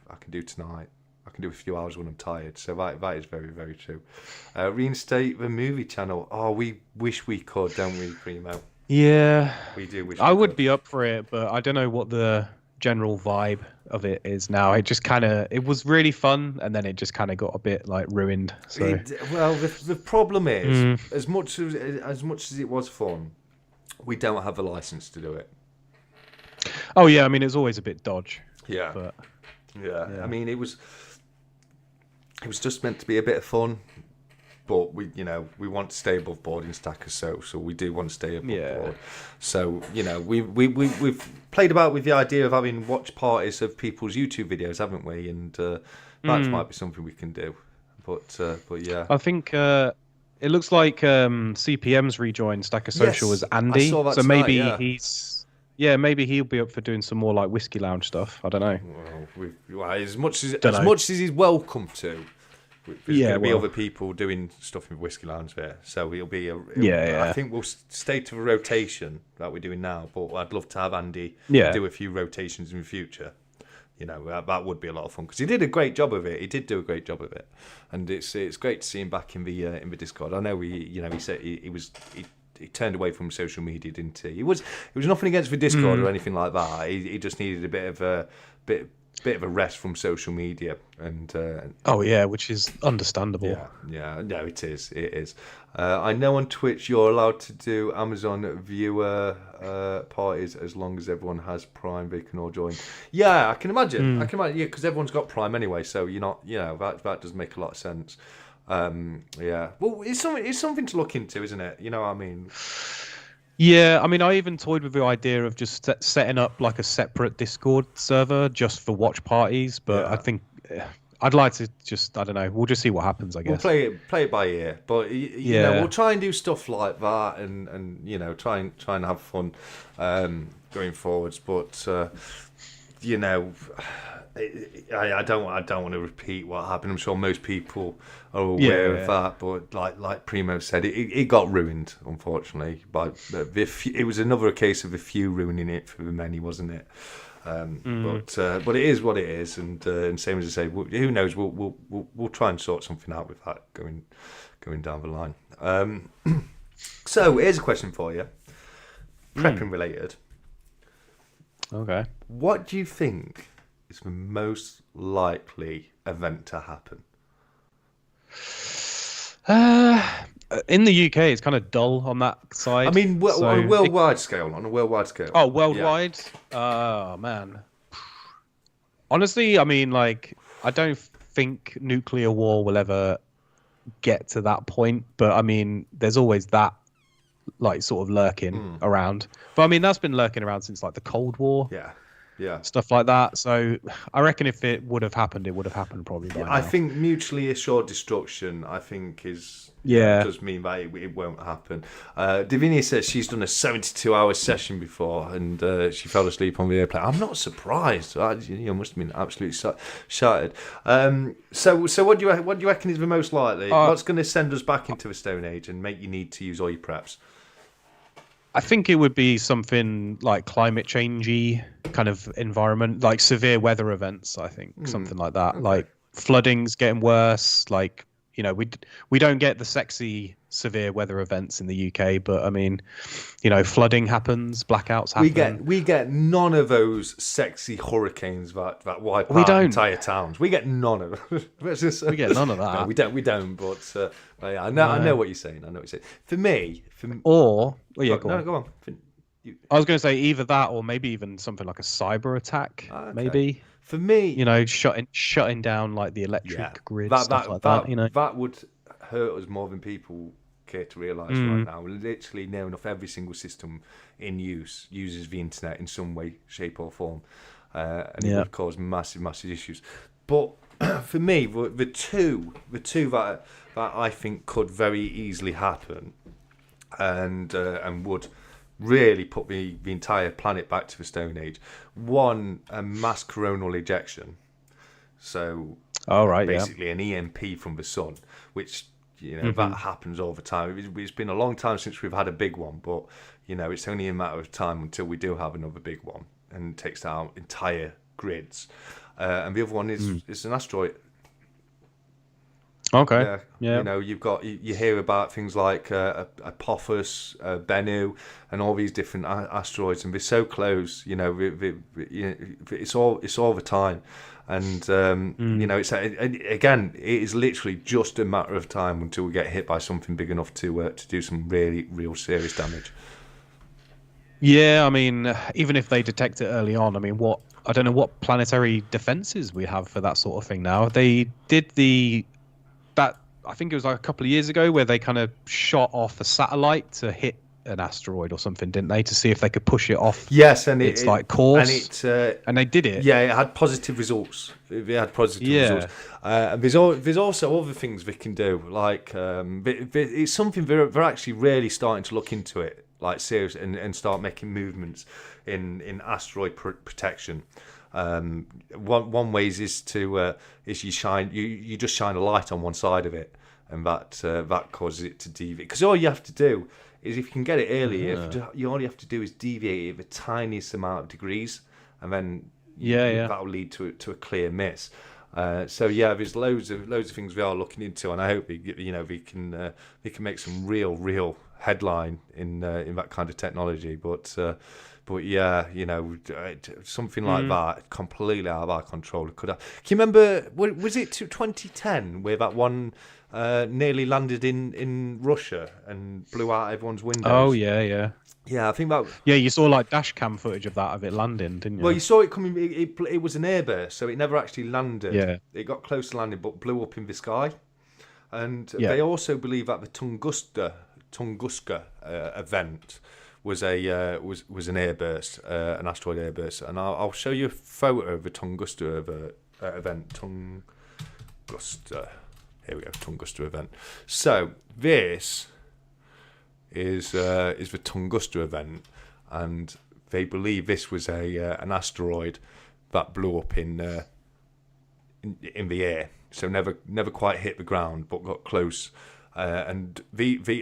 tonight. I can do a few hours when I'm tired. So that is very, very true. Reinstate the movie channel. Oh, we wish we could, don't we, Primo? Yeah. We do wish I would be up for it, but I don't know what the general vibe of it is now. It just it was really fun, and then it just kind of got a bit like ruined. So. The problem is, as much as it was fun, we don't have a license to do it. Oh yeah, I mean it's always a bit dodge. Yeah. But, yeah. I mean it was just meant to be a bit of fun, but we want to stay above board in Stacker, so we do want to stay above board. So we've played about with the idea of having watch parties of people's YouTube videos, haven't we? And that might be something we can do. But yeah, I think it looks like CPM's rejoined Stacker Social as Andy, I saw that so tonight, maybe maybe he'll be up for doing some more like whiskey lounge stuff. I don't know. Well, as much as he's welcome to, there's going to be other people doing stuff in whiskey lounge there. So it'll be I think we'll stay to the rotation that we're doing now. But I'd love to have Andy do a few rotations in the future. That would be a lot of fun because he did a great job of it. He did do a great job of it, and it's great to see him back in the Discord. I know he said he turned away from social media, didn't he? It was nothing against the Discord or anything like that. He just needed a bit of a rest from social media, and which is understandable. No, it is. I know on Twitch you're allowed to do Amazon viewer parties as long as everyone has Prime. They can all join. Yeah, I can imagine. Because everyone's got Prime anyway, so you're not. That does make a lot of sense. Well, it's something to look into, isn't it? You know what I mean? Yeah, I mean, I even toyed with the idea of just setting up like a separate Discord server just for watch parties, but I think I'd like to just, I don't know, we'll just see what happens, I guess. We'll play it by ear, but we'll try and do stuff like that, and try and have fun going forwards. But I don't want to repeat what happened. I'm sure most people are aware of that, but like Primo said, it got ruined, unfortunately. But it was another case of a few ruining it for the many, wasn't it? But it is what it is, and same as I say, who knows? We'll try and sort something out with that going down the line. So here's a question for you, prepping related. Okay. What do you think is the most likely event to happen? In the UK, it's kind of dull on that side. I mean, so on a worldwide scale. On a worldwide scale. Oh, worldwide? Oh, man. Honestly, I mean, like, I don't think nuclear war will ever get to that point. But, I mean, there's always that, like, sort of lurking around. But, I mean, that's been lurking around since, like, the Cold War. Yeah. Stuff like that. So I reckon if it would have happened, it would have happened probably by now. I think mutually assured destruction, I think, does mean that it won't happen. Davinia says she's done a 72-hour session before and she fell asleep on the airplane. I'm not surprised. You must have been absolutely shattered. So what do you reckon is the most likely? What's going to send us back into the Stone Age and make you need to use all your preps? I think it would be something like climate changey kind of environment, like severe weather events. I think something like that, okay. Like flooding's getting worse. Like, you know, we don't get the sexy severe weather events in the UK, but I mean, you know, flooding happens, blackouts happen. We get none of those sexy hurricanes that wipe out entire towns. We get none of them. We get none of that. No, we don't. But yeah, I know what you're saying. I know what you're saying. For me, go on. Go on. I was going to say either that or maybe even something like a cyber attack. Okay. Maybe. For me, you know, shutting down like the electric grid, stuff like that. You know, that would hurt us more than people care to realise right now. Literally near enough every single system in use uses the internet in some way, shape or form, and it would cause massive issues. But for me, the two that I think could very easily happen, and would really put the entire planet back to the Stone Age. One, a mass coronal ejection. So, basically an EMP from the sun, which, you know, that happens all the time. It's been a long time since we've had a big one, but, you know, it's only a matter of time until we do have another big one and takes down entire grids. And the other one is an asteroid. Okay. Yeah. You know, you hear about things like Apophis, Bennu, and all these different asteroids, and they're so close. You know, it's all the time, and you know, again, it is literally just a matter of time until we get hit by something big enough to do some really real serious damage. Yeah, I mean, even if they detect it early on, I mean, I don't know what planetary defenses we have for that sort of thing now. They did that I think it was like a couple of years ago where they kind of shot off a satellite to hit an asteroid or something, didn't they, to see if they could push it off? Yes, and its like course, and they did it. Yeah, it had positive results. Results. And there's also other things we can do, like it's something they're actually really starting to look into it, like serious, and start making movements in asteroid protection. One way is you just shine a light on one side of it, and that causes it to deviate. Because all you have to do is, if you can get it early, all you have to do is deviate it the tiniest amount of degrees, and then that will lead to a clear miss. So yeah, there's loads of things we are looking into, and I hope we can make some real headline in that kind of technology. But yeah, you know, something like that, completely out of our control. Can you remember, was it 2010 where that one nearly landed in Russia and blew out everyone's windows? Oh, yeah. Yeah, I think that... Yeah, you saw like dash cam footage of that, of it landing, didn't you? Well, you saw it coming, it was an airburst, so it never actually landed. Yeah. It got close to landing, but blew up in the sky. And they also believe that the Tunguska event was an airburst, an asteroid airburst, and I'll show you a photo of the Tunguska event. Tunguska, here we go, Tunguska event. So this is the Tunguska event, and they believe this was an asteroid that blew up in the air, so never quite hit the ground, but got close, and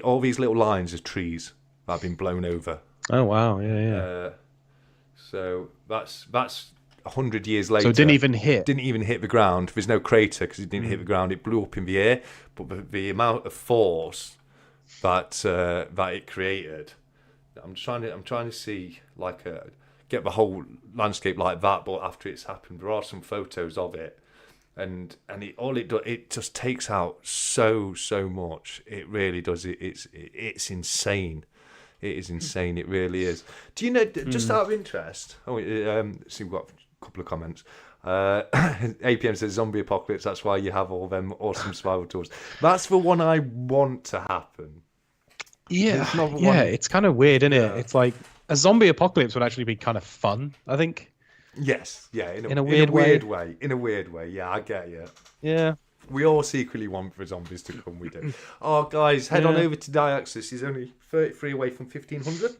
all these little lines of trees that have been blown over. Oh wow, yeah. So that's 100 years later. So it didn't even hit. Didn't even hit the ground. There's no crater because it didn't hit the ground. It blew up in the air, but the amount of force that it created, I'm trying to see like get the whole landscape like that. But after it's happened, there are some photos of it, and it just takes out so much. It really does. It's insane. It is insane. It really is. Do you know? Just out of interest. Oh, so we've got a couple of comments. APM says zombie apocalypse. That's why you have all them awesome survival tools. That's the one I want to happen. Yeah, it's kind of weird, isn't it? It's like a zombie apocalypse would actually be kind of fun, I think. Yes, yeah, in a weird way. In a weird way, yeah, I get you. Yeah. We all secretly want for zombies to come, we do. Oh, guys, head on over to Diaxis. He's only 33 away from 1,500.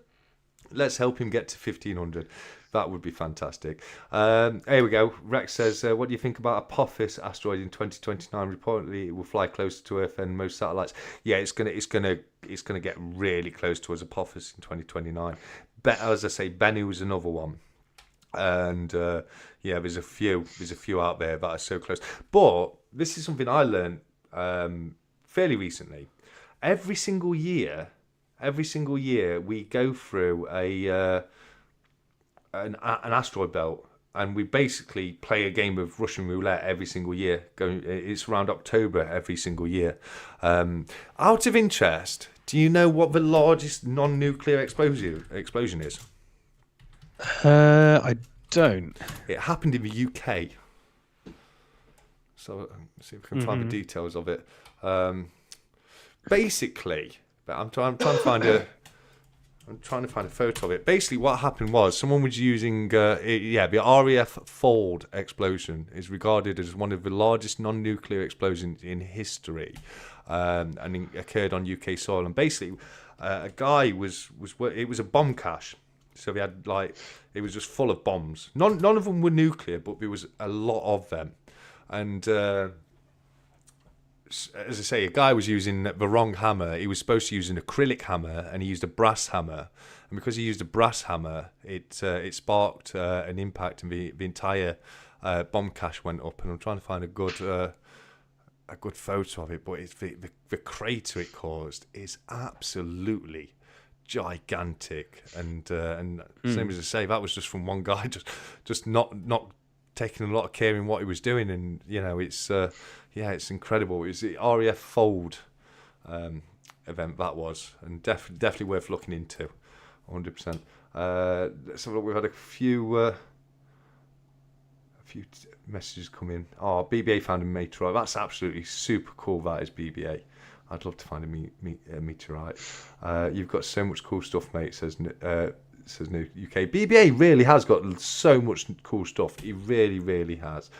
Let's help him get to 1,500. That would be fantastic. Here we go. Rex says, what do you think about Apophis asteroid in 2029? Reportedly, it will fly closer to Earth than most satellites. Yeah, it's gonna get really close to us. Apophis in 2029. As I say, Bennu was another one. And there's a few out there that are so close. But this is something I learned fairly recently. Every single year we go through an asteroid belt, and we basically play a game of Russian roulette every single year. It's around October every single year. Out of interest, do you know what the largest non-nuclear explosion is? I don't. It happened in the UK. So let's see if we can find the details of it. Basically, but I'm trying to find a photo of it. Basically, what happened was someone was using the RAF Fold explosion is regarded as one of the largest non-nuclear explosions in history, and it occurred on UK soil. And basically, a guy it was a bomb cache. So we had it was just full of bombs. None of them were nuclear, but there was a lot of them. And as I say, a guy was using the wrong hammer. He was supposed to use an acrylic hammer, and he used a brass hammer. And because he used a brass hammer, it sparked an impact, and the entire bomb cache went up. And I'm trying to find a good photo of it, but it's the crater it caused is absolutely gigantic, and same as I say, that was just from one guy, just not taking a lot of care in what he was doing, and it's incredible. It was the RAF Fold event that was, and definitely worth looking into, 100%. So we've had a few messages come in. Oh, BBA found a meteorite. That's absolutely super cool. That is BBA. I'd love to find a meteorite. You've got so much cool stuff, mate, says New UK. BBA really has got so much cool stuff. He really, really has.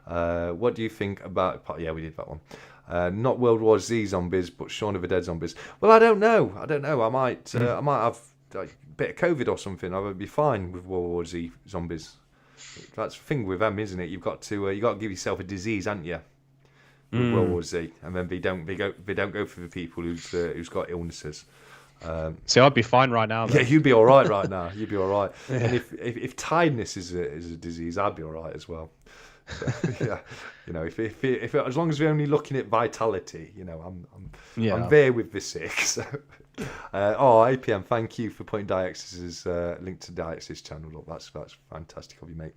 What do you think about... Yeah, we did that one. Not World War Z zombies, but Shaun of the Dead zombies. Well, I don't know. I might have a bit of COVID or something. I would be fine with World War Z zombies. That's the thing with them, isn't it? You've got to give yourself a disease, haven't you? World War Z, and then they don't go for the people who's got illnesses. See, I'd be fine right now. Though. Yeah, you'd be all right right now. You'd be all right. Yeah. And if tiredness is a disease, I'd be all right as well. So, yeah, if as long as we're only looking at vitality, I'm there with the sick. So, APM, thank you for putting Diaxis's link to Diaxis channel up. That's fantastic of you, mate.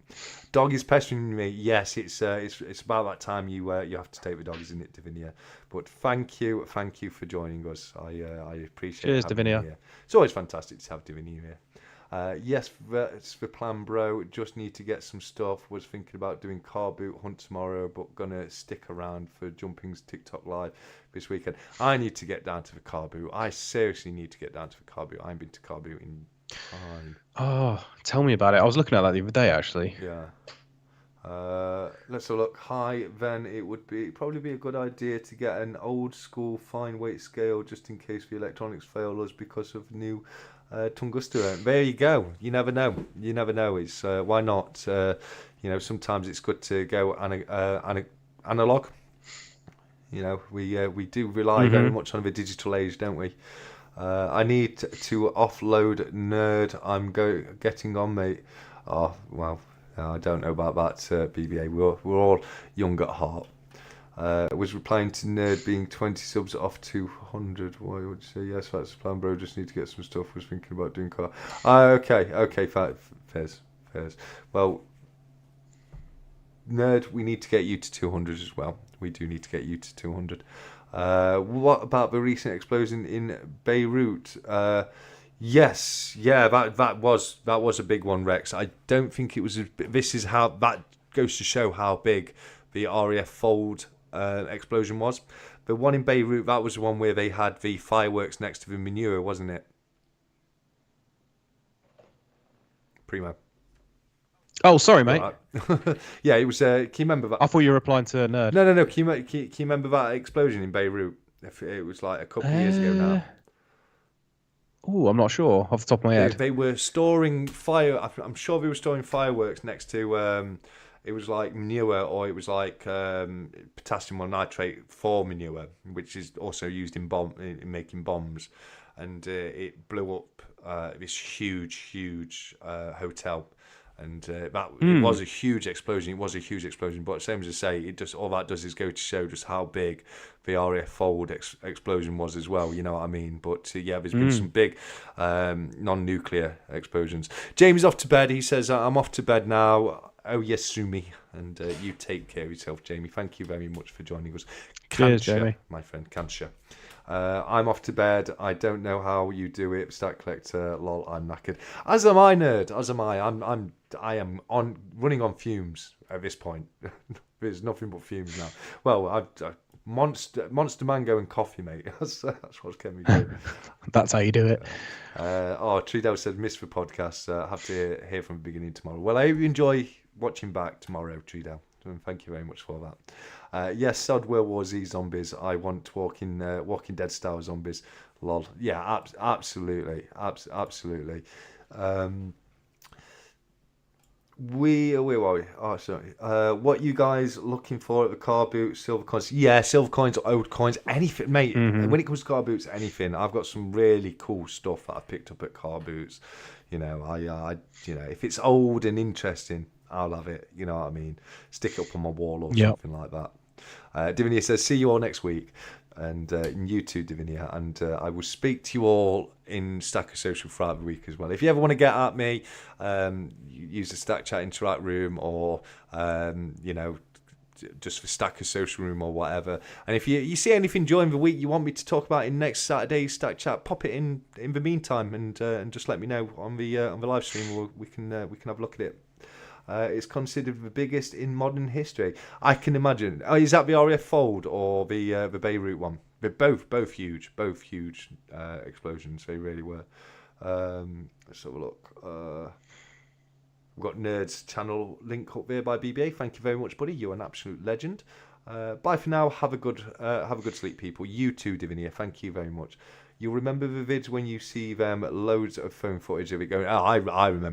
Dog is pestering me. Yes, it's about that time you have to take the dog, isn't it, Davinia? But thank you for joining us. I appreciate it. Cheers, Davinia. It's always fantastic to have Davinia here. Yes, that's the plan, bro. Just need to get some stuff. Was thinking about doing car boot hunt tomorrow, but gonna stick around for Jumping's TikTok live this weekend. I need to get down to the car boot. I seriously need to get down to the car boot. I haven't been to car boot in time. Oh, tell me about it. I was looking at that the other day, actually. Yeah. Let's have a look. Hi, then it would probably be a good idea to get an old school fine weight scale just in case the electronics fail us because of new Tunguska. There you go. You never know. It's why not? Sometimes it's good to go analog. We do rely very much on the digital age, don't we? I need to offload nerd. I'm getting on, mate. Oh well. No, I don't know about that, BBA. We're all young at heart. Was replying to Nerd being 20 subs off 200. Why would you say yes? That's the plan, bro. Just need to get some stuff. Was thinking about doing car. Okay, fairs. Well, Nerd, we need to get you to 200 as well. We do need to get you to 200. What about the recent explosion in Beirut? Yes, yeah, that was a big one, Rex. I don't think it was. This is how that goes to show how big the RAF Fold explosion was. The one in Beirut, that was the one where they had the fireworks next to the manure, wasn't it? Primo. Oh, sorry, mate. Right. Yeah, it was. Can you remember that? I thought you were replying to a Nerd. No. Can you remember that explosion in Beirut? If it was like a couple of years ago now. Oh, I'm not sure off the top of my head. They were storing fire. I'm sure they were storing fireworks next to. It was like manure, or it was like potassium nitrate for manure, which is also used in making bombs, and it blew up this huge hotel. And it was a huge explosion. It was a huge explosion, but same as I say, all that does is go to show just how big the RAF Fold explosion was as well. You know what I mean? But yeah, there's been some big non-nuclear explosions. Jamie's off to bed. He says, "I'm off to bed now." Oh yes, Sumi, and you take care of yourself, Jamie. Thank you very much for joining us. Cheers, Jamie. My friend, Kansha. I'm off to bed. I don't know how you do it. Stat collector, lol. I'm knackered. As am I, nerd. As am I. I am running on fumes at this point. There's nothing but fumes now. Well, monster mango and coffee, mate. That's what's kept me going. That's how you do it. Trudeau said, "Miss the podcast. Have to hear from the beginning tomorrow." Well, I hope you enjoy watching back tomorrow, Trudeau. Thank you very much for that. Yes, sod World War Z zombies. I want Walking Dead style zombies. Lol. Yeah, absolutely. Where were we? Oh, sorry. What you guys looking for at the car boot? Silver coins? Yeah, silver coins, old coins, anything, mate. When it comes to car boots, anything. I've got some really cool stuff that I've picked up at car boots. You know, I if it's old and interesting, I'll have it. You know what I mean? Stick it up on my wall or something like that. Divinia says, "See you all next week." And you too, Divinia. And I will speak to you all in Stacker Social throughout the week as well. If you ever want to get at me, use the Stack Chat Interact room, or just for Stacker Social room or whatever. And if you see anything during the week you want me to talk about in next Saturday's Stack Chat, pop it in the meantime, and just let me know on the live stream. We can have a look at it. It's considered the biggest in modern history. I can imagine. Oh, is that the RAF Fold or the Beirut one? They're both huge explosions. They really were. Let's have a look. We've got Nerds channel link up there by BBA. Thank you very much, buddy. You're an absolute legend. Bye for now. Have a good sleep, people. You too, Divinia. Thank you very much. You'll remember the vids when you see them. Loads of phone footage of it going. Oh, I remember.